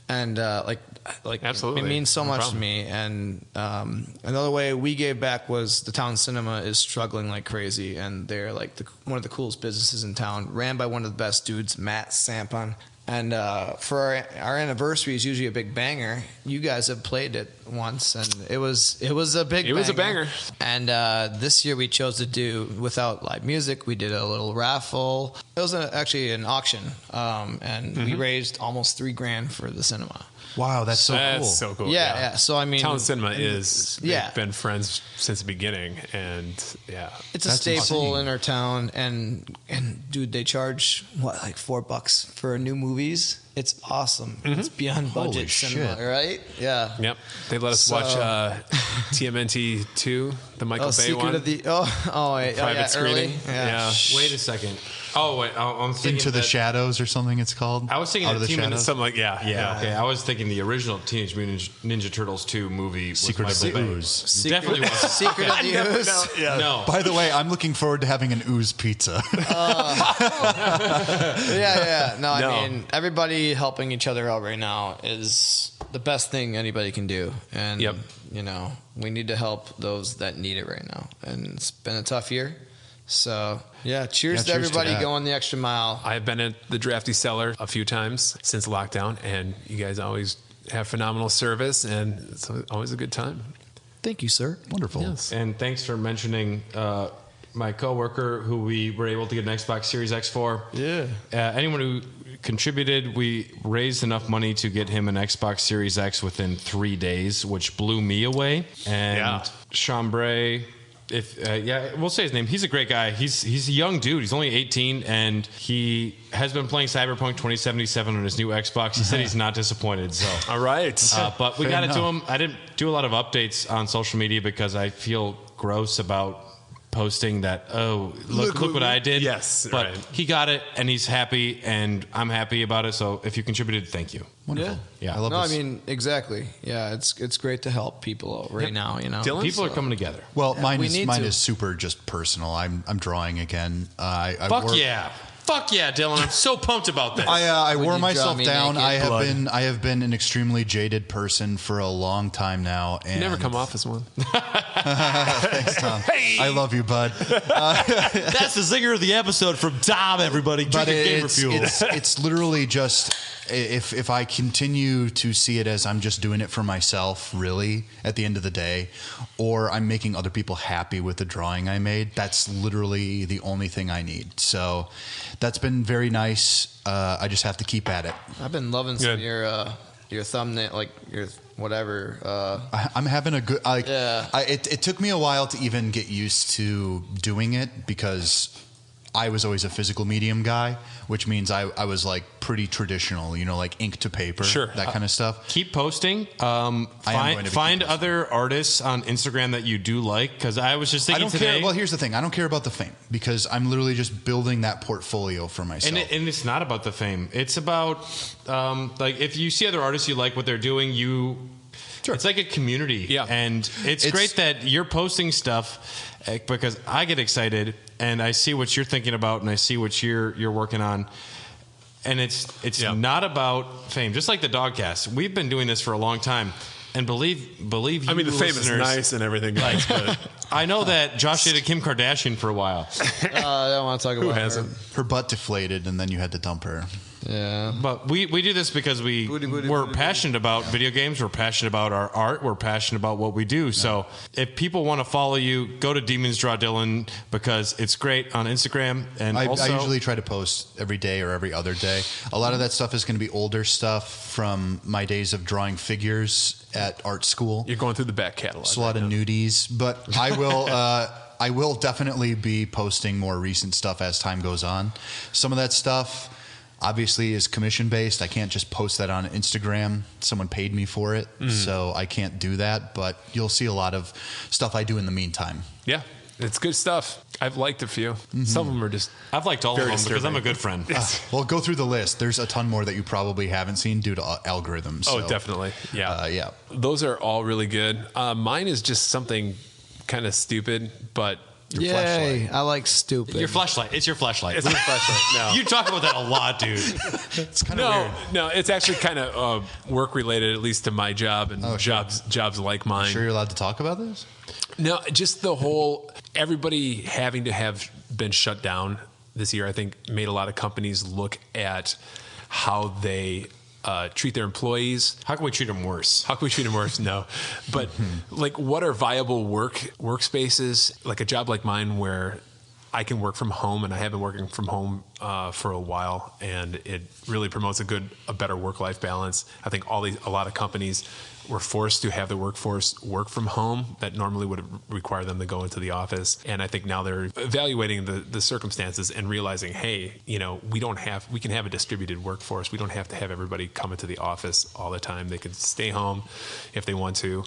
And absolutely, it means so much to problem. me. And another way we gave back was the town cinema is struggling like crazy, and they're like one of the coolest businesses in town, ran by one of the best dudes, Matt Sampon. And for our anniversary is usually a big banger. You guys have played it once, and it was a big. It was a banger. And this year we chose to do without live music. We did a little raffle. It was actually an auction, and we raised almost $3,000 for the cinema. Wow, that's so cool. So cool. Yeah. So I mean, Town Cinema they've been friends since the beginning, and it's a staple in our town. And dude, they charge like $4 for new movies. It's awesome. It's beyond budget Holy cinema, shit. right? Yeah. Yep. They let us watch TMNT 2, the Michael Bay one. Private screening. Yeah. Wait a second. Oh, wait. I'm thinking Into the Shadows or something it's called. I was thinking Out of the Team Shadows. Something like Okay, I was thinking the original Teenage Mutant Ninja Turtles 2 movie. Secret of the Ooze. Definitely was. Secret of the Ooze. No. By the way, I'm looking forward to having an ooze pizza. No, I mean, everybody helping each other out right now is the best thing anybody can do. And, we need to help those that need it right now. And it's been a tough year. So, cheers to everybody going the extra mile. I've been at the Drafty Cellar a few times since lockdown, and you guys always have phenomenal service, and it's always a good time. Thank you, sir. Wonderful. Yes. And thanks for mentioning my coworker who we were able to get an Xbox Series X for. Yeah. Anyone who contributed, we raised enough money to get him an Xbox Series X within 3 days, which blew me away. And Chambray, we'll say his name. He's a great guy. He's a young dude. He's only 18, and he has been playing Cyberpunk 2077 on his new Xbox. He said he's not disappointed. So, all right. but we got it to him. I didn't do a lot of updates on social media because I feel gross about posting that, look what I did. Yes, but right. he got it, and he's happy, and I'm happy about it. So if you contributed, thank you. Wonderful. Yeah. I love this. I mean, exactly. Yeah, it's great to help people right now, Dylan? People are coming together. Well, mine we is need to. super just personal. I'm drawing again. Fuck yeah, Dylan! I'm so pumped about this. I Would wore you myself draw me down. naked? I have been an extremely jaded person for a long time now. And Never come off as one. Thanks, Tom. I love you, bud. That's the zinger of the episode from Tom. Everybody, But drinking gamer fuel. it's literally just if I continue to see it as I'm just doing it for myself, really, at the end of the day, or I'm making other people happy with the drawing I made, that's literally the only thing I need. So that's been very nice. I just have to keep at it. I've been loving some of your thumbnail, like your whatever. I'm having a good. Yeah. It took me a while to even get used to doing it because I was always a physical medium guy, which means I was like pretty traditional, like ink to paper, that kind of stuff. Keep posting. Find other artists on Instagram that you do like, because I was just thinking today. Well, here's the thing. I don't care about the fame because I'm literally just building that portfolio for myself. And it's not about the fame. It's about like if you see other artists you like what they're doing, it's like a community. Yeah. And it's great that you're posting stuff because I get excited and I see what you're thinking about and I see what you're working on. And it's not about fame. Just like the DOGCAST. We've been doing this for a long time. And believe you, I mean, the fame is nice and everything. Like, but I know that Josh dated Kim Kardashian for a while. I don't want to talk about her butt deflated and then you had to dump her. Yeah. But we do this because we're passionate about video games. We're passionate about our art. We're passionate about what we do. Yeah. So if people want to follow you, go to Demons Draw Dylan because it's great on Instagram. And I also, usually try to post every day or every other day. A lot of that stuff is going to be older stuff from my days of drawing figures at art school. You're going through the back catalog. It's a lot of nudies, but I will definitely be posting more recent stuff as time goes on. Some of that stuff obviously is commission based. I can't just post that on Instagram. Someone paid me for it, so I can't do that. But you'll see a lot of stuff I do in the meantime. Yeah, it's good stuff. I've liked a few. Some of them are just. I've liked all of them because I'm a good friend. Well, go through the list. There's a ton more that you probably haven't seen due to algorithms. Oh, definitely. Yeah. Yeah. Those are all really good. Mine is just something kind of stupid, but. Yay, fleshlight. I like stupid. Your flashlight. It's your flashlight. It's my flashlight. No. You talk about that a lot, dude. It's kind of weird. No, it's actually kind of work related, at least to my job and jobs like mine. Sure you're allowed to talk about this? No, just the whole everybody having to have been shut down this year, I think made a lot of companies look at how they treat their employees. How can we treat them worse? How can we treat them worse? No. But like what are viable workspaces? Like a job like mine where I can work from home, and I have been working from home for a while, and it really promotes a better work-life balance. I think a lot of companies were forced to have the workforce work from home that normally would require them to go into the office. And I think now they're evaluating the circumstances and realizing, hey, we can have a distributed workforce. We don't have to have everybody come into the office all the time. They can stay home if they want to.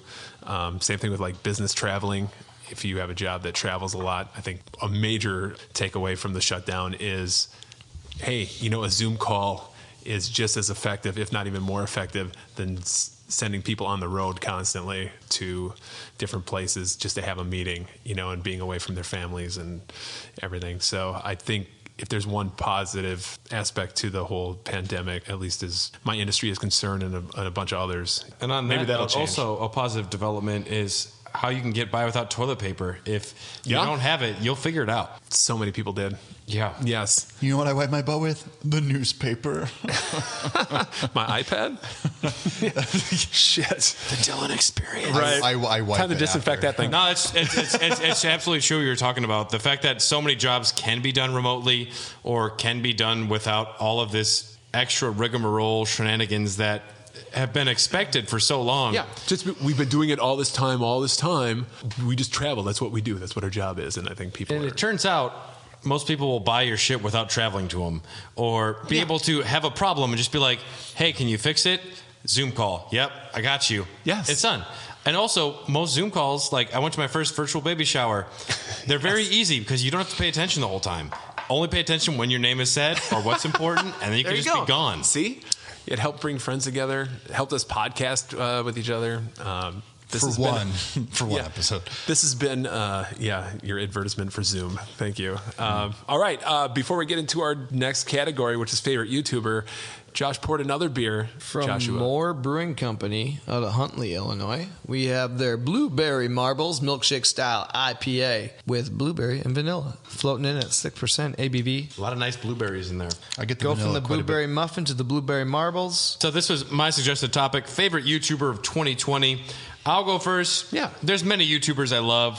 Same thing with like business traveling. If you have a job that travels a lot, I think a major takeaway from the shutdown is, hey, a Zoom call is just as effective, if not even more effective, than sending people on the road constantly to different places just to have a meeting, and being away from their families and everything. So I think if there's one positive aspect to the whole pandemic, at least as my industry is concerned and a bunch of others, and on maybe that'll change. Also a positive development is how you can get by without toilet paper. If you don't have it, you'll figure it out. So many people did. Yeah. Yes. You know what I wipe my butt with? The newspaper. My iPad? Shit. The Dylan experience. Right. I wipe time to disinfect that thing. No, it's absolutely true what you're talking about. The fact that so many jobs can be done remotely or can be done without all of this extra rigmarole shenanigans that have been expected for so long. Yeah, we've been doing it all this time. We just travel. That's what we do. That's what our job is. And I think people. And it turns out most people will buy your shit without traveling to them, or be able to have a problem and just be like, "Hey, can you fix it?" Zoom call. Yep, I got you. Yes, it's done. And also, most Zoom calls, like I went to my first virtual baby shower. They're very easy because you don't have to pay attention the whole time. Only pay attention when your name is said or what's important, and then you can just be gone. See. It helped bring friends together. It helped us podcast with each other. For one episode. This has been, your advertisement for Zoom. Thank you. All right. Before we get into our next category, which is favorite YouTuber, Josh poured another beer. From Joshua. Moore Brewing Company out of Huntley, Illinois. We have their Blueberry Marbles Milkshake Style IPA with blueberry and vanilla, floating in at 6% ABV. A lot of nice blueberries in there. I get the Go from vanilla the quite a bit. blueberry muffin to the blueberry marbles. So this was my suggested topic, favorite YouTuber of 2020. I'll go first. Yeah. There's many YouTubers I love.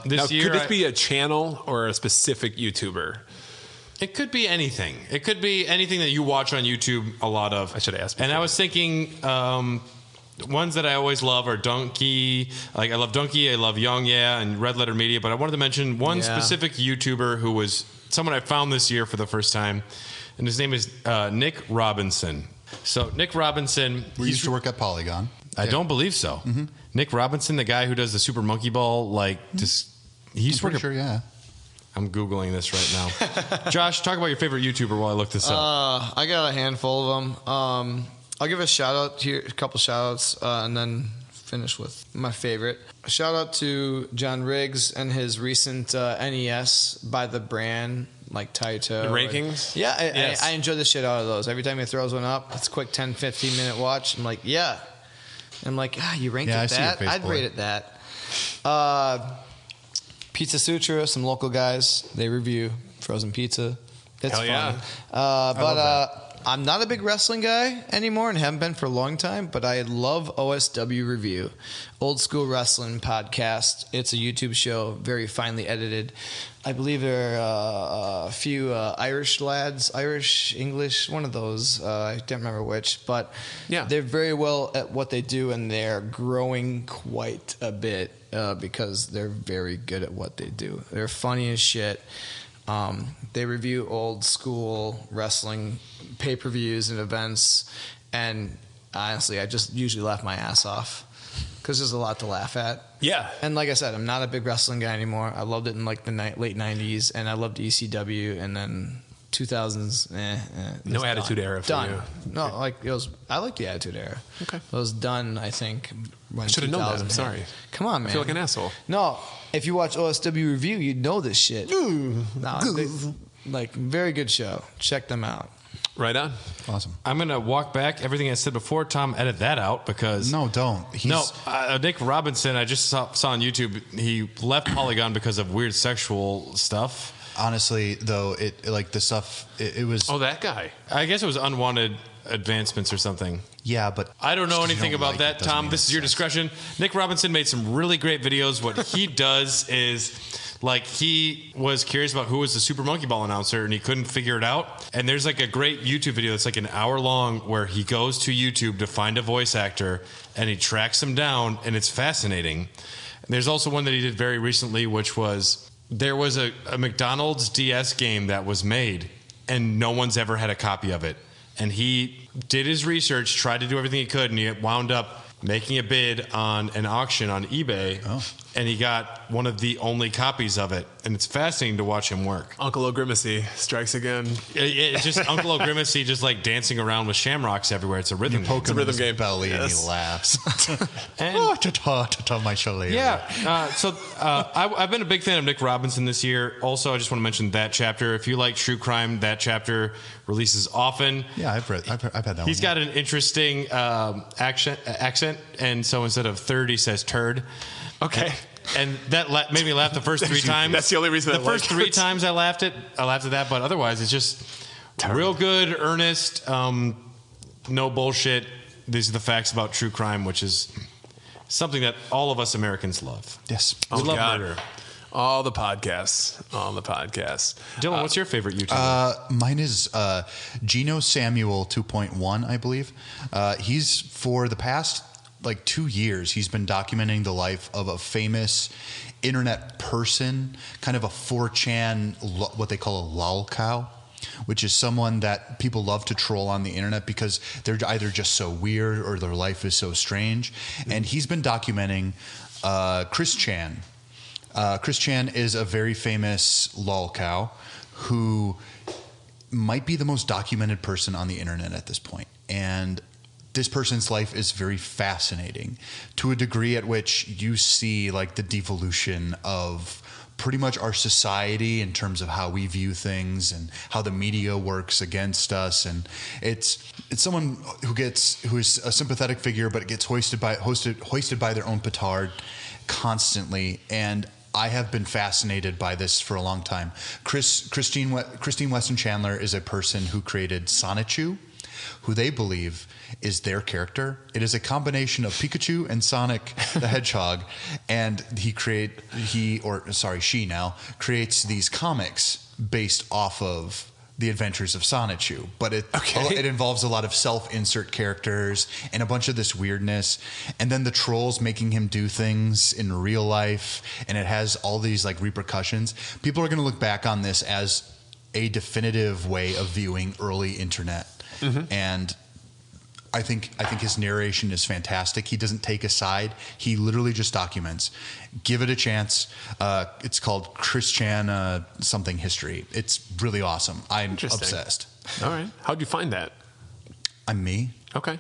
This Now, year, could this be a channel or a specific YouTuber? It could be anything. It could be anything that you watch on YouTube a lot of. I should have asked And before. I was thinking ones that I always love are Donkey. Like I love Donkey, I love Young Yeah, and Red Letter Media. But I wanted to mention one specific YouTuber who was someone I found this year for the first time. And his name is Nick Robinson. So Nick Robinson. We used to work at Polygon. I don't believe so. Nick Robinson, the guy who does the Super Monkey Ball, he used to work Pretty sure, yeah. I'm Googling this right now. Josh, talk about your favorite YouTuber while I look this up. I got a handful of them. I'll give a shout out here, a couple shout outs, and then finish with my favorite. A shout out to John Riggs and his recent NES by the brand, like Taito. The rankings? I enjoy the shit out of those. Every time he throws one up, it's a quick 10, 15 minute watch. I'm like, you ranked I it see your that? face, I'd boy. rate it that. Pizza Sutra, some local guys. They review frozen pizza. It's Hell yeah. fun. I'm not a big wrestling guy anymore and haven't been for a long time, but I love OSW Review, Old School Wrestling Podcast. It's a YouTube show, very finely edited. I believe there are a few Irish lads, Irish, English, one of those. I can't remember which, but they're very well at what they do, and they're growing quite a bit because they're very good at what they do. They're funny as shit. They review old school wrestling pay-per-views and events, and honestly, I just usually laugh my ass off because there's a lot to laugh at. Yeah. And like I said, I'm not a big wrestling guy anymore. I loved it in like the late 90s, and I loved ECW, and then 2000s. No Attitude Era for you. No, like it was. I like the Attitude Era. Okay. It was done, I think. I should have known that. I'm sorry. Come on, man. I feel like an asshole. No, if you watch OSW Review, you'd know this shit. Like, very good show. Check them out. Right on. Awesome. I'm going to walk back everything I said before. Tom, edit that out because... No, don't. Nick Robinson, I just saw on YouTube, he left Polygon because of weird sexual stuff. Honestly, though, it was... Oh, that guy. I guess it was unwanted advancements or something. Yeah, but... I don't know just 'cause you anything don't about like that, it doesn't Tom. mean This it's is your sex. discretion. Nick Robinson made some really great videos. What he does is... Like, he was curious about who was the Super Monkey Ball announcer, and he couldn't figure it out. And there's, like, a great YouTube video that's, like, an hour long where he goes to YouTube to find a voice actor, and he tracks him down, and it's fascinating. And there's also one that he did very recently, which was there was a McDonald's DS game that was made, and no one's ever had a copy of it. And he did his research, tried to do everything he could, and he wound up making a bid on an auction on eBay. Oh. And he got one of the only copies of it. And it's fascinating to watch him work. Uncle O'Grimacy strikes again. It's just Uncle O'Grimacy just like dancing around with shamrocks everywhere. It's a rhythm game. Poke him in his belly and he laughs. My shoulder. Yeah. I've been a big fan of Nick Robinson this year. Also, I just want to mention That Chapter. If you like true crime, That Chapter releases often. Yeah, I've had that one. He's got an interesting accent, and so instead of third, he says turd. Okay. And that made me laugh the first three times. That's the only reason I The first like three it. times I laughed at that, but otherwise it's just real good, earnest, no bullshit. These are the facts about true crime, which is something that all of us Americans love. Yes. We love God. murder. All the podcasts. Dylan, what's your favorite YouTuber? Mine is Geno Samuel 2.1, I believe. He's for the past 2 years, he's been documenting the life of a famous internet person, kind of a 4chan, what they call a lol cow, which is someone that people love to troll on the internet because they're either just so weird or their life is so strange. And he's been documenting Chris Chan. Chris Chan is a very famous lol cow who might be the most documented person on the internet at this point. And this person's life is very fascinating to a degree at which you see like the devolution of pretty much our society in terms of how we view things and how the media works against us. And it's someone who is a sympathetic figure, but gets hoisted by their own petard constantly. And I have been fascinated by this for a long time. Christine Weston Chandler is a person who created Sonichu, who they believe is their character. It is a combination of Pikachu and Sonic the Hedgehog, and she now creates these comics based off of the adventures of Sonichu. But it involves a lot of self-insert characters and a bunch of this weirdness, and then the trolls making him do things in real life, and it has all these like repercussions. People are going to look back on this as a definitive way of viewing early internet. And I think his narration is fantastic. He doesn't take a side. He literally just documents. Give it a chance. It's called Christiana something history. It's really awesome. I'm obsessed. All right. How'd you find that? I'm me. Okay.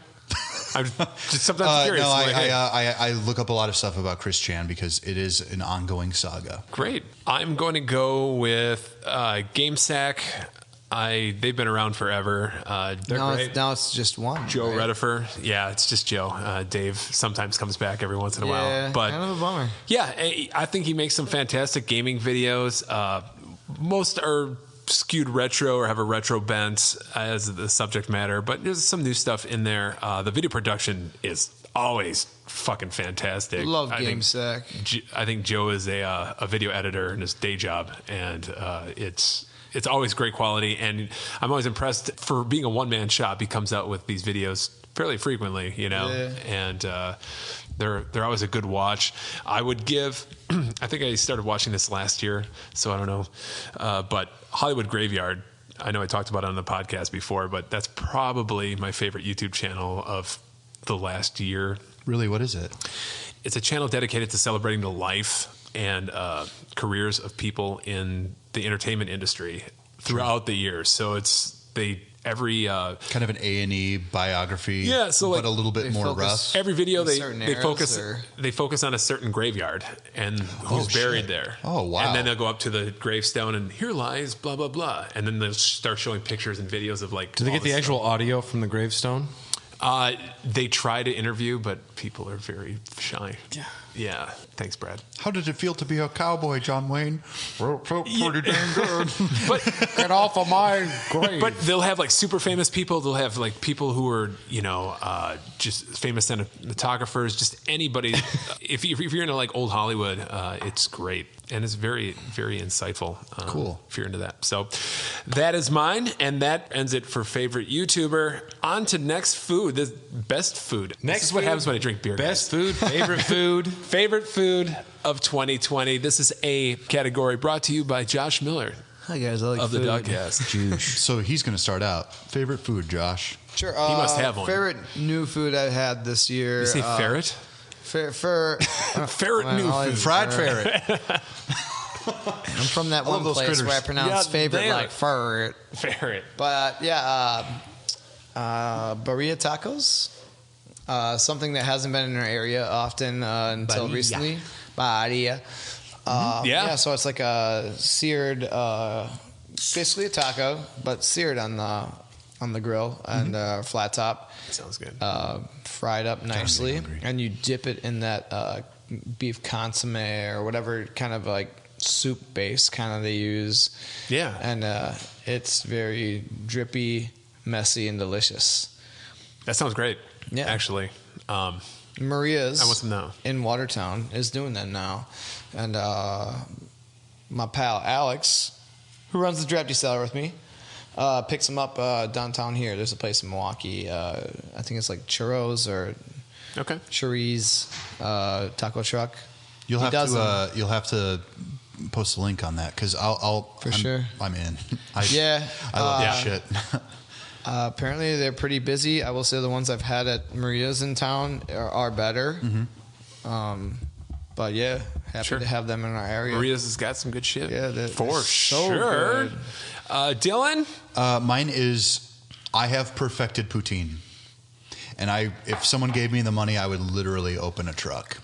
I'm just sometimes curious. No, I look up a lot of stuff about Chris Chan because it is an ongoing saga. Great. I'm going to go with GameSack. They've been around forever. They're great. Now it's just one. Joe right? Redifer. Yeah, it's just Joe. Dave sometimes comes back every once in a while. But kind of a bummer. Yeah, I think he makes some fantastic gaming videos. Most are skewed retro or have a retro bent as the subject matter, but there's some new stuff in there. The video production is always fucking fantastic. Love GameSack. I think Joe is a video editor in his day job, and it's always great quality, and I'm always impressed. For being a one-man shop, he comes out with these videos fairly frequently, and they're always a good watch. I would give, I think I started watching this last year, so I don't know, but Hollywood Graveyard, I know I talked about it on the podcast before, but that's probably my favorite YouTube channel of the last year. Really, what is it? It's a channel dedicated to celebrating the life and careers of people in the entertainment industry throughout the years. So every kind of an A&E biography, but a little bit more rough. Every video they focus on a certain graveyard and who's buried there. Oh wow! And then they'll go up to the gravestone and here lies blah blah blah, and then they'll start showing pictures and videos of like. Do they get the actual audio from the gravestone? They try to interview, but people are very shy. Yeah. Thanks, Brad. How did it feel to be a cowboy, John Wayne? Well, felt pretty dang good. But get off of my grave. But they'll have like super famous people. They'll have like people who are, just famous cinematographers, just anybody. if you're into like old Hollywood, it's great. And it's very, very insightful. Cool. If you're into that. So that is mine. And that ends it for favorite YouTuber. On to next food. This best food. This is what happens when I drink beer. Best food, favorite food. Favorite food of 2020. This is a category brought to you by Josh Miller. Hi guys, I like of food. the DOGCast. So he's going to start out. Favorite food, Josh? Sure. He must have one. Favorite new food I had this year. You say ferret? Ferret new food. Fried ferret. I'm from that one those place critters. where I pronounce favorite like ferret. Ferret. But burrito tacos. Something that hasn't been in our area often until recently. Barilla. So it's like a seared, basically a taco, but seared on the grill and flat top. Sounds good. Fried up nicely, and you dip it in that beef consomme or whatever kind of like soup base kind of they use. Yeah, and it's very drippy, messy, and delicious. That sounds great. Yeah, actually. Maria's I want to know. In Watertown is doing that now, and my pal Alex, who runs the Drafty Cellar with me, picks them up downtown here. There's a place in Milwaukee. I think it's like Churros or Choriz taco truck. You'll have to post a link on that because I'm in. I love that shit. Apparently they're pretty busy. I will say the ones I've had at Maria's in town are better. Mm-hmm. But yeah, happy to have them in our area. Maria's has got some good shit. Yeah, for so sure. Good. Dylan? Mine is I have perfected poutine. And if someone gave me the money, I would literally open a truck.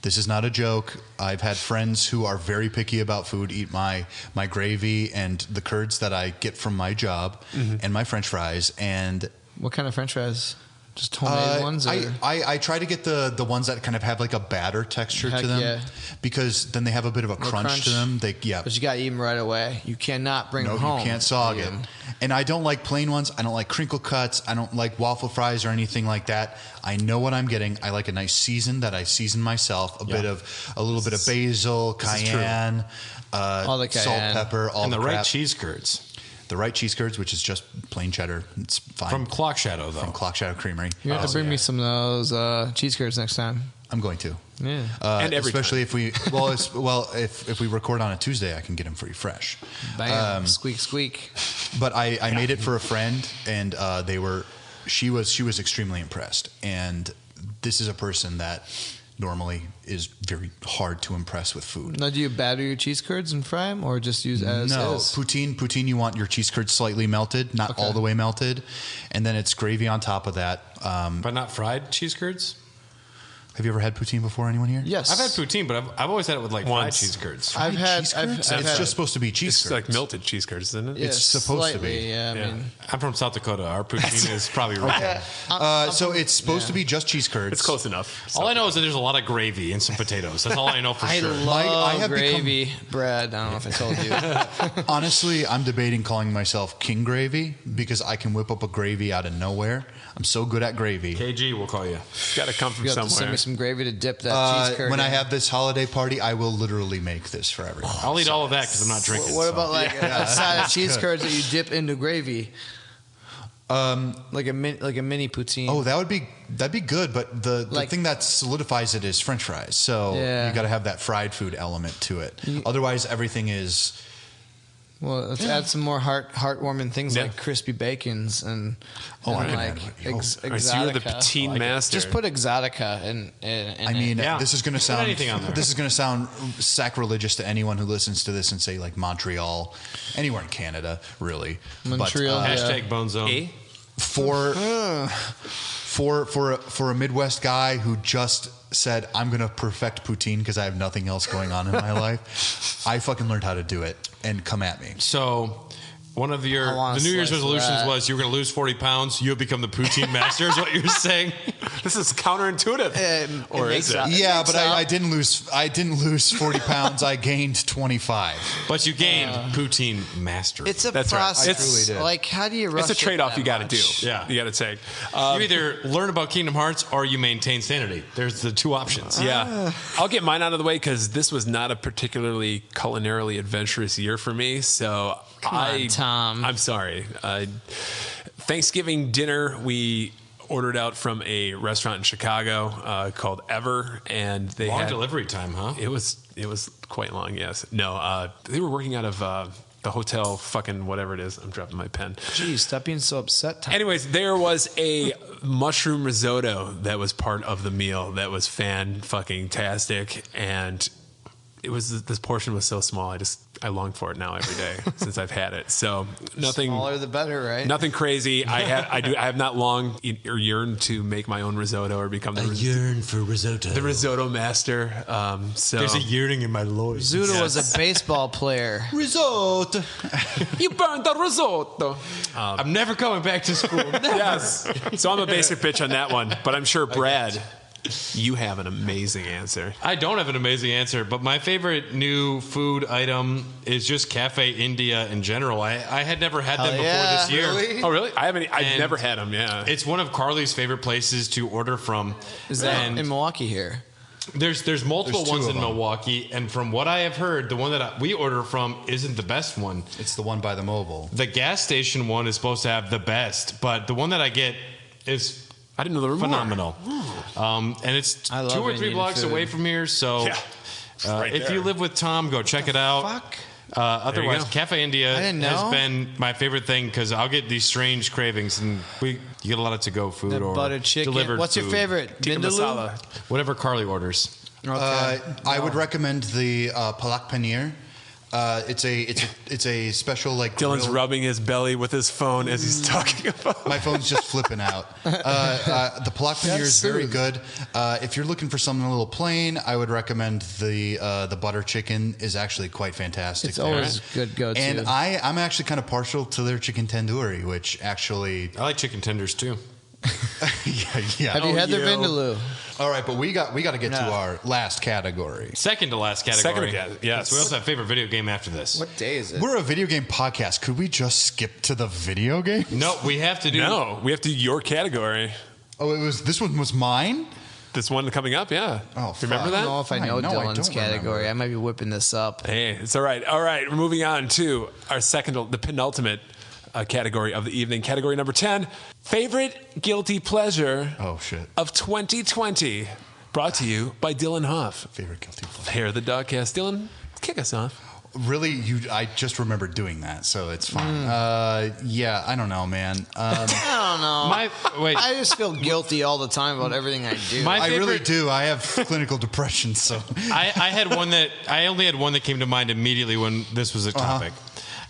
This is not a joke. I've had friends who are very picky about food eat my gravy and the curds that I get from my job and my French fries. And What kind of French fries? Just homemade ones? Or? I try to get the ones that kind of have like a batter texture Heck to them, yeah. because then they have a bit of a crunch to them. But you got to eat them right away. You cannot bring them home. You can't sog it. And I don't like plain ones. I don't like crinkle cuts. I don't like waffle fries or anything like that. I know what I'm getting. I like a nice season that I season myself. A little bit of basil, cayenne, all the cayenne. salt, pepper, all and the crap. right cheese curds. The right cheese curds, which is just plain cheddar. It's fine. From Clock Shadow, though. From Clock Shadow Creamery. You have to bring me some of those cheese curds next time. I'm going to. Yeah. And every especially if we if we record on a Tuesday, I can get them for you fresh. Bam. Squeak squeak. But I made it for a friend, and she was extremely impressed. And this is a person that normally is very hard to impress with food. Now, do you batter your cheese curds and fry them, or just use as No, is? poutine. You want your cheese curds slightly melted, not all the way melted, and then it's gravy on top of that. But not fried cheese curds? Have you ever had poutine before? Anyone here? Yes. I've had poutine, but I've always had it with like fried cheese curds. I've had. It's just supposed to be cheese It's curds. like melted cheese curds, isn't it? Yeah, it's supposed to be. slightly, Yeah, I mean, I'm from South Dakota. Our poutine is probably right. So it's supposed to be just cheese curds. It's close enough. All I know is that there's a lot of gravy and some potatoes. That's all I know for I sure. love I have gravy bread. I don't know if I told you. Honestly, I'm debating calling myself King Gravy because I can whip up a gravy out of nowhere. I'm so good at gravy. KG, we'll call you. Got to come from You have to send somewhere. me some gravy to dip that cheese curd When in. I have this holiday party, I will literally make this for everyone. I'll eat all of that because I'm not drinking. What so. about like a side of cheese curds that you dip into gravy? Like a mini poutine. Oh, that'd be good, but the Like- thing that solidifies it is French fries. So Yeah. you got to have that fried food element to it. Otherwise, everything is. Well, let's add some more heartwarming things Yeah. like crispy bacons and I and can like add- exotica. All right, so you're the poutine master. Just put exotica in I mean, Yeah. this is going to Put sound. anything on there. This is going to sound sacrilegious to anyone who listens to this and say like Montreal, anywhere in Canada, really. Montreal, But, Hashtag Bone Zone. A? for a Midwest guy who just said I'm gonna perfect poutine because I have nothing else going on in my life, I fucking learned how to do it, and come at me. So, one of I the want a New Year's slice of resolutions that. was you were going to lose 40 pounds. You'll become the poutine master, is what you're saying. This is counterintuitive. Or is it? Yeah, but I didn't lose 40 pounds. I gained 25. But you gained poutine master. It's a That's right. process. I truly did. Like, how do you rush It's a it trade-off that you got to do. much? Yeah. You got to take. you either learn about Kingdom Hearts or you maintain sanity. There's the two options. Yeah. I'll get mine out of the way because this was not a particularly culinarily adventurous year for me. So on, Tom. I'm sorry. Thanksgiving dinner, we ordered out from a restaurant in Chicago called Ever, and they Long had delivery time, huh? It was quite long. Yes. No. They were working out of the hotel. Fucking whatever it is. I'm dropping my pen. Jeez, stop being so upset, Tom. Anyways, there was a mushroom risotto that was part of the meal that was fan-fucking-tastic, and it was this portion was so small. I long for it now every day since I've had it. So nothing Smaller the better, right? Nothing crazy. I have not long or yearned to make my own risotto or become the yearn for risotto. risotto master. So There's a yearning in my loins. Zudo was a baseball player. Risotto. you burned the risotto. I'm never coming back to school. Yes. So I'm a basic bitch on that one, but I'm sure Brad, you have an amazing answer. I don't have an amazing answer, but my favorite new food item is just Cafe India in general. I had never had them before this year. Really? Oh, really? I've And never had them. Yeah. It's one of Carly's favorite places to order from. Is that And in Milwaukee here? There's multiple There's two ones of in them. Milwaukee, and from what I have heard, the one that we order from isn't the best one. It's the one by the mobile. The gas station one is supposed to have the best, but the one that I get is I didn't know there were phenomenal. And it's I love 2 or 3 Indian blocks food. away from here, so Yeah. Right if there. you live with Tom, go check it out. Fuck. Otherwise, go. Cafe India I didn't has know. been my favorite thing because I'll get these strange cravings, and you get a lot of to-go food The or butter chicken. delivered What's your food. favorite? Tikka Vindaloo? masala. Whatever Carly orders. Okay. I would recommend the palak paneer. It's a special like. Dylan's grill. rubbing his belly with his phone as he's talking about. My phone's just flipping out. The palak paneer is very good. If you're looking for something a little plain, I would recommend the butter chicken is actually quite fantastic. It's always good go-to. And I'm actually kind of partial to their chicken tandoori, which actually I like chicken tenders too. yeah. Have you had their vindaloo? All right, but we got to get to our last category. Second to last category. Yes. So we also have favorite video game after this. What day is it? We're a video game podcast. Could we just skip to the video game? No, we have to do. No, we have to do your category. Oh, this one was mine? This one coming up, yeah. Oh, fuck. remember I that? don't know if I know I Dylan's don't category. remember. I might be whipping this up. Hey, it's all right. All right, we're moving on to our the penultimate category of the evening. Category number 10, favorite guilty pleasure Oh, shit. of 2020. Brought to you by Dylan Hoff. Favorite guilty pleasure. Hair of the Dogcast. Dylan, kick us off. Really, I just remembered doing that, so it's fine. Yeah, I don't know, man. I don't know. I just feel guilty all the time about everything I do. I really do. I have clinical depression, so I had one that I only had one that came to mind immediately when this was a topic.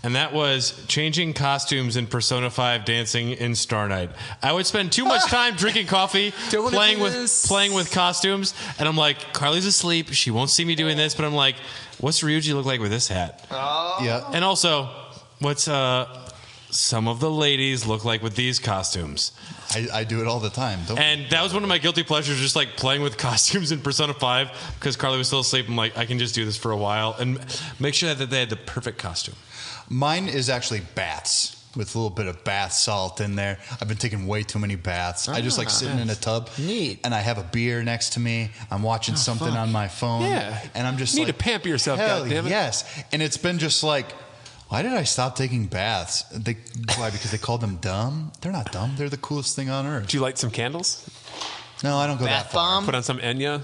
And that was changing costumes in Persona 5 dancing in Star Night. I would spend too much time drinking coffee, playing with costumes, and I'm like, Carly's asleep. She won't see me doing this, but I'm like, what's Ryuji look like with this hat? yeah. And also, what's some of the ladies look like with these costumes? I do it all the time. And that was one of my guilty pleasures, just like playing with costumes in Persona 5 because Carly was still asleep. I'm like, I can just do this for a while and make sure that they had the perfect costume. Mine is actually baths with a little bit of bath salt in there. I've been taking way too many baths. I just like sitting in a tub. Neat. And I have a beer next to me. I'm watching something on my phone. Yeah. And I'm just You need like, to pamper yourself, hell goddammit. yes. And it's been just like, why did I stop taking baths? Why? Because they called them dumb? They're not dumb. They're the coolest thing on earth. Do you light some candles? No, I don't go Bath that far. bomb? Put on some Enya?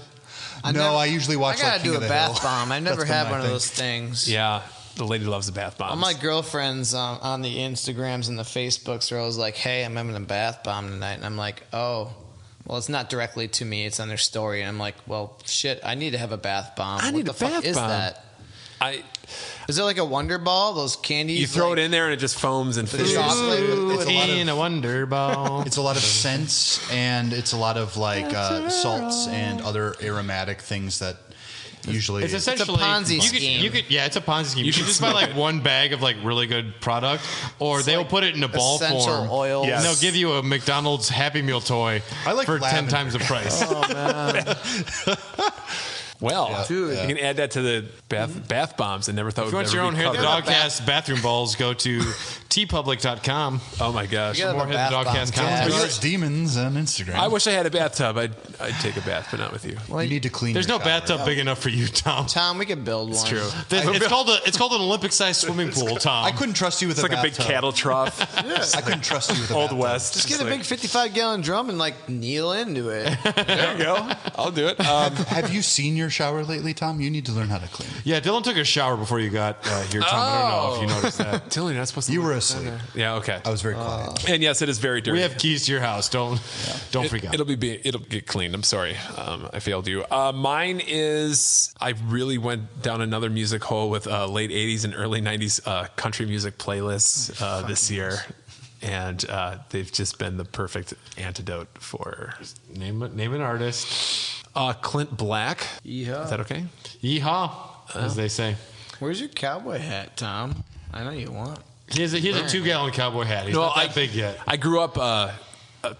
I usually watch I gotta like King do of a the bath Hill. bomb. I never That's been had my one of thing. those things. Yeah, the lady loves the bath bombs. All my girlfriends on the Instagrams and the Facebooks are always like, hey, I'm having a bath bomb tonight. And I'm like, oh, well, it's not directly to me. It's on their story. And I'm like, well, shit, I need to have a bath bomb. I need what a the fuck bath is bomb. that? Is it like a Wonder Ball? Those candies? You throw it in there and it just foams and fizzes. chocolate. It's a lot in of a wonder ball. It's a lot of scents and it's a lot of like salts and other aromatic things that usually It's essentially Ponzi you scheme. could, yeah, it's a Ponzi scheme. You should should just buy smoke like it. one bag of like really good product, or they'll like put it in a ball essential form. oils. Yes. And they'll give you a McDonald's Happy Meal toy I like for 10 lavender. times the price. Well, Dude. you can add that to the bath bombs. I never thought If you would want your ever own be Hair of the covered. Dogcast bathroom balls, go to tpublic.com. Oh my gosh. You gotta More have a Hair of the bath Dogcast bomb. content. There's demons on Instagram. I wish I had a bathtub. I'd take a bath, but not with you. you need to clean. There's your no shower. bathtub big enough for you, Tom. Tom, we could build one. It's true. It's called an Olympic-sized swimming pool, Tom. I couldn't trust you with It's a like a big bathtub. cattle trough. I couldn't trust you with a Old bathtub. West. Just get a big 55-gallon drum and like kneel into it. There you go. I'll do it. Have you seen your shower lately, Tom? You need to learn how to clean it. Yeah, Dylan took a shower before you got here, Tom. I don't know if you noticed that. Dylan, you're not supposed to. You were look asleep. down there. Yeah. Okay. I was very quiet. And yes, it is very dirty. We have keys to your house. Don't freak out. It'll get cleaned. I'm sorry, I failed you. Mine is I really went down another music hole with late '80s and early '90s country music playlists this year, and they've just been the perfect antidote for Name an artist. Clint Black. Yeah. Is that okay? Yeehaw, as they say. Where's your cowboy hat, Tom? I know you want. He has a 2-gallon cowboy hat. He's No, not that big yet. I grew up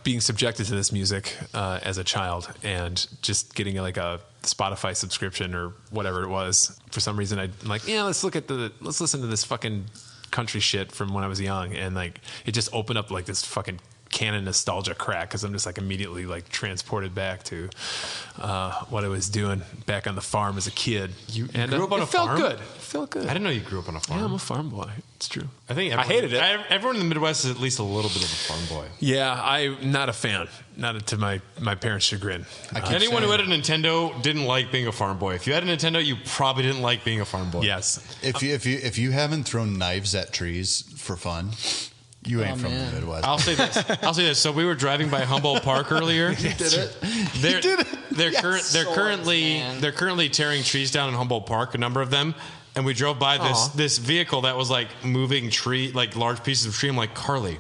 being subjected to this music as a child, and just getting like a Spotify subscription or whatever it was. For some reason, I'm like, yeah, let's listen to this fucking country shit from when I was young, and like it just opened up like this fucking can of nostalgia crack because I'm just like immediately like transported back to what I was doing back on the farm as a kid. You grew up on a felt farm? good. It felt good. I didn't know you grew up on a farm. Yeah, I'm a farm boy. It's true. I think I hated it. Everyone in the Midwest is at least a little bit of a farm boy. Yeah, I'm not a fan. Not to my parents' chagrin. Anyone who had a Nintendo didn't like being a farm boy. If you had a Nintendo, you probably didn't like being a farm boy. Yes. If you haven't thrown knives at trees for fun, you ain't from the Midwest. I'll say this. So we were driving by Humboldt Park earlier. did it. There, they're Swords, man. currently tearing trees down in Humboldt Park, a number of them. And we drove by this vehicle that was like moving large pieces of tree. I'm like, Carly,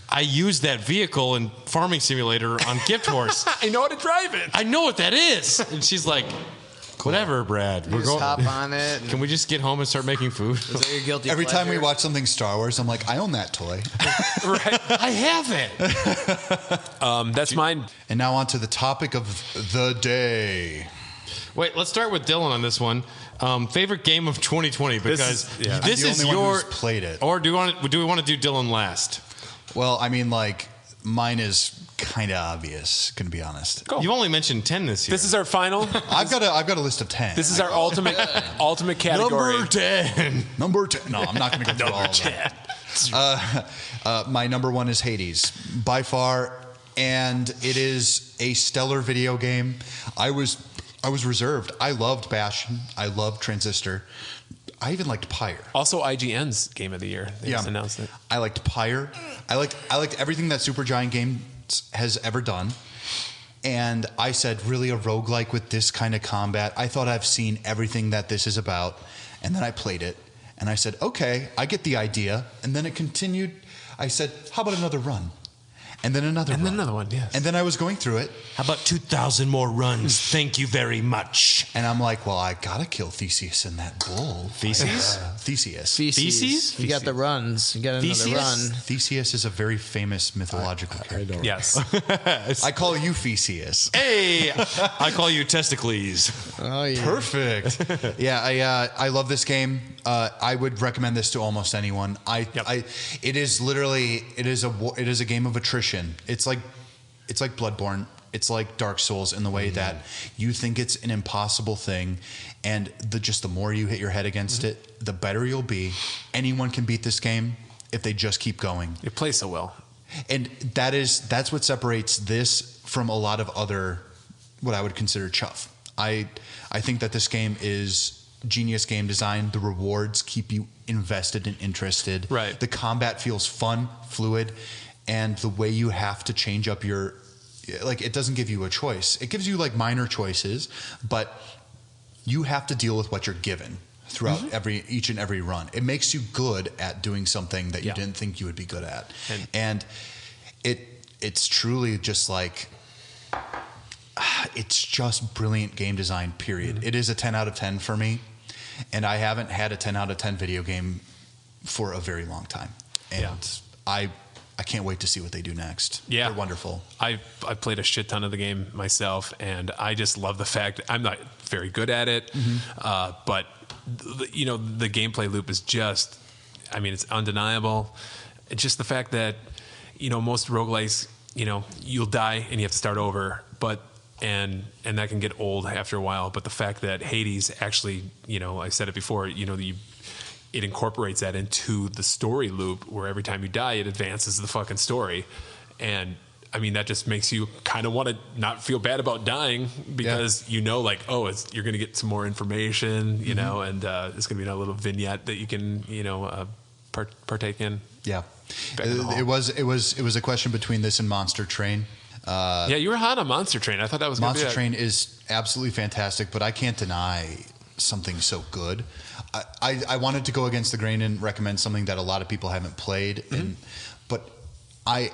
I used that vehicle in Farming Simulator on Gift Horse. I know how to drive it. I know what that is. And she's like, whatever, Brad. You just hop on it. Can we just get home and start making food? Is that your guilty Every time we pleasure? watch something Star Wars, I'm like, I own that toy. Right. I have it. That's mine. And now on to the topic of the day. Wait, let's start with Dylan on this one. Favorite game of 2020 because this I'm is the only one your who's played it. Or do we want to do Dylan last? Well, I mean, like, mine is kind of obvious, gonna be honest. Cool. You've only mentioned 10 this year. This is our final. I've got a list of 10. This is our ultimate category. number 10. Number 10. No, I'm not gonna go through all of them. My number one is Hades, by far, and it is a stellar video game. I was reserved. I loved Bastion. I loved Transistor. I even liked Pyre. Also, IGN's Game of the Year. They just announced it. I liked Pyre. I liked everything that Supergiant Games has ever done. And I said, really, a roguelike with this kind of combat? I thought I've seen everything that this is about. And then I played it. And I said, okay, I get the idea. And then it continued. I said, how about another run? And then another And run. then another one, yes. And then I was going through it. How about 2,000 more runs? Thank you very much. And I'm like, well, I gotta kill Theseus in that bull. Theseus? Theseus. Feces? You got the runs. You got another Theseus? run. Theseus is a very famous mythological character. Yes. I call you Theseus. Hey, I call you Testicles. Oh yeah. Perfect. Yeah, I love this game. I would recommend this to almost anyone. It is literally it is a game of attrition. It's like Bloodborne. It's like Dark Souls in the way that you think it's an impossible thing, and the more you hit your head against it, the better you'll be. Anyone can beat this game if they just keep going. It plays so well. And that's what separates this from a lot of other what I would consider chuff. I think that this game is genius game design. The rewards keep you invested and interested. Right. The combat feels fun, fluid, and the way you have to change up your it doesn't give you a choice. It gives you like minor choices, but you have to deal with what you're given throughout each and every run. It makes you good at doing something that you didn't think you would be good at. And it's truly just like it's just brilliant game design, period. It is a 10 out of 10 for me, and I haven't had a 10 out of 10 video game for a very long time. And I can't wait to see what they do next. Yeah. They're wonderful. I played a shit ton of the game myself, and I just love the fact I'm not very good at it, but the gameplay loop is just, it's undeniable. It's just the fact that, most roguelikes, you'll die and you have to start over, but and that can get old after a while. But the fact that Hades actually, I said it before, it incorporates that into the story loop where every time you die, it advances the fucking story. And that just makes you kind of want to not feel bad about dying because you're going to get some more information, and it's going to be a little vignette that you can, partake in. Yeah. It was a question between this and Monster Train. Yeah, you were hot on Monster Train. I thought that was gonna Monster Train is absolutely fantastic, but I can't deny something so good. I wanted to go against the grain and recommend something that a lot of people haven't played, but I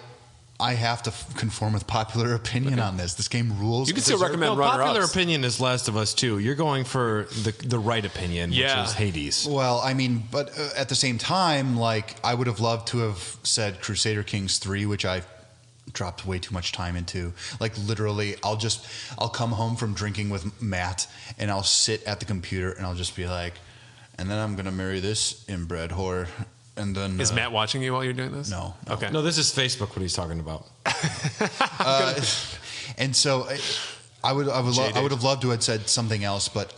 have to conform with popular opinion on this. This game rules. You can still recommend runner-ups. Popular opinion is Last of Us 2. You're going for the right opinion, which is Hades. Well, but at the same time, I would have loved to have said Crusader Kings 3, which I dropped way too much time into. Literally, I'll come home from drinking with Matt, and I'll sit at the computer, and I'll just be like, and then I'm gonna marry this inbred whore. And then is Matt watching you while you're doing this? No. Okay. No, this is Facebook. What he's talking about. And so I would have loved to have said something else, but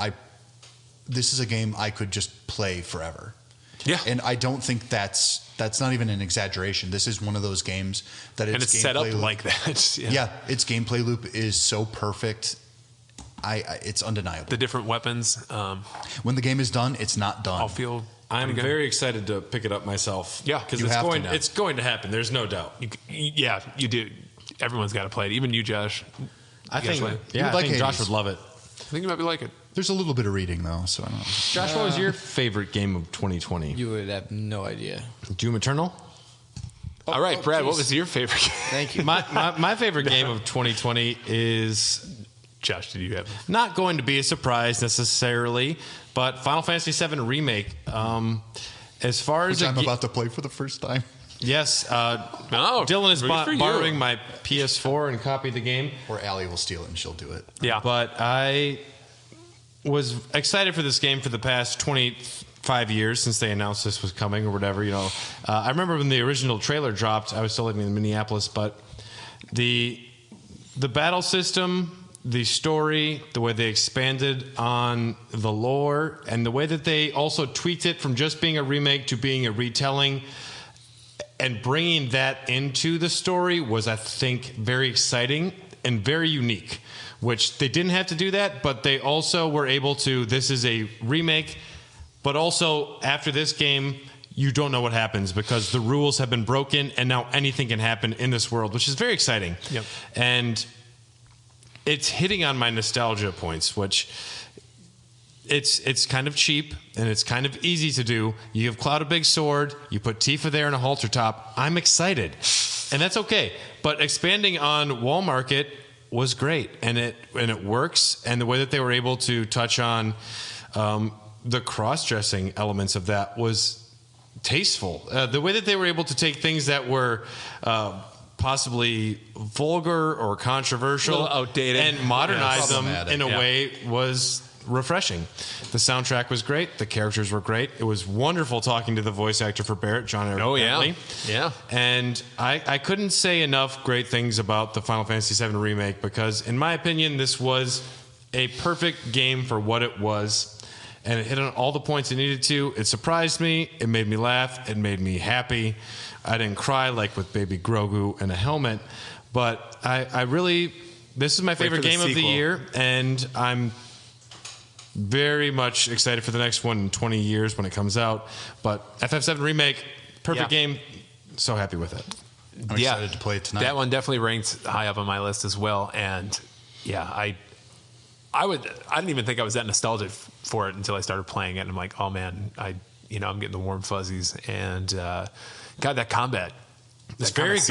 this is a game I could just play forever. Yeah. And I don't think that's not even an exaggeration. This is one of those games that it's set up like that. Yeah, its gameplay loop is so perfect. It's undeniable. The different weapons. When the game is done, it's not done. I'll feel. I'm very excited to pick it up myself. Yeah, because it's going to happen. There's no doubt. You do. Everyone's got to play it. Even you, Josh. I think, like it? yeah, I like think Josh Hades. would love it. I think you might be like it. There's a little bit of reading though, so I don't know. Josh, what was your favorite game of 2020? You would have no idea. Doom Eternal? All right, Brad, what geez. was your favorite game? Thank you. My favorite game of 2020 is Josh, did you have? not going to be a surprise necessarily, but Final Fantasy VII Remake. As far as Which I'm about to play for the first time. yes, Oh, Dylan is good for you. borrowing my PS4 and copied the game. Or Allie will steal it and she'll do it. Yeah. But I was excited for this game for the past 25 years since they announced this was coming or whatever. You know, I remember when the original trailer dropped. I was still living in Minneapolis, but the battle system, the story, the way they expanded on the lore, and the way that they also tweaked it from just being a remake to being a retelling and bringing that into the story was, I think, very exciting and very unique, which they didn't have to do that, but they also were able to. This is a remake, but also after this game, you don't know what happens because the rules have been broken and now anything can happen in this world, which is very exciting. Yep. And it's hitting on my nostalgia points, which it's kind of cheap and it's kind of easy to do. You give Cloud a big sword, you put Tifa there in a halter top. I'm excited, and that's okay. But expanding on Wall Market was great, and it works. And the way that they were able to touch on the cross-dressing elements of that was tasteful. The way that they were able to take things that were possibly vulgar or controversial, A little outdated, and modernize them Problematic. in a Yeah. way was refreshing. The soundtrack was great. The characters were great. It was wonderful talking to the voice actor for Barrett, John Eric Oh, yeah. Bentley. Yeah. And I couldn't say enough great things about the Final Fantasy VII Remake because, in my opinion, this was a perfect game for what it was. And it hit on all the points it needed to. It surprised me. It made me laugh. It made me happy. I didn't cry like with Baby Grogu and a helmet. But I really, this is my favorite for the game of the sequel. year. And I'm very much excited for the next one in 20 years when it comes out. But FF7 Remake, perfect Yeah. game. So happy with it. I'm excited to play it tonight. That one definitely ranked high up on my list as well. And yeah, I didn't even think I was that nostalgic for it until I started playing it. And I'm like, oh man, I'm getting the warm fuzzies. And God, that combat. It's that very combat's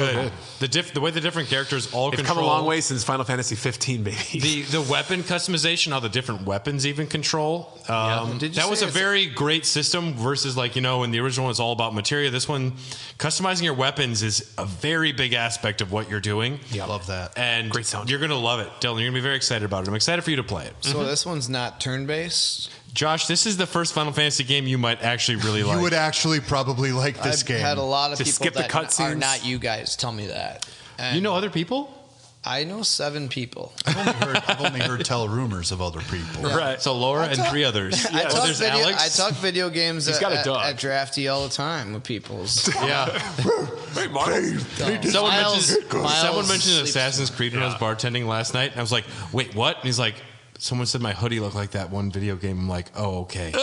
so good. The way the different characters all It's control. come a long way since Final Fantasy 15, baby. The weapon customization, how the different weapons even control. Did you That was say a it's- very great system versus in the original one, it's all about materia. This one, customizing your weapons is a very big aspect of what you're doing. I love that. And Great soundtrack. you're going to love it. Dylan, you're going to be very excited about it. I'm excited for you to play it. So this one's not turn-based. Josh, this is the first Final Fantasy game you might actually really like. You would actually probably like this I've game. had a lot of Just people skip the that cutscenes? are not you guys tell me that. And You know other people? I know 7 people. I've only heard tell rumors of other people. Right. So Laura and 3 others. I Oh, talk there's video. Alex. I talk video games He's at, got a at, dog. at Drafty all the time with people's. Yeah. Hey, Mark. Someone Miles mentioned sleeps Assassin's Creed when I was Yeah. bartending last night. And I was like, wait, what? And he's like, someone said my hoodie looked like that one video game. I'm like, oh, okay.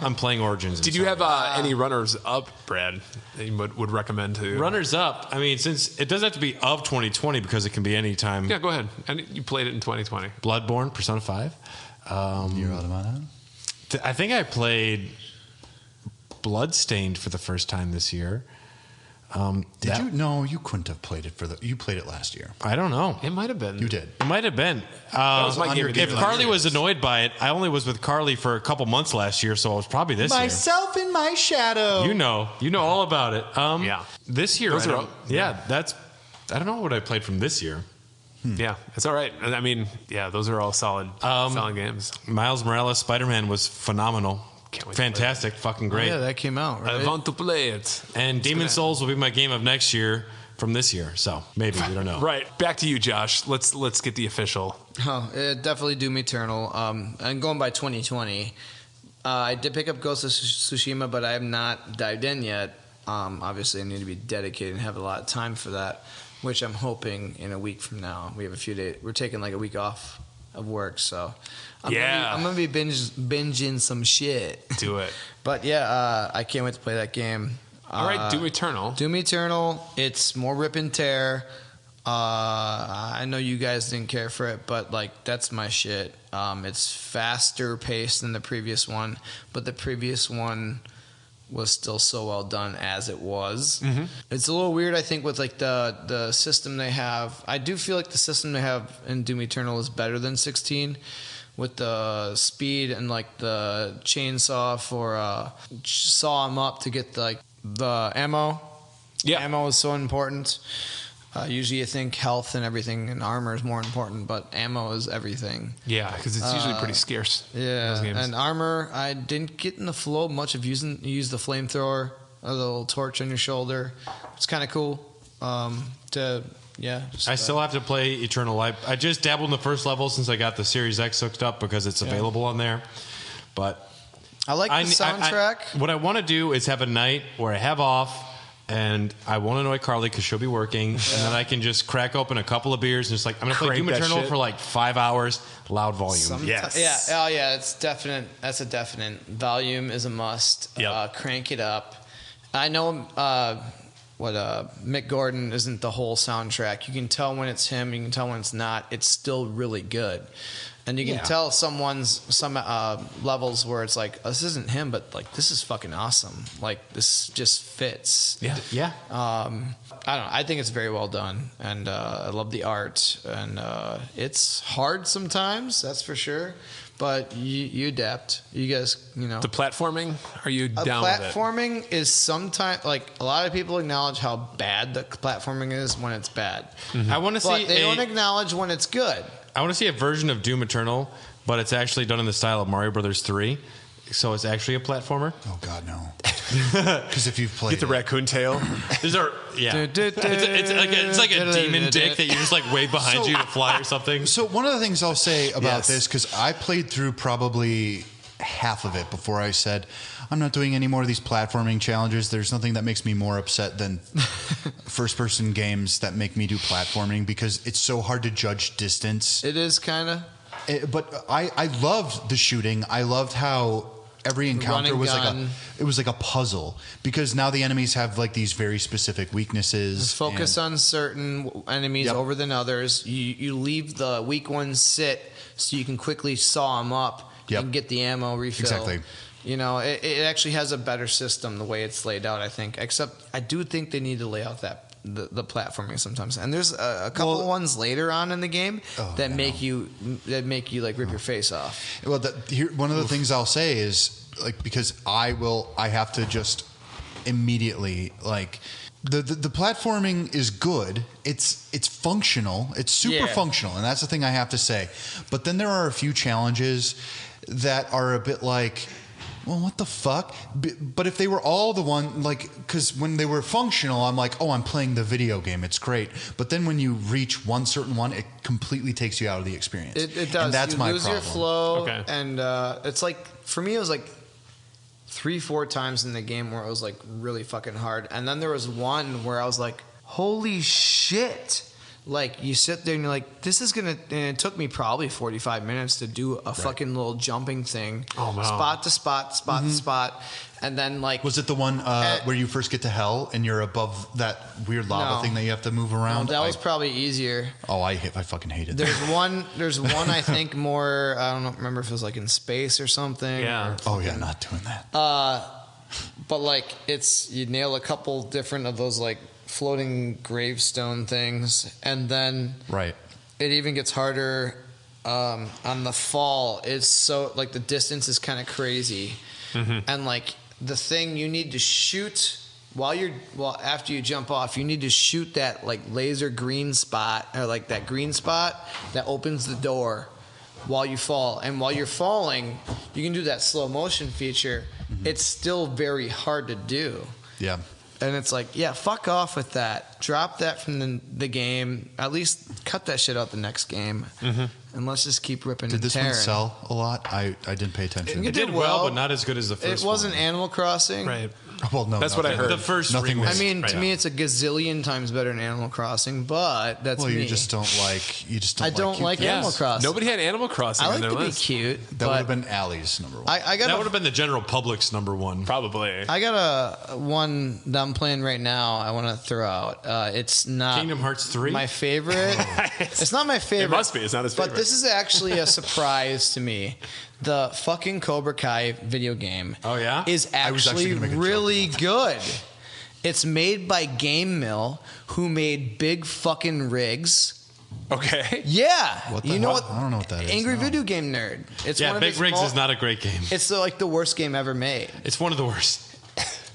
I'm playing Origins. Did you have any runners up, Brad, that you would recommend to? runners up? I mean, since it doesn't have to be of 2020 because it can be any time. Yeah, go ahead. And you played it in 2020. Bloodborne, Persona 5. Nier Automata? I think I played Bloodstained for the first time this year. Did you? No, you couldn't have played it you played it last year. I don't know. It might have been. You did. It might have been. was my on game your of the If year. Carly was annoyed by it, I only was with Carly for a couple months last year, so it was probably this year. Myself in my shadow. You know all about it. Yeah. This year, Those I are don't, up. yeah, I don't know what I played from this year. Yeah, it's all right. I mean, yeah, those are all solid games. Miles Morales Spider-Man was phenomenal. Can't wait to play Fantastic, fucking great. Yeah, that came out, right? I want to play it. And Demon Souls will be my game of next year from this year. So maybe, we don't know. Right, back to you, Josh. Let's get the official. Oh, definitely Doom Eternal. And going by 2020, I did pick up Ghost of Tsushima, but I have not dived in yet. Obviously, I need to be dedicated and have a lot of time for that, which I'm hoping in a week from now. We have a few days. We're taking like a week off of work, so I'm gonna be binging some shit. Do it. But yeah, I can't wait to play that game. All right, Doom Eternal. Doom Eternal. It's more rip and tear. I know you guys didn't care for it, but like that's my shit. It's faster paced than the previous one, but the previous one was still so well done as it was. It's a little weird, I think, with like the system they have. I do feel like the system they have in Doom Eternal is better than 16, with the speed and like the chainsaw for saw them up to get the ammo. Yeah, ammo is so important. Usually you think health and everything and armor is more important, but ammo is everything. Yeah, because it's usually pretty scarce. Yeah, and armor, I didn't get in the flow much of using. You use the flamethrower, or the little torch on your shoulder. It's kind of cool. I still have to play Eternal. I just dabbled in the first level since I got the Series X hooked up because it's available on there. But I like the soundtrack. What I want to do is have a night where I have off. And I won't annoy Carly because she'll be working. And then I can just crack open a couple of beers and just like, I'm going to play Doom Eternal for like 5 hours, loud volume. Yes. Yeah. Oh, yeah. It's definite. That's a definite. Volume is a must. Yep. Crank it up. I know Mick Gordon isn't the whole soundtrack. You can tell when it's him. You can tell when it's not. It's still really good. And you can tell some levels where it's like, oh, this isn't him, but like this is fucking awesome. Like this just fits. Yeah. I don't know. I think it's very well done, and I love the art. And it's hard sometimes, that's for sure. But you adapt. You guys, the platforming. Are you down with it? Platforming is sometimes like a lot of people acknowledge how bad the platforming is when it's bad. I want to see. But they don't acknowledge when it's good. I want to see a version of Doom Eternal, but it's actually done in the style of Mario Brothers 3. So it's actually a platformer. Oh God, no! Because if you've played get the raccoon tail, it's like a demon dick that you just like wave behind you to fly or something. So one of the things I'll say about this, because I played through probably half of it before I said, I'm not doing any more of these platforming challenges. There's nothing that makes me more upset than first-person games that make me do platforming because it's so hard to judge distance. It is kind of. But I loved the shooting. I loved how every encounter was like a puzzle because now the enemies have like these very specific weaknesses. Just focus on certain enemies over than others. You leave the weak ones sit so you can quickly saw them up and get the ammo refill. Exactly. It actually has a better system the way it's laid out, I think. Except I do think they need to lay out the platforming sometimes. And there's a couple of ones later on in the game that make you like rip your face off. Well, one of the things I'll say is like because I have to just immediately like the platforming is good. It's functional. It's super functional, and that's the thing I have to say. But then there are a few challenges that are a bit like, well, what the fuck? But if they were all the one, like, because when they were functional, I'm like, oh, I'm playing the video game. It's great. But then when you reach one certain one, it completely takes you out of the experience. It does. And that's my problem. You lose your flow. Okay. And it's like, for me, it was like 3-4 times in the game where it was like really fucking hard. And then there was one where I was like, holy shit. Like, you sit there and you're like, this is going to... And it took me probably 45 minutes to do a fucking little jumping thing. Oh, no. Spot to spot, to spot. And then, like... Was it the one where you first get to hell and you're above that weird lava thing that you have to move around? No, that was probably easier. Oh, I fucking hated that. There's one, I think, more... I don't remember if it was, like, in space or something. Yeah. Not doing that. But, like, you nail a couple different of those, like, floating gravestone things, and then it even gets harder on the fall. It's so like the distance is kind of crazy, and like the thing you need to shoot after you jump off, you need to shoot that like laser green spot or like that green spot that opens the door while you fall. And while you're falling, you can do that slow motion feature. It's still very hard to do. Yeah. And it's like, fuck off with that. Drop that from the game. At least cut that shit out the next game. And let's just keep ripping and tearing. Did this one sell a lot? I didn't pay attention. It did well, but not as good as the first one. It wasn't Animal Crossing. Right. Well, no, That's what I nothing. heard. The first Nothing remake. was- I mean, Right to now. me, it's a gazillion times better than Animal Crossing, but that's Well, me. you just don't like. You just don't. I don't cute like kids. Animal Crossing. Nobody had Animal Crossing I on like their to be list. cute. That would have but been Allie's number one. I got That a- would have been the general public's number one. Probably. I got a one that I'm playing right now. I want to throw out. It's not Kingdom Hearts 3? my favorite. It's not my favorite. It must be. It's not his But favorite. this is actually a surprise to me. The fucking Cobra Kai video game. Oh, yeah? Is I was actually actually gonna make a joke really about good. It's made by Game Mill, who made Big Fucking Rigs. Okay. Yeah, What the you know hell? what? I don't know what that is, Angry no. Video Game Nerd. It's Yeah, one of Big his Rigs is not a great game. It's like the worst game ever made. It's one of the worst.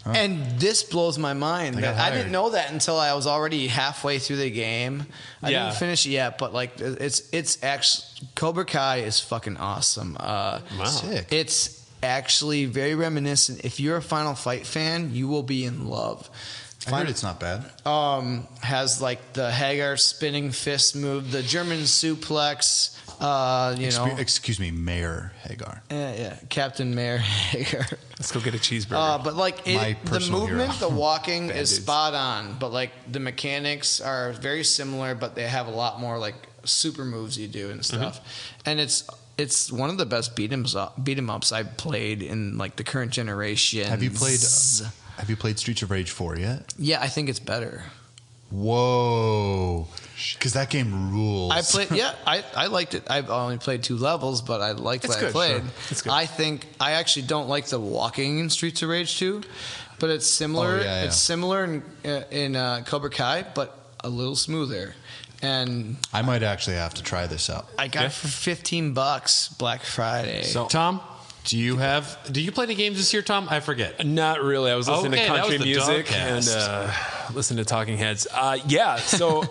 And this blows my mind. They got I hired. didn't know that until I was already halfway through the game. I Yeah. didn't finish it yet, but like it's actually Cobra Kai is fucking awesome. Wow. Sick. It's actually very reminiscent. If you're a Final Fight fan, you will be in love. I heard it's not bad. Has like the Hagar spinning fist move, the German suplex. Excuse me, Mayor Hagar. Yeah, Captain Mayor Hagar. Let's go get a cheeseburger. But like My the personal movement, hero. the walking is dudes. spot on. But like the mechanics are very similar, but they have a lot more like super moves you do and stuff. And it's one of the best beat 'em ups I've played in like the current generation. Have you played Streets of Rage 4 yet? Yeah, I think it's better. Whoa. Because that game rules. I played. Yeah, I liked it. I've only played 2 levels, but I liked It's what good, I played. sure. It's good. I think I actually don't like the walking in Streets of Rage 2, but it's similar. Oh, yeah. It's similar in Cobra Kai, but a little smoother. And I might actually have to try this out. I got it for $15 Black Friday. So, Tom, do you play any games this year, Tom? I forget. Not really. I was listening Okay, to that country was the music DOGCAst. and listening to Talking Heads. Yeah, so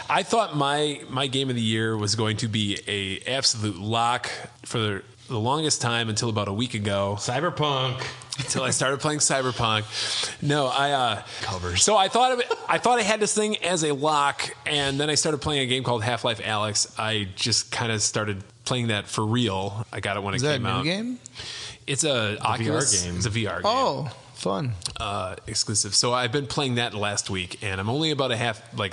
I thought my game of the year was going to be a absolute lock for the longest time until about a week ago. Cyberpunk. Until I started playing Cyberpunk. No, Covers. So I thought I had this thing as a lock, and then I started playing a game called Half-Life Alyx. I just kind of started playing that for real. I got it when Is it that a came new out. game? It's a Oculus game. It's a VR game. Oh, fun. Exclusive. So I've been playing that last week, and I'm only about a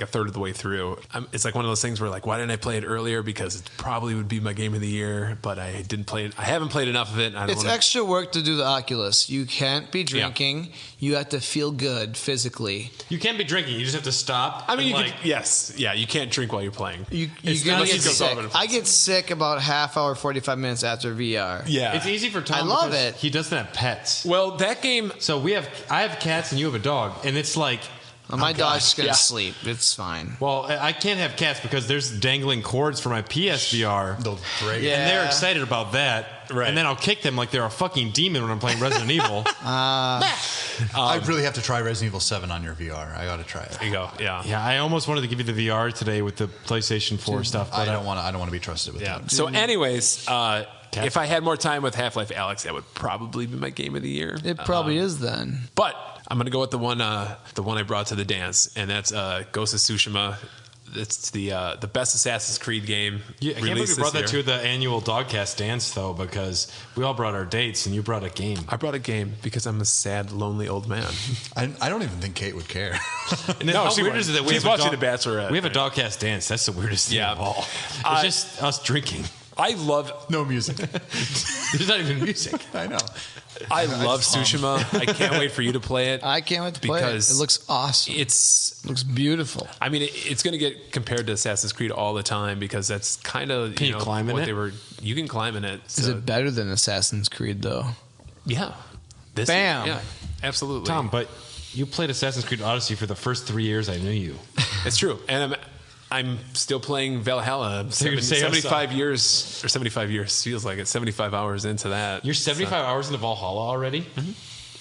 third of the way through. It's like one of those things where like, why didn't I play it earlier? Because it probably would be my game of the year, but I didn't play it. I haven't played enough of it. I don't It's wanna, extra work to do the Oculus. You can't be drinking. You have to feel good physically. You can't be drinking. You just have to stop. I mean, you and, could, yes, yeah, you can't drink while you're playing. You It's gonna not get easy to sick. solve it. I get sick about half hour, 45 minutes after VR. Yeah, It's easy for Tom. I love because it. He doesn't have pets. Well, that game. So I have cats and you have a dog, and it's like, My dog's gonna Yeah. sleep. It's fine. well, I can't have cats because there's dangling cords for my PSVR. They'll break. Yeah. And they're excited about that. Right. And then I'll kick them like they're a fucking demon when I'm playing Resident Evil. I really have to try Resident Evil 7 on your VR. I got to try it. There you go. Yeah. Yeah, I almost wanted to give you the VR today with the PlayStation 4 stuff, but I don't want to be trusted with Yeah. that. So, anyways, if I had more time with Half-Life Alyx, that would probably be my game of the year. It probably is then. But I'm gonna go with the one I brought to the dance, and that's Ghost of Tsushima. It's the best Assassin's Creed game. Yeah, I can't believe released we brought this that year. to the annual DOGCAST dance, though, because we all brought our dates and you brought a game. I brought a game because I'm a sad, lonely old man. I don't even think Kate would care. And then how she weird wouldn't. is it that we She's have a watching The Bachelorette, We have a right? DOGCAST dance. That's the weirdest thing Yeah. of all. It's just us drinking. I love No music. There's not even music. I know. love Tsushima. I can't wait for you to play it. I can't wait to play it. Because It looks awesome. It looks beautiful. I mean, it's going to get compared to Assassin's Creed all the time because that's kind of Can you climb in what it? they were. You can climb in it. Is so- it better than Assassin's Creed though? Yeah. This Bam. Yeah, absolutely. Tom, but you played Assassin's Creed Odyssey for the first 3 years I knew you. It's true. And I'm still playing Valhalla. you're gonna say 75 years, or 75 years, feels like it. 75 hours into that. You're 75 hours into Valhalla already?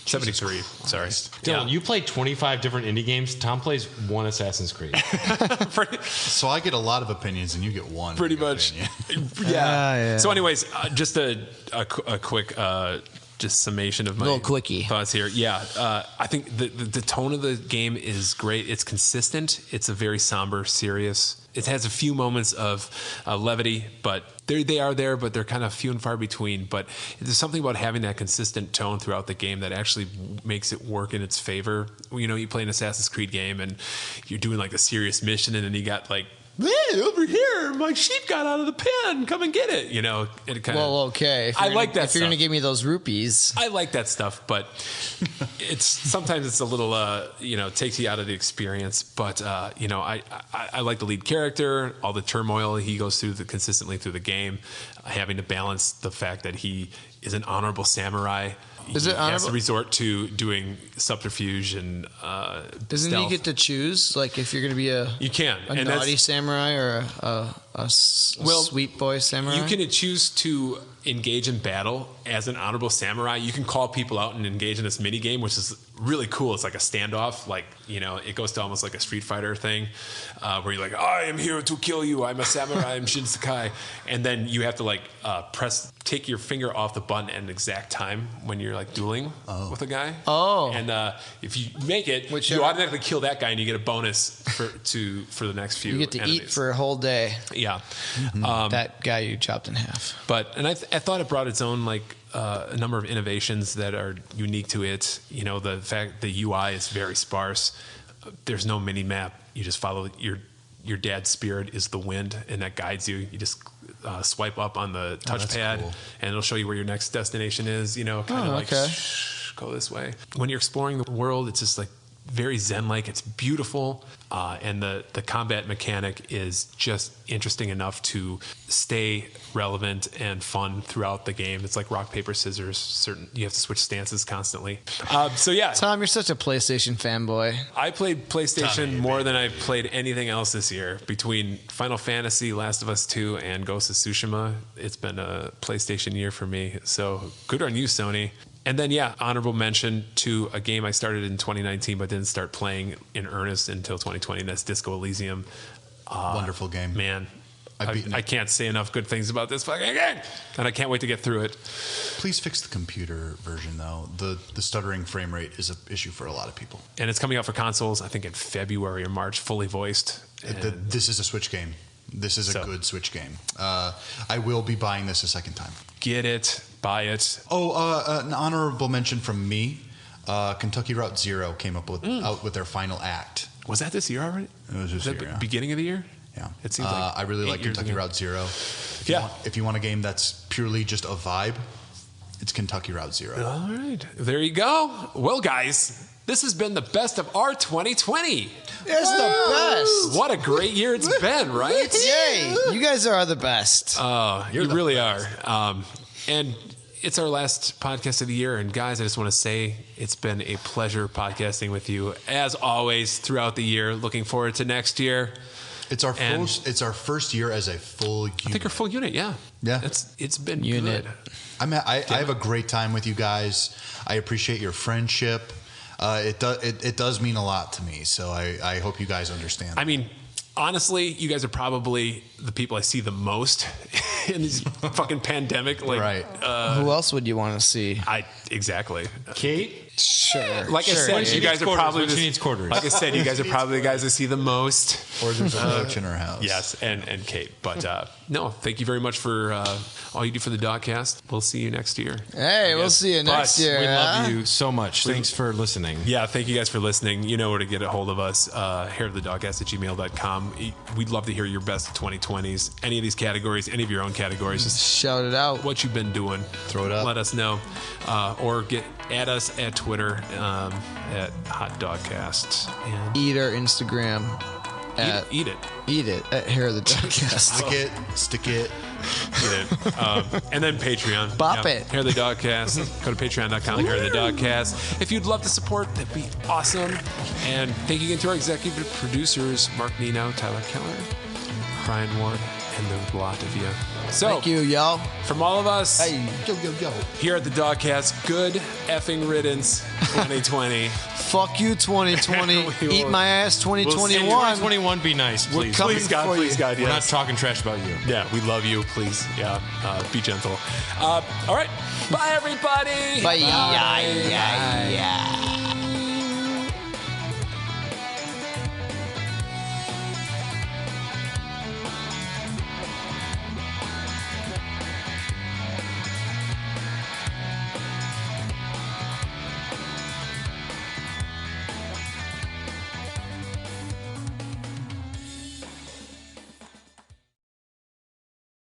73. Sorry. Dylan, you played 25 different indie games. Tom plays one Assassin's Creed. So I get a lot of opinions and you get one. Pretty big much. opinion. Yeah. So, anyways, just a quick just summation of my Little quickie. thoughts here. Yeah, I think the tone of the game is great. It's consistent. It's a very somber, serious it has a few moments of levity, but they are there, but they're kind of few and far between. But there's something about having that consistent tone throughout the game that actually makes it work in its favor. You know, you play an Assassin's Creed game and you're doing like a serious mission, and then you got like, hey, over here, my sheep got out of the pen. Come and get it. You know, it kind of. Well, okay. I like that. If you're going to give me those rupees, I like that stuff, but sometimes it's a little, takes you out of the experience. But I like the lead character, all the turmoil he goes through consistently through the game, having to balance the fact that he is an honorable samurai. Is it he has to resort to doing subterfuge and doesn't stealth. he get to choose, like, if you're going to be a naughty samurai or a sweet boy samurai? You can choose to engage in battle as an honorable samurai. You can call people out and engage in this mini game, which is really cool. It's like a standoff, like, it goes to almost like a Street Fighter thing, where you're like, I am here to kill you. I'm a samurai. I'm Shin Sakai. And then you have to take your finger off the button at an exact time when you're like dueling with a guy. Oh. And if you make it, you automatically kill that guy and you get a bonus for the next few. You get to enemies. eat for a whole day. Yeah. That guy you chopped in half. I thought it brought its own a number of innovations that are unique to it. The fact the UI is very sparse. There's no mini map. You just follow your dad's spirit is the wind, and that guides you. You just swipe up on the touchpad, cool. And it'll show you where your next destination is. Go this way. When you're exploring the world, it's just like very zen-like. It's beautiful, and the combat mechanic is just interesting enough to stay relevant and fun throughout the game. It's like rock, paper, scissors. You have to switch stances constantly. Tom, you're such a PlayStation fanboy. I played PlayStation more than I played anything else this year. Between Final Fantasy, Last of Us 2, and Ghost of Tsushima, it's been a PlayStation year for me. So good on you, Sony. And then, honorable mention to a game I started in 2019 but didn't start playing in earnest until 2020, and that's Disco Elysium. Wonderful game. Man, I can't say enough good things about this fucking game, and I can't wait to get through it. Please fix the computer version, though. The stuttering frame rate is an issue for a lot of people. And it's coming out for consoles, I think, in February or March, fully voiced. This is a Switch game. This is a good Switch game. I will be buying this a second time. Get it. Buy it. An honorable mention from me. Kentucky Route Zero came out with their final act. Was that this year already? It was this year, the beginning of the year? Yeah. It seems like I really like Kentucky Route Zero. If you want a game that's purely just a vibe, it's Kentucky Route Zero. All right. There you go. Well, guys, this has been the best of our 2020. It's the best. What a great year it's been, right? Yay. You guys are the best. You really are. And it's our last podcast of the year. And guys, I just want to say it's been a pleasure podcasting with you, as always, throughout the year. Looking forward to next year. It's our first year as a full unit. I think our full unit, yeah. It's been unit. Good. I have a great time with you guys. I appreciate your friendship. It does mean a lot to me, so I hope you guys understand. I mean, honestly, you guys are probably the people I see the most in this fucking pandemic. Right. Who else would you want to see? Exactly. Kate? Sure. Like I said, you guys are probably she needs quarters. Like I said, you guys are probably the guys I see the most. Or there's a coach in our house. Yes, and Kate. But no, thank you very much for all you do for the DOGCast. We'll see you next year. Hey, we'll see you next year. We love you so much. Thanks for listening. Yeah, thank you guys for listening. You know where to get a hold of us. hairofthedogcast@gmail.com. We'd love to hear your best 2020s. Any of these categories, any of your own categories. Just shout it out. What you've been doing. Throw it up. Let us know. Or add us at Twitter at Hot Dogcast. And eat our Instagram. Eat it at Hair of the Dogcast. Stick it. Eat it. And then Patreon. Bop it. Hair of the Dogcast. Go to patreon.com, Hair of the Dogcast. If you'd love to support, that'd be awesome. And thank you again to our executive producers, Mark Nino, Tyler Keller, Brian Ward, and the lot of you. So, thank you, y'all. From all of us, hey, yo. Here at the DOGCast, good effing riddance 2020. Fuck you, 2020. Eat my ass, 2021. 2021, be nice, please. Please, God, yes. We're not talking trash about you. Yeah, we love you. Please, be gentle. All right. Bye, everybody. Bye.